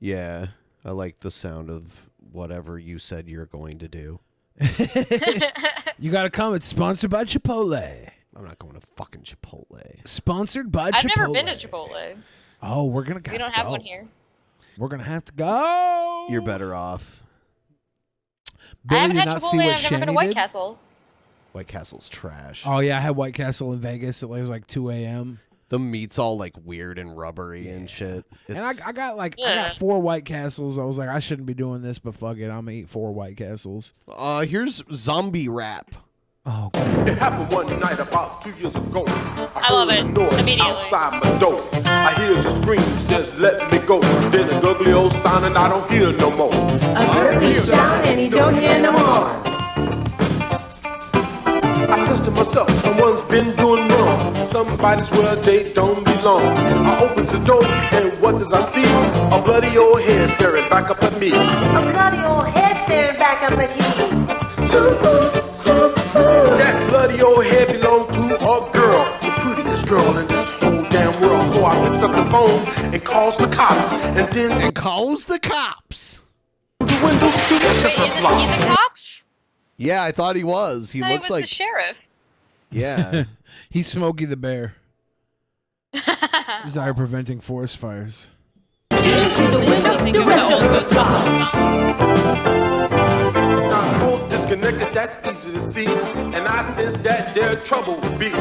Yeah, I like the sound of whatever you said you're going to do. You gotta come. It's sponsored by Chipotle. I'm not going to fucking Chipotle. Sponsored by I've Chipotle. never been to Chipotle. Oh, we're gonna. We don't have one here. We're gonna have to go. You're better off. Billy, I haven't did had not see Chipotle and what I've never been to Shani White did? Castle. White Castle's trash. Oh yeah, I had White Castle in Vegas. It was like 2 a.m. The meat's all like weird and rubbery and shit. And I got I got 4 White Castles. I was like, I shouldn't be doing this, but fuck it, I'm gonna eat 4 White Castles. Here's zombie rap. Oh, It happened one night about 2 years ago. I love heard it. a noise Immediately. outside my door. I hear a scream, says, let me go. Then a gurgly old sound and I don't hear no more. A gurgly sound and he don't hear no more. I says to myself, someone's been doing wrong. Somebody's where they don't belong. I opens the door and what does I see? A bloody old head staring back up at me. A bloody old head staring back up at him. That bloody old head belonged to a girl, the prettiest girl in this whole damn world. So I picks up the phone and calls the cops, and then calls the cops. The window to the Wait, is he the cops? Yeah, I thought he was. He I thought looks was like the sheriff. yeah. He's Smokey the Bear. Desire preventing forest fires. Now the phone's disconnected, that's easy to see, and I sense that there trouble will be. I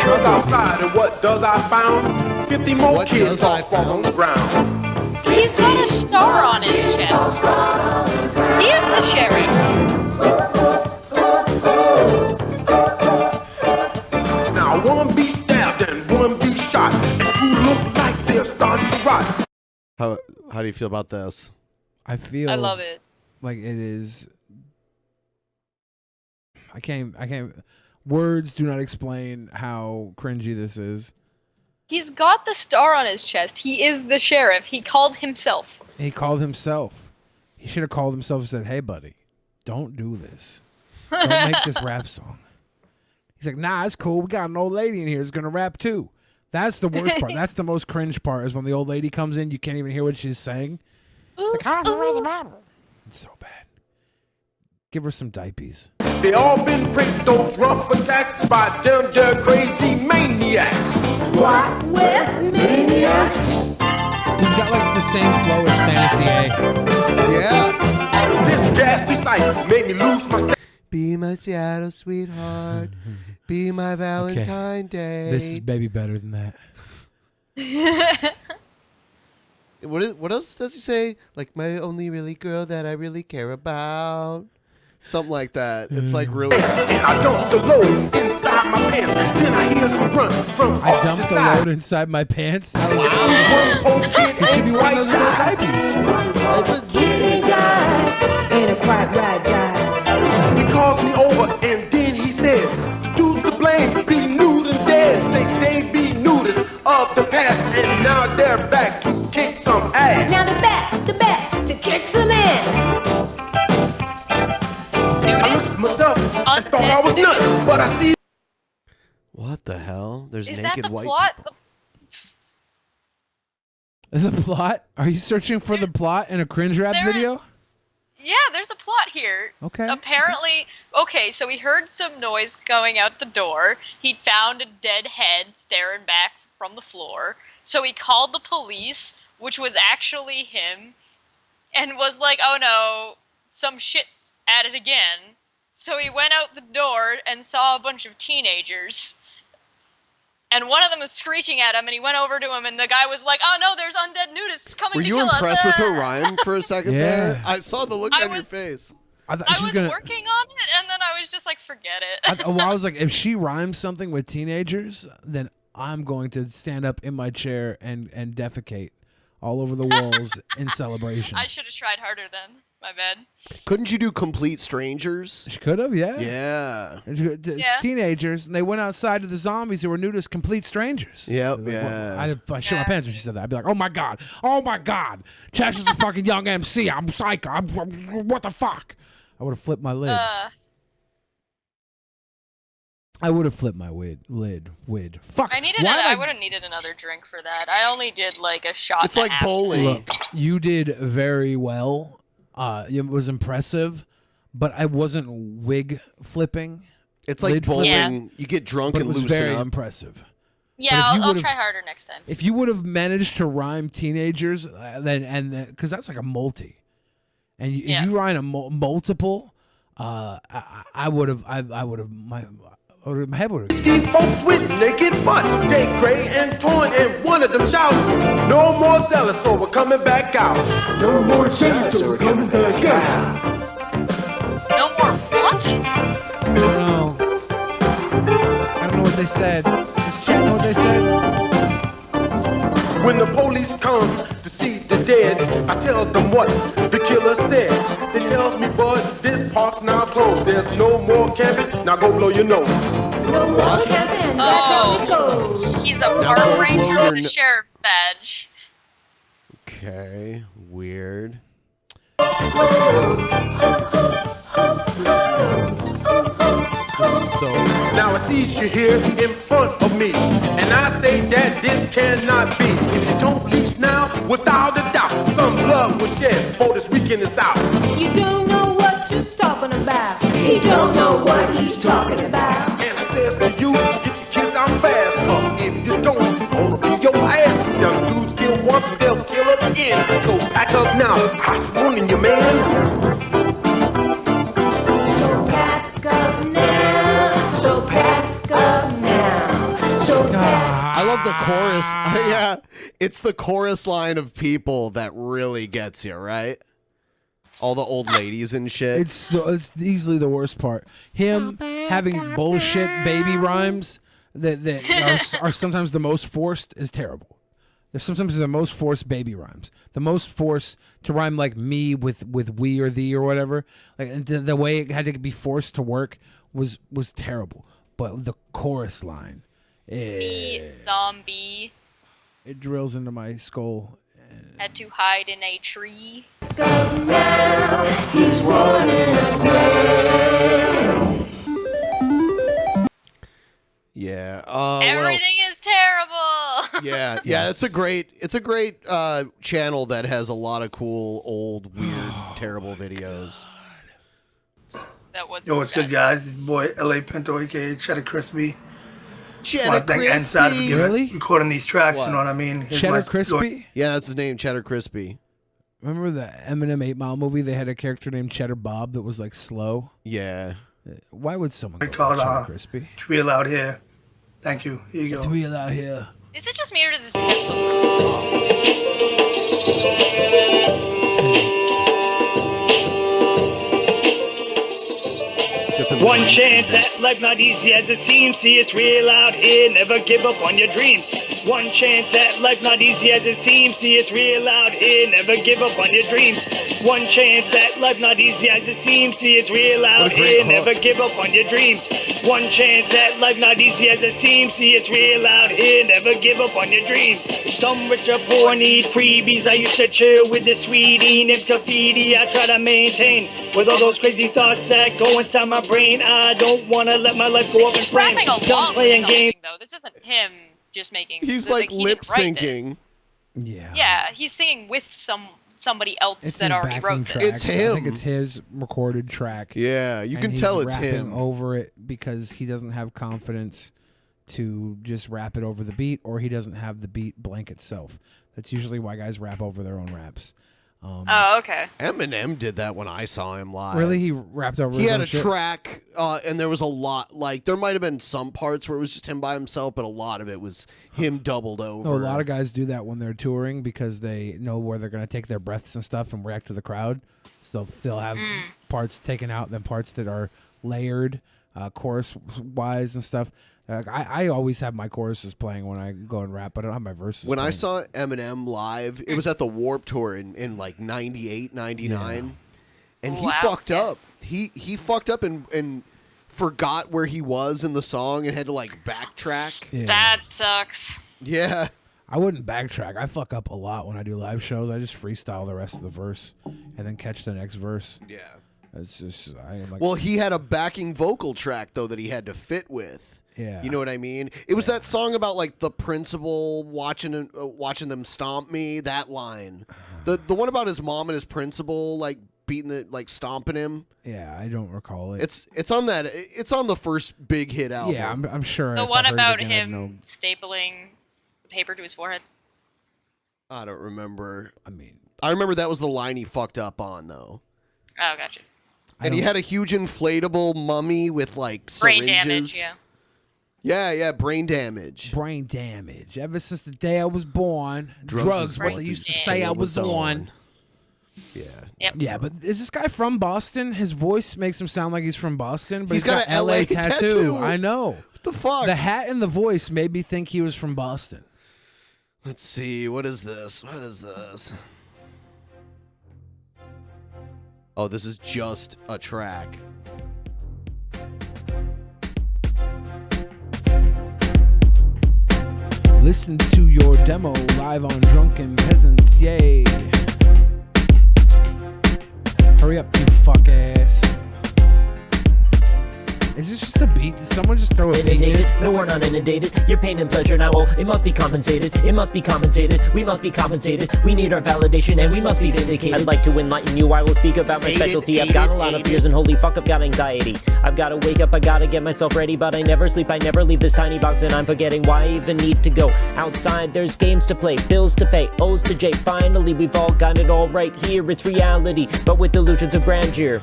runs outside, and what does I found? 50 more kids all fall on the ground. He's got a star on his chest. He is the sheriff. Now one be stabbed and one be shot, and 2 look like they're starting to rot. How do you feel about this? I feel. I love it. Like it is. I can't. Words do not explain how cringy this is. He's got the star on his chest. He is the sheriff. He called himself. He called himself. He should have called himself and said, "Hey, buddy, don't do this. Don't make this rap song." He's like, "Nah, it's cool. We got an old lady in here who's gonna rap too." That's the worst part. That's the most cringe part. Is when the old lady comes in, you can't even hear what she's saying. Like, it's so bad. Give her some diapers. They all been praised, those rough attacks by them there crazy maniacs. What with maniacs? He's got like the same flow as Fantasy A. Yeah. This ghastly sight made me lose my st- Be my Seattle sweetheart. Be my Valentine Day. This is maybe better than that. What else does he say? Like my only really girl that I really care about. Something like that. It's like really. And I dumped the load inside my pants. Then I hear some run from I off dumped the a side. load inside my pants. That was it should be one of those little diapers. Ain't a quite right guy. He calls me over and then he said, "Do the blame, be nude and dead. Say they be nudists of the past, and now they're back to kick some ass." Now the back to kick some ass. I looked at myself, I thought I was nuts, but I see. What the hell? There's Is that naked the white. plot? The plot? Are you searching for the plot in a cringe rap video? Yeah, there's a plot here. Okay. Apparently, okay, so he heard some noise going out the door. He found a dead head staring back from the floor. So he called the police, which was actually him, and was like, "Oh no, some shit's at it again." So he went out the door and saw a bunch of teenagers. And one of them was screeching at him, and he went over to him, and the guy was like, "Oh no, there's undead nudists coming Were to you kill us." impressed with her rhyme for a second there? Yeah. I saw the look I on your was- face. I thought I she was gonna. working on it, and then I was just like, forget it. I was like, if she rhymes something with teenagers, then I'm going to stand up in my chair and defecate all over the walls in celebration. I should have tried harder then. My bad. Couldn't you do Complete Strangers? She could have, yeah. Yeah. Yeah. Teenagers, and they went outside to the zombies who were new to us, complete strangers. Yep, Like, yeah. I shit my pants when she said that. I'd be like, oh my God, Chaz is a fucking young MC. I'm psycho. What the fuck? I would have flipped my lid. I would have flipped my lid. Fuck. I would have needed another drink for that. I only did like a shot. It's like bowling. Look, you did very well. It was impressive, but I wasn't wig flipping. It's like lid bowling. flipping, You get drunk but and it was loosen very up. impressive. Yeah, But if you I'll would've- try harder next time. If you would have managed to rhyme teenagers, then because that's like a multi, and if you rhyme a multiple, I would have my head would have. These folks with naked butts, they gray and torn, and one of them shouting, no more sellers, so we're coming back out. No more sellers, so we're coming back out. No more what? I don't know what they said. Just check what they said. When the police come to see the dead, I tell them what the killer said. They tells me, bud, this park's now closed. There's no more camping, now go blow your nose. No more camping, that's how it goes. He's a park ranger with a sheriff's badge. Okay, weird. This is so... Now I see you here in front of me, and I say that this cannot be. If you don't leave now, without a doubt, some blood will shed before this weekend is out. You don't know what you're talking about. He don't know what he's talking about. And I says to you, get your kids out fast, cause if you don't, gonna be your ass. Young dudes kill once and they'll kill again. So pack up now, I was warning you, man. So pack up now. So pack up now. So pack. I love the chorus. Yeah, it's the chorus line of people that really gets you, right? All the old ladies and shit. It's easily the worst part. Him having bullshit baby rhymes that are sometimes the most forced is terrible. They're sometimes the most forced baby rhymes. The most forced to rhyme like me with we or thee or whatever. Like and the way it had to be forced to work was terrible. But the chorus line, Me, zombie, it drills into my skull. had to hide in a tree. He's running us away. Yeah. Everything is terrible. Yeah, yeah. It's a great channel that has a lot of cool, old, weird, terrible videos. That was. Yo, what's good, guys? It's your boy LA Pinto, aka Cheddar Crispy. Cheddar I want to thank Crispy. Inside for Really? recording these tracks. What? You know what I mean? Here's Cheddar my Crispy? story. Yeah, that's his name, Cheddar Crispy. Remember the Eminem 8 Mile movie? They had a character named Cheddar Bob that was like slow. Yeah. Why would someone We call called Cheddar Crispy? Trill Out Here. Thank you. Here you go. Trill Out Here. Is it just me or does his head look really small? One chance at life not easy as it seems. See, it's real out here. Never give up on your dreams. One chance at life not easy as it seems. See, it's real out here. Never give up on your dreams. One chance at life not easy as it seems. See, it's real out here. Never give up on your dreams. One chance at life not easy as it seems. See, it's real out here. Never give up on your dreams. Some rich or poor need freebies. I used to chill with the sweetie named Safidi. I try to maintain with all those crazy thoughts that go inside my brain. I don't want to let my life go up in He's flames. rapping along Done with playing something, games. though. This isn't him just making. He's this- like he lip didn't write this. syncing. Yeah. Yeah, he's singing with somebody else It's that his already backing wrote track. this. I think it's his recorded track. Yeah, you and can he's tell it's rapping him. over it because he doesn't have confidence to just rap it over the beat, or he doesn't have the beat blank itself. That's usually why guys rap over their own raps. Oh, okay. Eminem did that when I saw him live. Really, he rapped over. He his had own a shit? track, and there was a lot. Like there might have been some parts where it was just him by himself, but a lot of it was him doubled over. No, a lot of guys do that when they're touring because they know where they're going to take their breaths and stuff and react to the crowd. So they'll have parts taken out, then parts that are layered, chorus wise and stuff. Like, I always have my choruses playing when I go and rap, but I don't have my verses. When I playing. saw Eminem live, it was at the Warped Tour in like 98, 99. And he fucked up. He fucked up and forgot where he was in the song and had to like backtrack. Yeah. That sucks. Yeah. I wouldn't backtrack. I fuck up a lot when I do live shows. I just freestyle the rest of the verse and then catch the next verse. Yeah. It's just I am like. Well, he had a backing vocal track though that he had to fit with. Yeah. You know what I mean? It was that song about like the principal watching them stomp me. That line, the one about his mom and his principal like stomping him. Yeah, I don't recall it. It's on that. It's on the first big hit album. Yeah, I'm sure. The if one I heard it about again, I'd him know. stapling paper to his forehead. I don't remember. I mean, I remember that was the line he fucked up on though. Oh, gotcha. And he had a huge inflatable mummy with like Brain syringes. damage, yeah. Yeah, brain damage. Brain damage. Ever since the day I was born, drugs is what what they the used to shit say I was was on. on. Yeah. Yep. Yeah, but is this guy from Boston? His voice makes him sound like he's from Boston, but He's he's got got a LA tattoo. I know. What the fuck? The hat and the voice made me think he was from Boston. Let's see. What is this? What is this? Oh, this is just a track. Listen to your demo live on Drunken Peasants, yay. Hurry up, you fuck ass. Is this just a beat? Did someone just throw a beat in? Inundated, no, we're not inundated. Your pain and pleasure now, well, it must be compensated. It must be compensated. We must be compensated. We need our validation and we must be vindicated. I'd like to enlighten you. I will speak about my specialty. I've got a lot of fears and holy fuck, I've got anxiety. I've got to wake up, I gotta get myself ready, but I never sleep. I never leave this tiny box and I'm forgetting why I even need to go outside. There's games to play, bills to pay, O's to J. Finally, we've all got it all right here. It's reality, but with delusions of grandeur.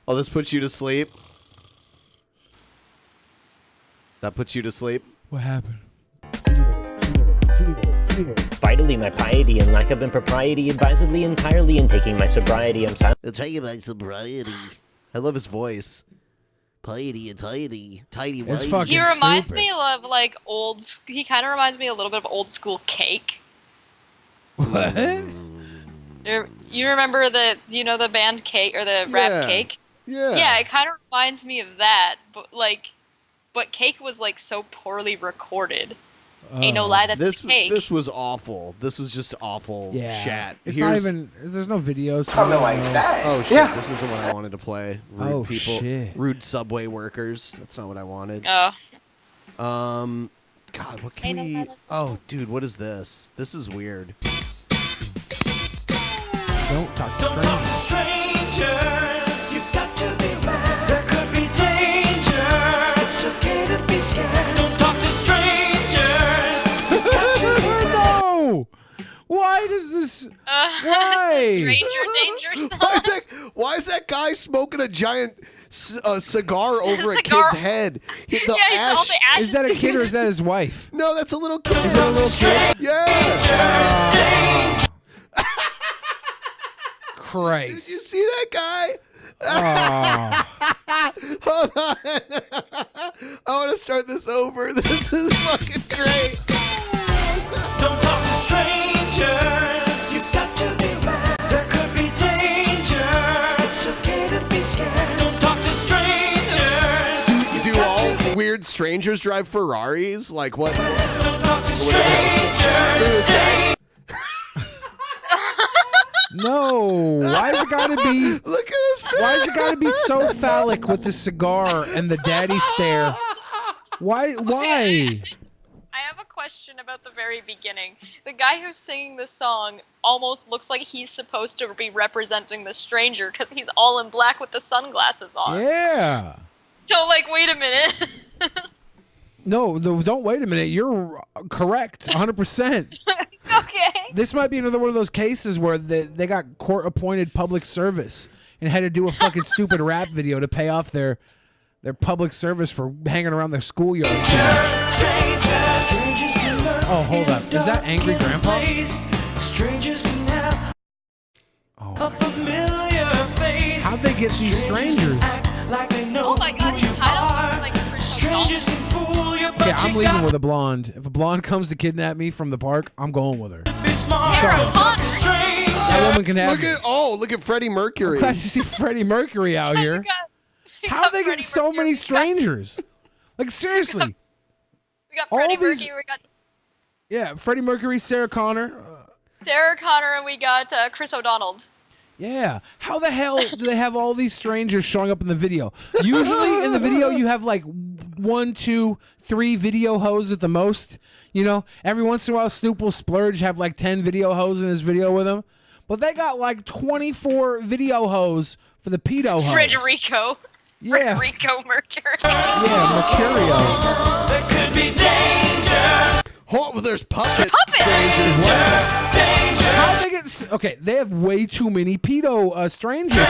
Oh, this puts you to sleep? That puts you to sleep? What happened? Vitally, my piety and lack of impropriety, advisedly entirely in taking my sobriety. I'm silent. Taking my sobriety. I love his voice. Piety and tidy. Tidy whitey. He reminds me of like he kind of reminds me a little bit of old school Cake. What? You remember the band Cake or the rap Cake? Yeah. Yeah, it kind of reminds me of that, but Cake was like so poorly recorded. Ain't no lie, that's Cake. This was awful. This was just awful chat. It's not even. There's no videos. Coming like that. Oh shit! Yeah. This isn't what I wanted to play. Rude Oh, people. shit. Rude subway workers. That's not what I wanted. Oh. God, what can we? Oh, dude, what is this? This is weird. Don't talk to strangers. You got to be mad. There could be danger. It's okay to be scared. Don't talk to strangers. You got to be mad. No! Why does this? Why? Stranger danger song. Why is that guy smoking a giant cigar over a cigar. kid's head? Yeah, he's all the ashes Is that a kid or is that his wife? No, that's a little kid. Is that a little kid? Yeah. Christ. Did you see that guy? Oh. Hold on. I want to start this over. This is fucking great. Don't talk to strangers. You got to be mad. There could be danger. It's okay to be scared. Don't talk to strangers. Do all weird strangers drive Ferraris? Like what? Don't talk to strangers. No. Why's it gotta be? Look at his face. Why's it gotta be so phallic with the cigar and the daddy stare? Why? Why? I have a question about the very beginning. The guy who's singing this song almost looks like he's supposed to be representing the stranger because he's all in black with the sunglasses on. Yeah. So, like, wait a minute. No, don't wait a minute. You're correct, 100%. Okay. This might be another one of those cases where they got court-appointed public service and had to do a fucking stupid rap video to pay off their public service for hanging around their schoolyard. Oh, hold up. Is that Angry Grandpa? Strangers now. Oh, A familiar face. how'd they get these strangers? Like they know Oh my god, he kind of looks like Yeah, I'm leaving with a blonde. If a blonde comes to kidnap me from the park, I'm going with her. Sarah Connor. That woman can have Look me. at Freddie Mercury. I'm glad to see Freddie Mercury out here. How do they get so many strangers? Like, seriously. We got All Freddie these- Mercury, we got Yeah, Freddie Mercury, Sarah Connor. Sarah Connor, and we got Chris O'Donnell. Yeah. How the hell do they have all these strangers showing up in the video? Usually in the video, you have like 1, 2, 3 video hoes at the most. You know, every once in a while, Snoop will splurge, have like 10 video hoes in his video with him. But they got like 24 video hoes for the pedo hoes. Frederico. Yeah. Frederico Mercury. Yeah, Mercurio. There could be danger. Oh, there's puppet strangers. How they get? Okay, they have way too many pedo strangers here.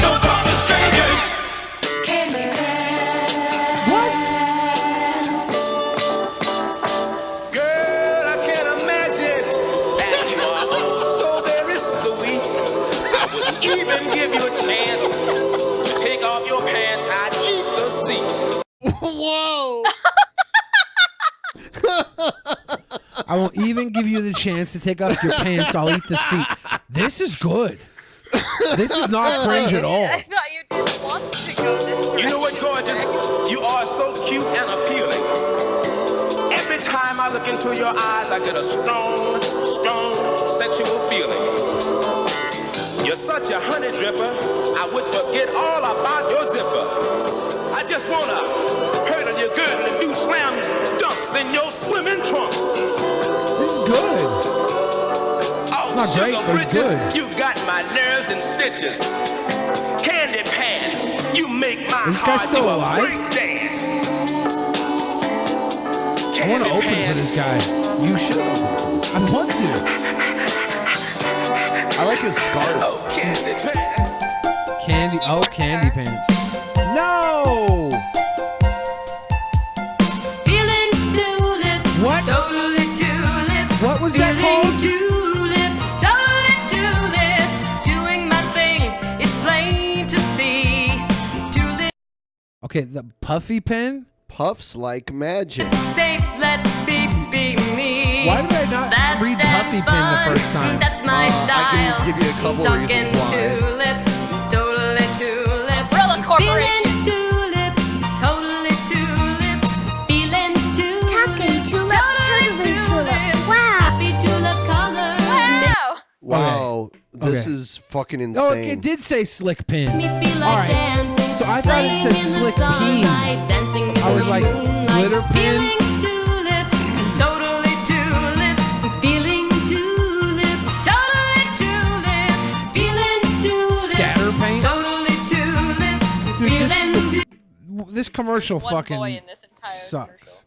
Don't talk to strangers. What? Girl, I can't imagine that you are oh so very sweet. I wouldn't even give you a chance to take off your pants. I'd eat the seat. Whoa! I won't even give you the chance to take off your pants. I'll eat the seat. This is good. This is not cringe at all. I thought you didn't want to go this direction. You know what, gorgeous? You are so cute and appealing. Every time I look into your eyes, I get a strong, strong sexual feeling. You're such a honey dripper, I would forget all about your zipper. I just wanna hurdle your girdle and do slam dunks in your swimming trunks. This is good. Oh, not great, sugar but it's britches, good. you got my nerves in stitches. Candy pants, you make my Is this guy heart still do a alive? break dance. I want to open for this guy. You should open. I want to. I like his scarf. Oh, candy pants. Candy. Oh, candy pants. No. Feeling tulip. What? Totally tulip. What was that called? Tulip. Totally tulip. Doing my thing. It's plain to see. Tulip. Okay, the puffy pen. Puffs like magic. Safe, let be me. Why did I not That's read that puffy pen the first time? That's my style. I can give you a couple Dunkin' reasons why. tulip. Totally tulip. Umbrella Corporation. Feeling tulip. Totally tulip. Feeling tulip. Talking tulip, Totally totally tulip. tulip. Wow. Happy tulip colors. Wow. Wow, this Okay. is fucking Oh, insane. it did say slick pin. Me feel like All right. dancing. So I thought it said playing in the slick peen. sunlight, dancing in I was the like, moonlight. glitter pin? Feeling tulip. Totally tulip. Feeling tulip. Totally tulip. Feeling tulip. Scatter paint? Totally tulip. Dude, Feeling this commercial One fucking boy in this entire sucks.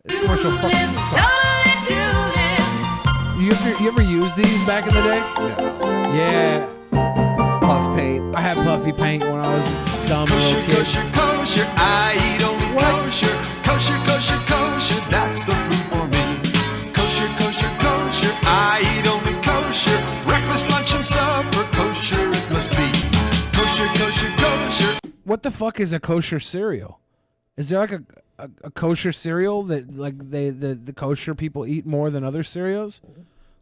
This commercial fucking sucks. totally tulip. You ever used these back in the day? Yeah. Puff paint. I had puffy paint when I was dumb and little kid. Kosher, I eat only kosher. Kosher, kosher, kosher, that's the food for me. Kosher, kosher, kosher, I eat only kosher. Breakfast, lunch, and supper, kosher it must be. Kosher, kosher, kosher. What the fuck is a kosher cereal? Is there like a kosher cereal that like the kosher people eat more than other cereals?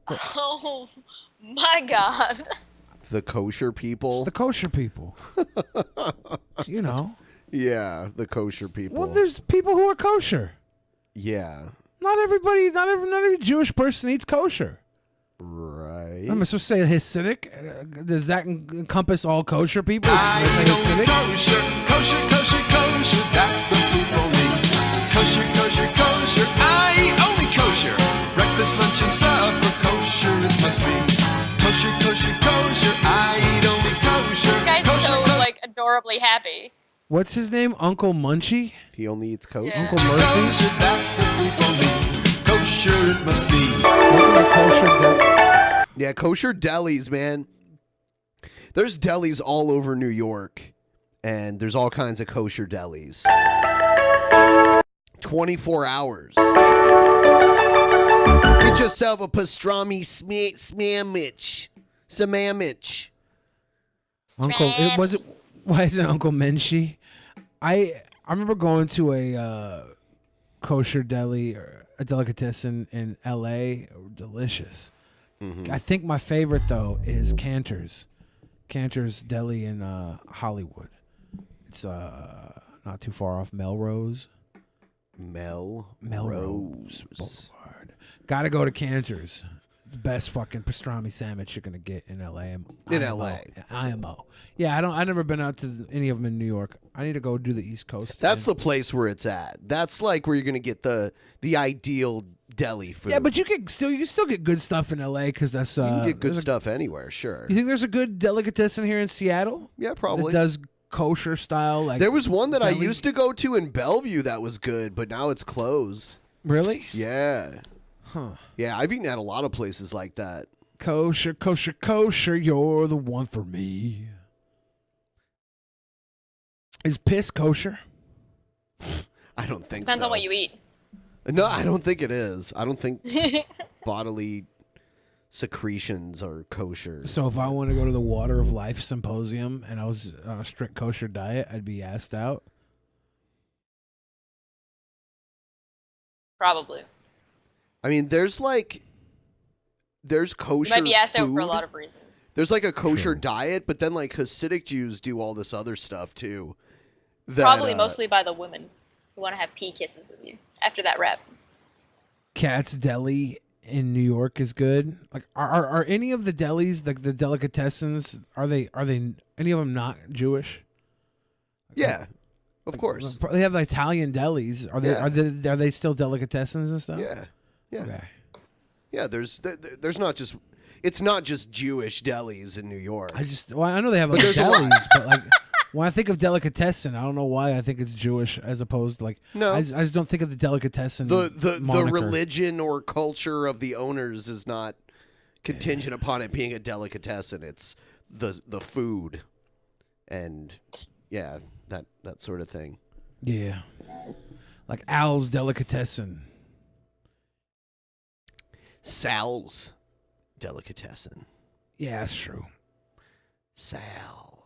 Oh my god. The kosher people. The kosher people. You know. Yeah, the kosher people. Well, there's people who are kosher. Yeah. Not every Jewish person eats kosher. Right. I'm supposed to say Hasidic. Does that encompass all kosher people? I Should I eat say only Hasidic? kosher, kosher, kosher, kosher, that's the food for me. Kosher, kosher, kosher, I eat only kosher. Breakfast, lunch, and supper, kosher it must be. Kosher, kosher, kosher, I eat only kosher. This guy's Kosher, so kosher. like adorably happy. What's his name? Uncle Munchie? He only eats kosher. Yeah. Uncle Murphy? Kosher, that's the food for me. Kosher it must be. Yeah, kosher delis, man. There's delis all over New York, and there's all kinds of kosher delis. 24 hours. Get yourself a pastrami sandwich. Uncle, why is it Uncle Menchie? I I remember going to a kosher deli or a delicatessen in L.A. Delicious. I think my favorite though is Cantor's Deli in Hollywood. It's not too far off Melrose. Melrose Boulevard. Gotta go to Cantor's. It's the best fucking pastrami sandwich you're gonna get in LA. IMO. Yeah, I never been out to any of them in New York. I need to go do the East Coast. That's the place where it's at. That's like where you're gonna get the ideal deli food. Yeah, but you can still get good stuff in LA because that's you can get good stuff anywhere. Sure. You think there's a good delicatessen here in Seattle? Yeah, probably. That does kosher style. Like there was one that I deli? used to go to in Bellevue that was good, but now it's closed. Really? Yeah. Huh. Yeah, I've eaten at a lot of places like that. Kosher, kosher, kosher. You're the one for me. Is piss kosher? I don't think Depends so. on what you eat. No, I don't think it is. I don't think bodily secretions are kosher. So if I want to go to the Water of Life Symposium and I was on a strict kosher diet, I'd be asked out. Probably. I mean, there's kosher. You might be asked out for a food. lot of reasons. There's like a kosher diet, but then like Hasidic Jews do all this other stuff too. That, Probably mostly by the women who want to have pee kisses with you after that rap. Cat's Deli in New York is good. Like, are any of the delis, like the delicatessens, are they any of them not Jewish? Yeah, of course. They have Italian delis. Are they still delicatessens and stuff? Yeah, yeah, Okay. yeah. There's not just. It's not just Jewish delis in New York. I know they have But other there's a lot. delis, but like when I think of delicatessen, I don't know why I think it's Jewish as opposed to like No. I just don't think of the delicatessen. The moniker. religion or culture of the owners is not contingent upon it being a delicatessen. It's the food, and yeah, that sort of thing. Yeah, like Al's Delicatessen. Sal's Delicatessen. Yeah, that's true. Sal.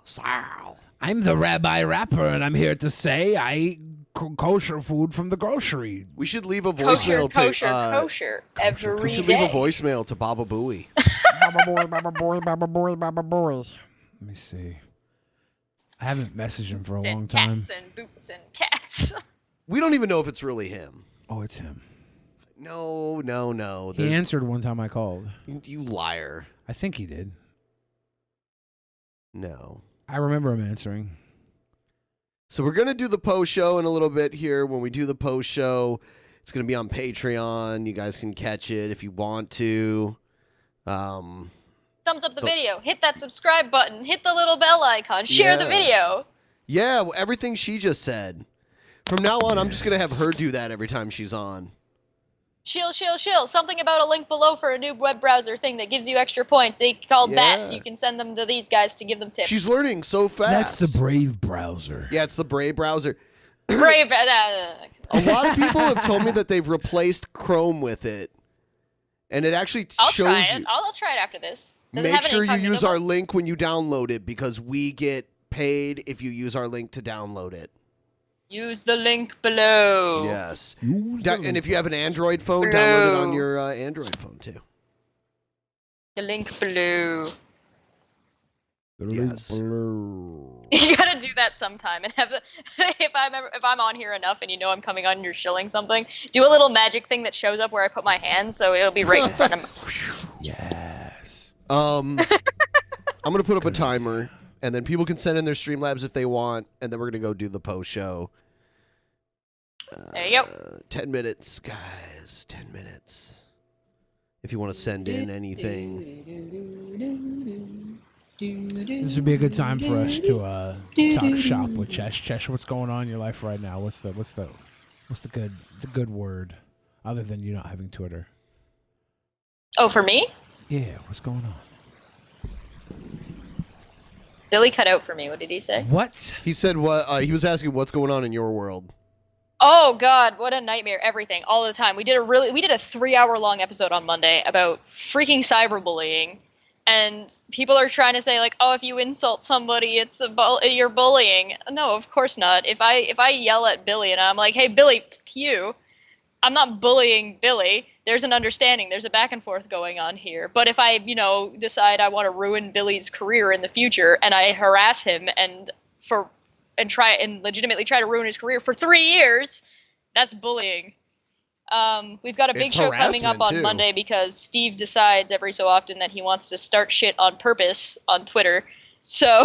I'm the Rabbi Rapper, and I'm here to say I eat kosher food from the grocery. We should leave a Kosher, voicemail kosher, to kosher every day. we should leave a voicemail to Baba Booey. Baba boy, Baba boy, Baba boy, Baba boy. Let me see. I haven't messaged him for a long time. Cats and boots and cats. We don't even know if it's really him. Oh, it's him. No. He answered one time I called. You liar. I think he did. No. I remember him answering. So we're going to do the post show in a little bit here. When we do the post show, it's going to be on Patreon. You guys can catch it if you want to. Thumbs up the video. Hit that subscribe button. Hit the little bell icon. Share the video. Yeah, everything she just said. From now on, I'm just going to have her do that every time she's on. Shill. Something about a link below for a new web browser thing that gives you extra points. They called bats. You can send them to these guys to give them tips. She's learning so fast. That's the Brave browser. Yeah, it's the Brave browser. Brave. A lot of people have told me that they've replaced Chrome with it. And it actually I'll shows try you. it. I'll try it after this. Does it Make have an sure you incognito use our mode? link when you download it because we get paid if you use our link to download it. Use the link below. Yes. And if you have an Android phone, download it on your Android phone too. The link below. Yes. You gotta do that sometime, and have if I'm on here enough, and you know I'm coming on, and you're shilling something. Do a little magic thing that shows up where I put my hands, so it'll be right in front of me. Yes. I'm gonna put up a timer, and then people can send in their Streamlabs if they want, and then we're gonna go do the post show. There you go. 10 minutes, guys. 10 minutes. If you want to send in anything. This would be a good time for us to talk shop with Chesh. Chesh, what's going on in your life right now? What's the good word, other than you not having Twitter? Oh, for me? Yeah, what's going on? Billy cut out for me. What did he say? What? He said what? He was asking what's going on in your world. Oh God, what a nightmare! Everything, all the time. We did a 3-hour long episode on Monday about freaking cyberbullying, And people are trying to say like, oh, if you insult somebody, it's you're bullying. No, of course not. If I yell at Billy and I'm like, hey Billy, fuck you, I'm not bullying Billy. There's an understanding. There's a back and forth going on here. But if I, decide I want to ruin Billy's career in the future and I harass him and legitimately try to ruin his career for 3 years, that's bullying. We've got a big show coming up on Monday because Steve decides every so often that he wants to start shit on purpose on Twitter. So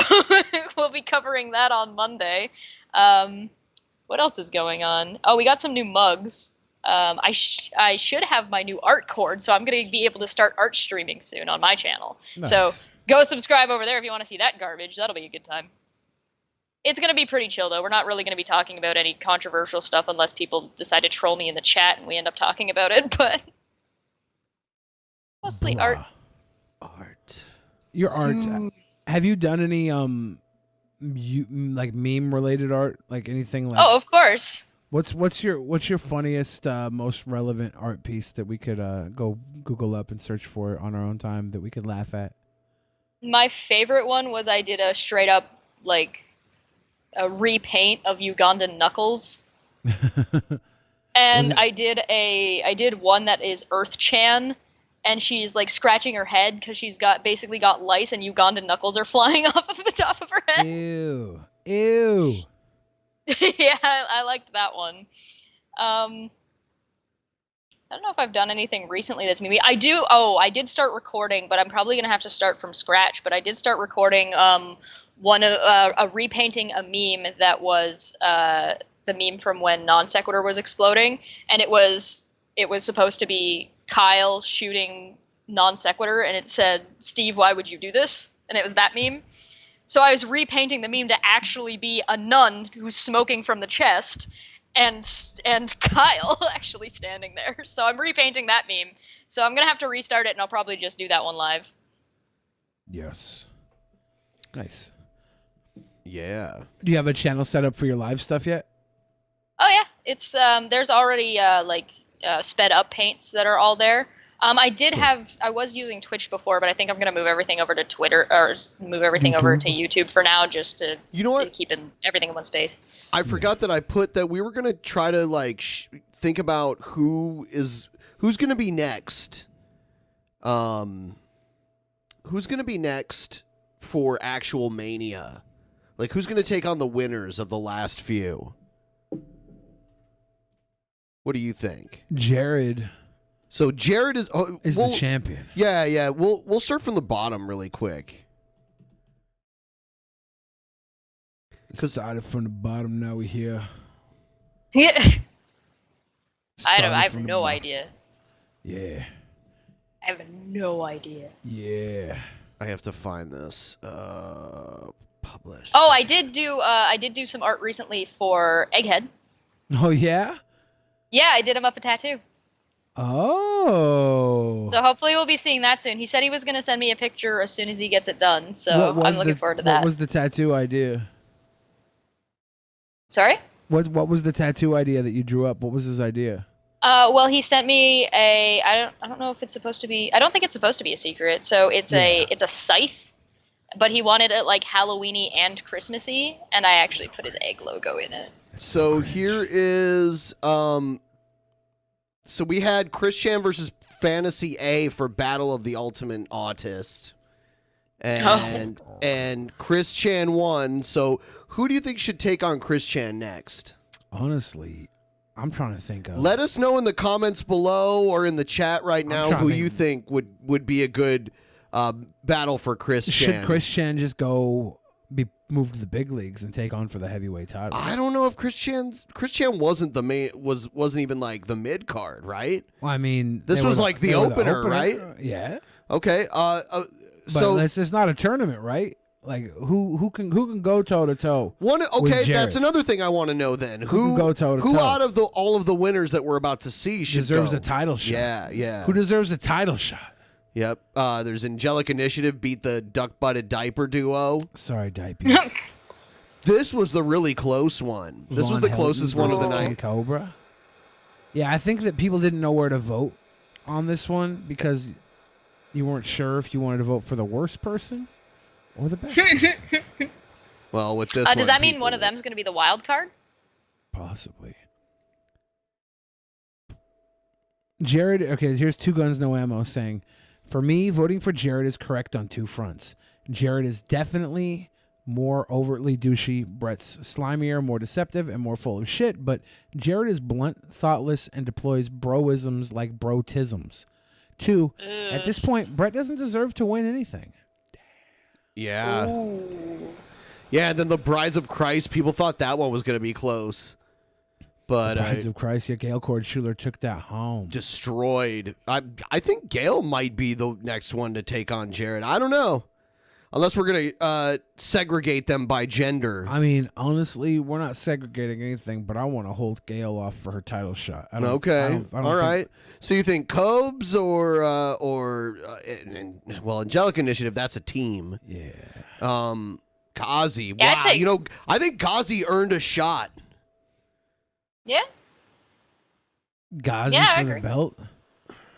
we'll be covering that on Monday. What else is going on? Oh, we got some new mugs. I should have my new art cord, so I'm going to be able to start art streaming soon on my channel. Nice. So go subscribe over there if you want to see that garbage. That'll be a good time. It's going to be pretty chill, though. We're not really going to be talking about any controversial stuff unless people decide to troll me in the chat and we end up talking about it, but mostly art. Your art. Have you done any meme related art, like anything like? Oh, of course. What's your funniest, most relevant art piece that we could go Google up and search for on our own time that we could laugh at? My favorite one was I did a straight up a repaint of Ugandan Knuckles. And I did one that is Earth Chan, and she's like scratching her head because she's basically got lice and Ugandan Knuckles are flying off of the top of her head. Ew. Yeah, I liked that one. I don't know if I've done anything recently that's maybe I did start recording, but I'm probably gonna have to start from scratch. But I did start recording repainting a meme that was the meme from when Non Sequitur was exploding, and it was supposed to be Kyle shooting Non Sequitur, and it said, "Steve, why would you do this?" And it was that meme. So I was repainting the meme to actually be a nun who's smoking from the chest, and Kyle actually standing there. So I'm repainting that meme. So I'm gonna have to restart it, and I'll probably just do that one live. Yes. Nice. Yeah. Do you have a channel set up for your live stuff yet? Oh yeah, it's there's already sped up paints that are all there. I was using Twitch before, but I think I'm gonna move everything over to Twitter or move everything over to YouTube for now, just to keep everything in one space. I forgot that I put that we were gonna try to think about who's gonna be next. Who's gonna be next for actual Mania? Like, who's gonna take on the winners of the last few? What do you think? Jared. So Jared is the champion. Yeah. We'll start from the bottom really quick. Started from the bottom, now we're here. Yeah. I have no idea. Yeah. I have no idea. Yeah. I have to find this. Published. Oh, I did do some art recently for Egghead. Oh yeah? Yeah, I did him up a tattoo. Oh. So hopefully we'll be seeing that soon. He said he was going to send me a picture as soon as he gets it done. So I'm looking forward to that. What was the tattoo idea? Sorry? What was the tattoo idea that you drew up? What was his idea? Well, he sent me I don't know if it's supposed to be. I don't think it's supposed to be a secret. So it's a scythe, but he wanted it like Halloween-y and Christmassy, and I actually put his egg logo in it. So here is so we had Chris Chan versus Fantasy A for Battle of the Ultimate Autist. And Chris Chan won. So who do you think should take on Chris Chan next? Honestly, I'm trying to think of. Let us know in the comments below or in the chat right now who you think would be a good battle for Chris Chan. Should Chris Chan just be moved to the big leagues and take on for the heavyweight title? I don't know if Chris Chan wasn't the main, wasn't even like the mid card, right? Well, I mean, this was like the opener, right? Yeah. Okay. So it's not a tournament, right? Like who can go toe to toe? Okay, that's another thing I want to know. Then who can go toe to toe? Who out of all of the winners that we're about to see deserves a title shot? Yeah. Who deserves a title shot? Yep. There's Angelic Initiative beat the Duck-Butted Diaper duo. Sorry, Diapers. This was the really close one. This was the closest one of the night. Cobra. Yeah, I think that people didn't know where to vote on this one because You weren't sure if you wanted to vote for the worst person or the best person. Well, with this does that mean one of them's going to be the wild card? Possibly. Jared, okay, here's Two Guns No Ammo saying, for me, voting for Jared is correct on two fronts. Jared is definitely more overtly douchey. Brett's slimier, more deceptive, and more full of shit. But Jared is blunt, thoughtless, and deploys broisms like brotisms. 2, at this point, Brett doesn't deserve to win anything. Yeah. Yeah, and then the Brides of Christ, people thought that one was going to be close. But Brides of Christ, yeah, Gail Cord Schuler took that home. Destroyed. I think Gail might be the next one to take on Jared. I don't know. Unless we're going to segregate them by gender. I mean, honestly, we're not segregating anything, but I want to hold Gail off for her title shot. Okay. All right. So you think Cobes or Angelic Initiative, that's a team. Yeah. Kazi. Yeah, wow. You know, I think Kazi earned a shot. Yeah. Ghazi Yeah, I for the agree. belt.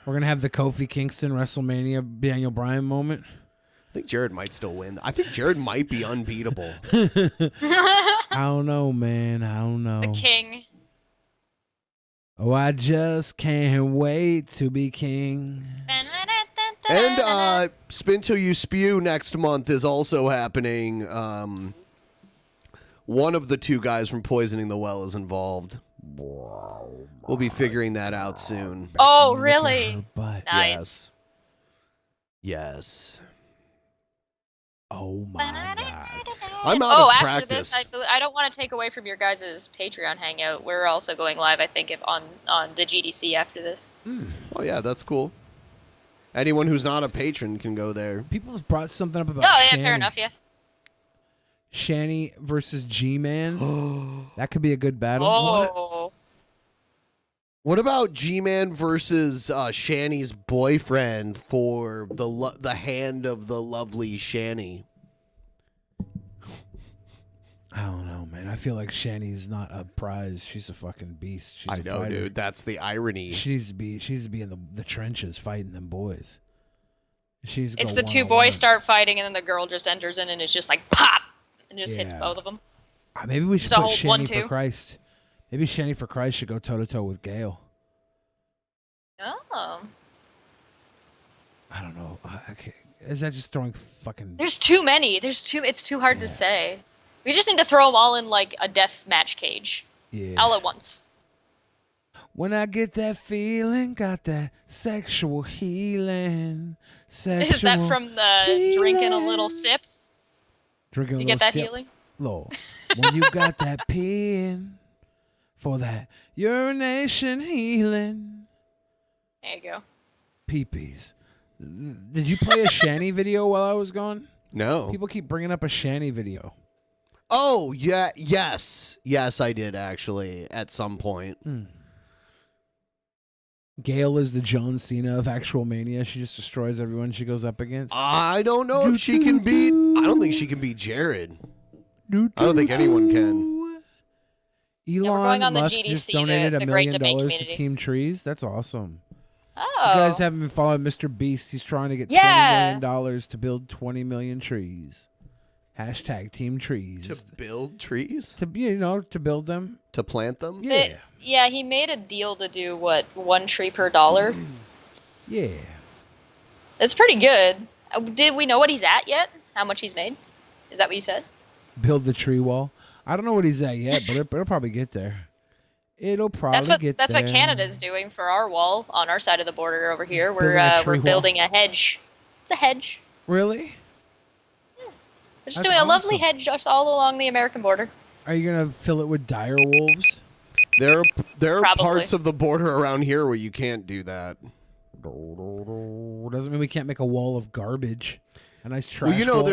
We're going to have the Kofi Kingston WrestleMania Daniel Bryan moment. I think Jared might still win. I think Jared might be unbeatable. I don't know, man. I don't know. The king. Oh, I just can't wait to be king. And Spin Till You Spew next month is also happening. One of the two guys from Poisoning the Well is involved. We'll be figuring that out soon. Oh, really? Yes. Nice. Yes. Oh my god. I'm out of after practice. this, I don't want to take away from your guys' Patreon hangout. We're also going live, I think, on the GDC after this. Oh yeah, that's cool. Anyone who's not a patron can go there. People have brought something up about Oh, yeah, Shanny. fair enough, yeah. Shanny versus G-Man. That could be a good battle. Oh. What about G-Man versus Shanny's boyfriend for the hand of the lovely Shanny? I don't know, man. I feel like Shanny's not a prize. She's a fucking beast. She's I a know, fighter. dude. That's the irony. She needs to be in the trenches fighting them boys. She's It's go the two one-on-one. boys start fighting, and then the girl just enters in and is just like, pop! And just hits Yeah. both of them. Maybe we should Just a put whole Shanny for 1-2. Christ. Maybe Shanny for Christ should go toe-to-toe with Gail. Oh. I don't know. Is that just throwing fucking... There's too many. It's too hard to say. We just need to throw them all in, like, a death match cage. Yeah. All at once. When I get that feeling, got that sexual healing. Is that from the drinking a little sip? Drinking a You little get that sip? healing? Lord. When you got that peeing for that urination healing. There you go. Peepees. Did you play a Shanny video while I was gone? No. People keep bringing up a Shanny video. Oh, yeah, yes. Yes, I did, actually, at some point. Gail is the John Cena of actual mania. She just destroys everyone she goes up against. I don't know if she can beat... I don't think she can beat Jared. I don't think anyone can. Elon we're going on the Musk GDC, just donated the $1 Great million Debate to Community. Team Trees. That's awesome. Oh. You guys haven't been following Mr. Beast. He's trying to get Yeah. $20 million to build 20 million trees. Hashtag Team Trees. To build trees? To build them. To plant them? Yeah. Yeah, he made a deal to do, what, 1 tree per dollar? Yeah. That's pretty good. Did we know what he's at yet? How much he's made? Is that what you said? Build the tree wall. I don't know what he's at yet, but it'll probably get there. It'll probably get That's there. what Canada's doing for our wall on our side of the border over here. Building a tree We're wall? building a hedge. It's a hedge. Really? We're just That's doing a lovely awesome. hedge just all along the American border. Are you going to fill it with dire wolves? There are Probably. parts of the border around here where you can't do that. Doesn't mean we can't make a wall of garbage. A nice trash Well, you know, wall.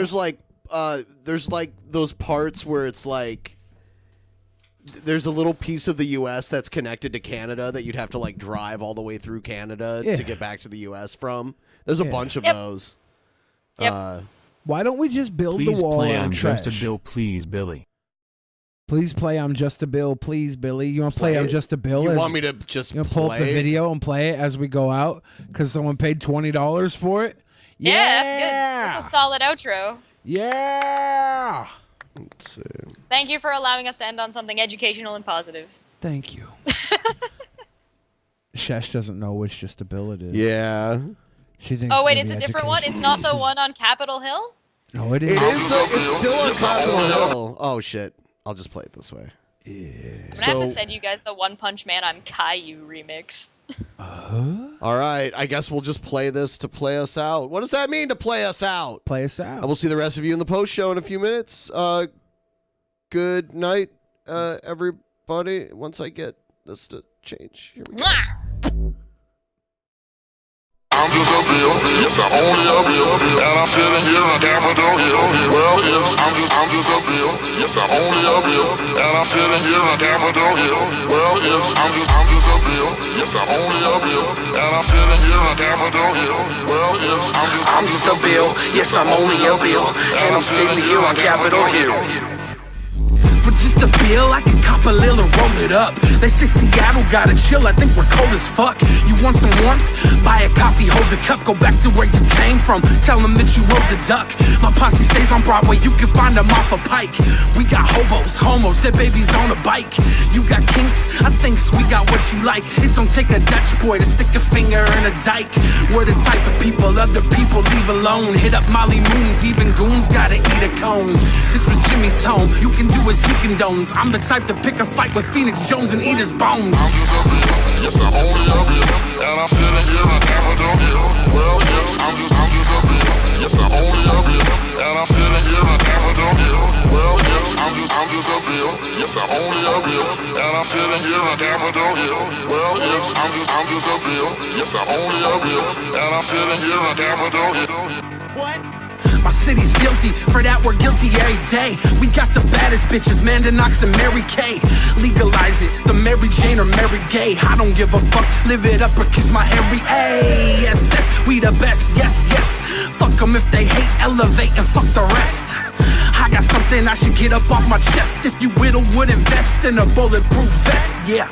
there's like those parts where it's like there's a little piece of the U.S. that's connected to Canada that you'd have to like drive all the way through Canada Yeah. to get back to the U.S. from. There's a Yeah. bunch of Yep. those. Yep. Why don't we just build Please the wall play around I'm trash? Just a Bill, please, Billy. Please play I'm Just a Bill, please, Billy. You want to play Play I'm it? Just a Bill? You as- want me to just you wanna pull up the play? video and play it as we go out because someone paid $20 for it? Yeah, that's good. That's a solid outro. Yeah. Let's see. Thank you for allowing us to end on something educational and positive. Thank you. Shesh doesn't know which just a bill it is. Yeah. She thinks. Oh wait, it's a different one. It's not the one on Capitol Hill. No, it It is. is. It's still on Capitol Hill. Oh shit! I'll just play it this way. I'm gonna have to send you guys the One Punch Man I'm Caillou remix. All right, I guess we'll just play this to play us out. What does that mean to play us out? Play us out. And we'll see the rest of you in the post show in a few minutes. Good night, everybody. Once I get this to change. Here we go. I'm just a bill, yes I'm only a bill, and I'm sitting here on Capitol Hill. Well, yes, I'm just a bill, yes I'm only a bill, and I'm sitting here on Capitol Hill. Well, yes, I'm just a bill, yes I'm only a bill, and I'm sitting here on Capitol Hill. Well, yes, I'm just a bill, yes I'm only a bill, and I'm sitting here on Capitol Hill. For just a bill, I can cop a lil and roll it up. They say Seattle gotta chill, I think we're cold as fuck. You want some warmth? Buy a coffee, hold the cup, go back to where you came from. Tell them that you rode the duck. My posse stays on Broadway, you can find them off a Pike. We got hobos, homos, their babies on a bike. You got kinks, I think we got what you like. It don't take a Dutch boy to stick a finger in a dike. We're the type of people other people leave alone. Hit up Molly Moons, even goons gotta eat a cone. This was Jimmy's home, you can do as he condones. I'm the type to pick a fight with Phoenix Jones and eat his bones. Yes, I'm only a bill, and I'm sitting here on Capitol Hill. Well, yes, I'm just a bill. Yes, I'm only a bill, and I'm sitting here on Capitol Hill. Well, yes, I'm just a bill. Yes, I'm only a bill, and I'm sitting here on Capitol Hill. Well, yes, I'm just a bill. Yes, I'm only a bill, and I'm sitting here on Capitol Hill. What? My city's filthy, for that we're guilty every day. We got the baddest bitches, Manda Knox and Mary Kay. Legalize it, the Mary Jane or Mary Gay. I don't give a fuck, live it up or kiss my Harry. Ay, yes, yes, we the best, yes, yes. Fuck them if they hate, elevate and fuck the rest. I got something I should get up off my chest. If you whittle would invest in a bulletproof vest. Yeah,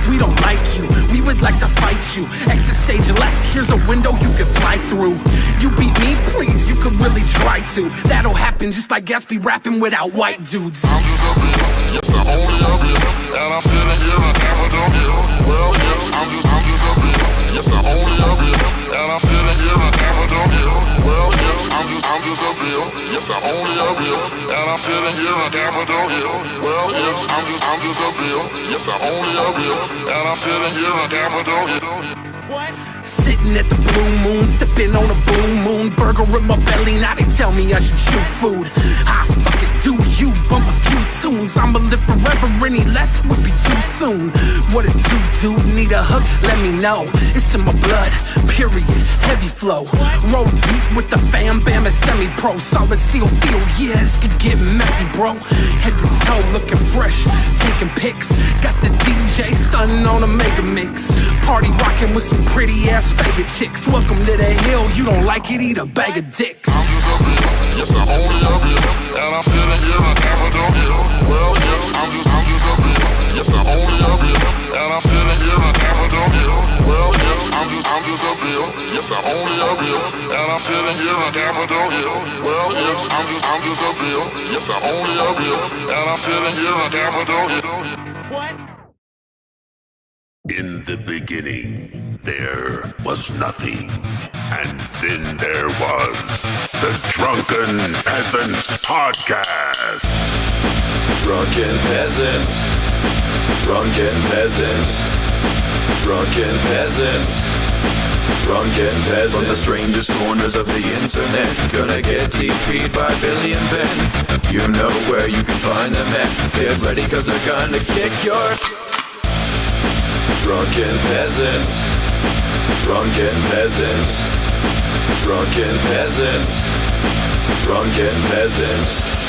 we don't like you, we would like to fight you. Exit stage left, here's a window you can fly through. You beat me, please, you could really try to. That'll happen just like Gatsby rapping without white dudes. I'm just a bill, yes I'm only a bill, and I'm sitting here on Capitol Hill. Well, yes, I'm just a bill, yes I'm only a bill, and I'm sitting here on Capitol Hill. Well, yes, I'm just a bill, yes I'm only a bill, and I'm sitting here on Capitol Hill. Well, yes, I'm just a bill, yes I'm only a bill, and I'm sitting here on Capitol Hill. What? Sitting at the Blue Moon, sipping on a Blue Moon. Burger in my belly, now they tell me I should chew food. I fucking do you, bump a few tunes. I'ma live forever, any less would be too soon. What it do, need a hook, let me know. It's in my blood, period, heavy flow. Roll deep with the fam, bam, and semi-pro. Solid steel feel, yeah, this could get messy, bro. Head to toe, looking fresh, taking pics. Got the DJ stunning on a mega mix. Party rocking with some pretty ass faggot chicks. Welcome to the hill, you don't like it, eat a bag of dicks. I'm just a bill, yes I'm only a bill, and I'm sitting here on Capitol Hill. Well, yes, I'm just a bill, yes I'm only a bill, and I'm sitting here on Capitol Hill. Well, yes, I'm just a bill, yes I'm only a bill, and I'm sitting here on Capitol Hill. Well, yes, I'm just a bill, yes I'm only a bill, and I'm sitting here on Capitol Hill. What? In the beginning, there was nothing, and then there was the Drunken Peasants Podcast. Drunken Peasants, Drunken Peasants, Drunken Peasants, Drunken Peasants. From the strangest corners of the internet, gonna get TP'd by Billy and Ben. You know where you can find them at. Get ready, cause they're gonna kick your... Drunken Peasants, Drunken Peasants, Drunken Peasants, Drunken Peasants.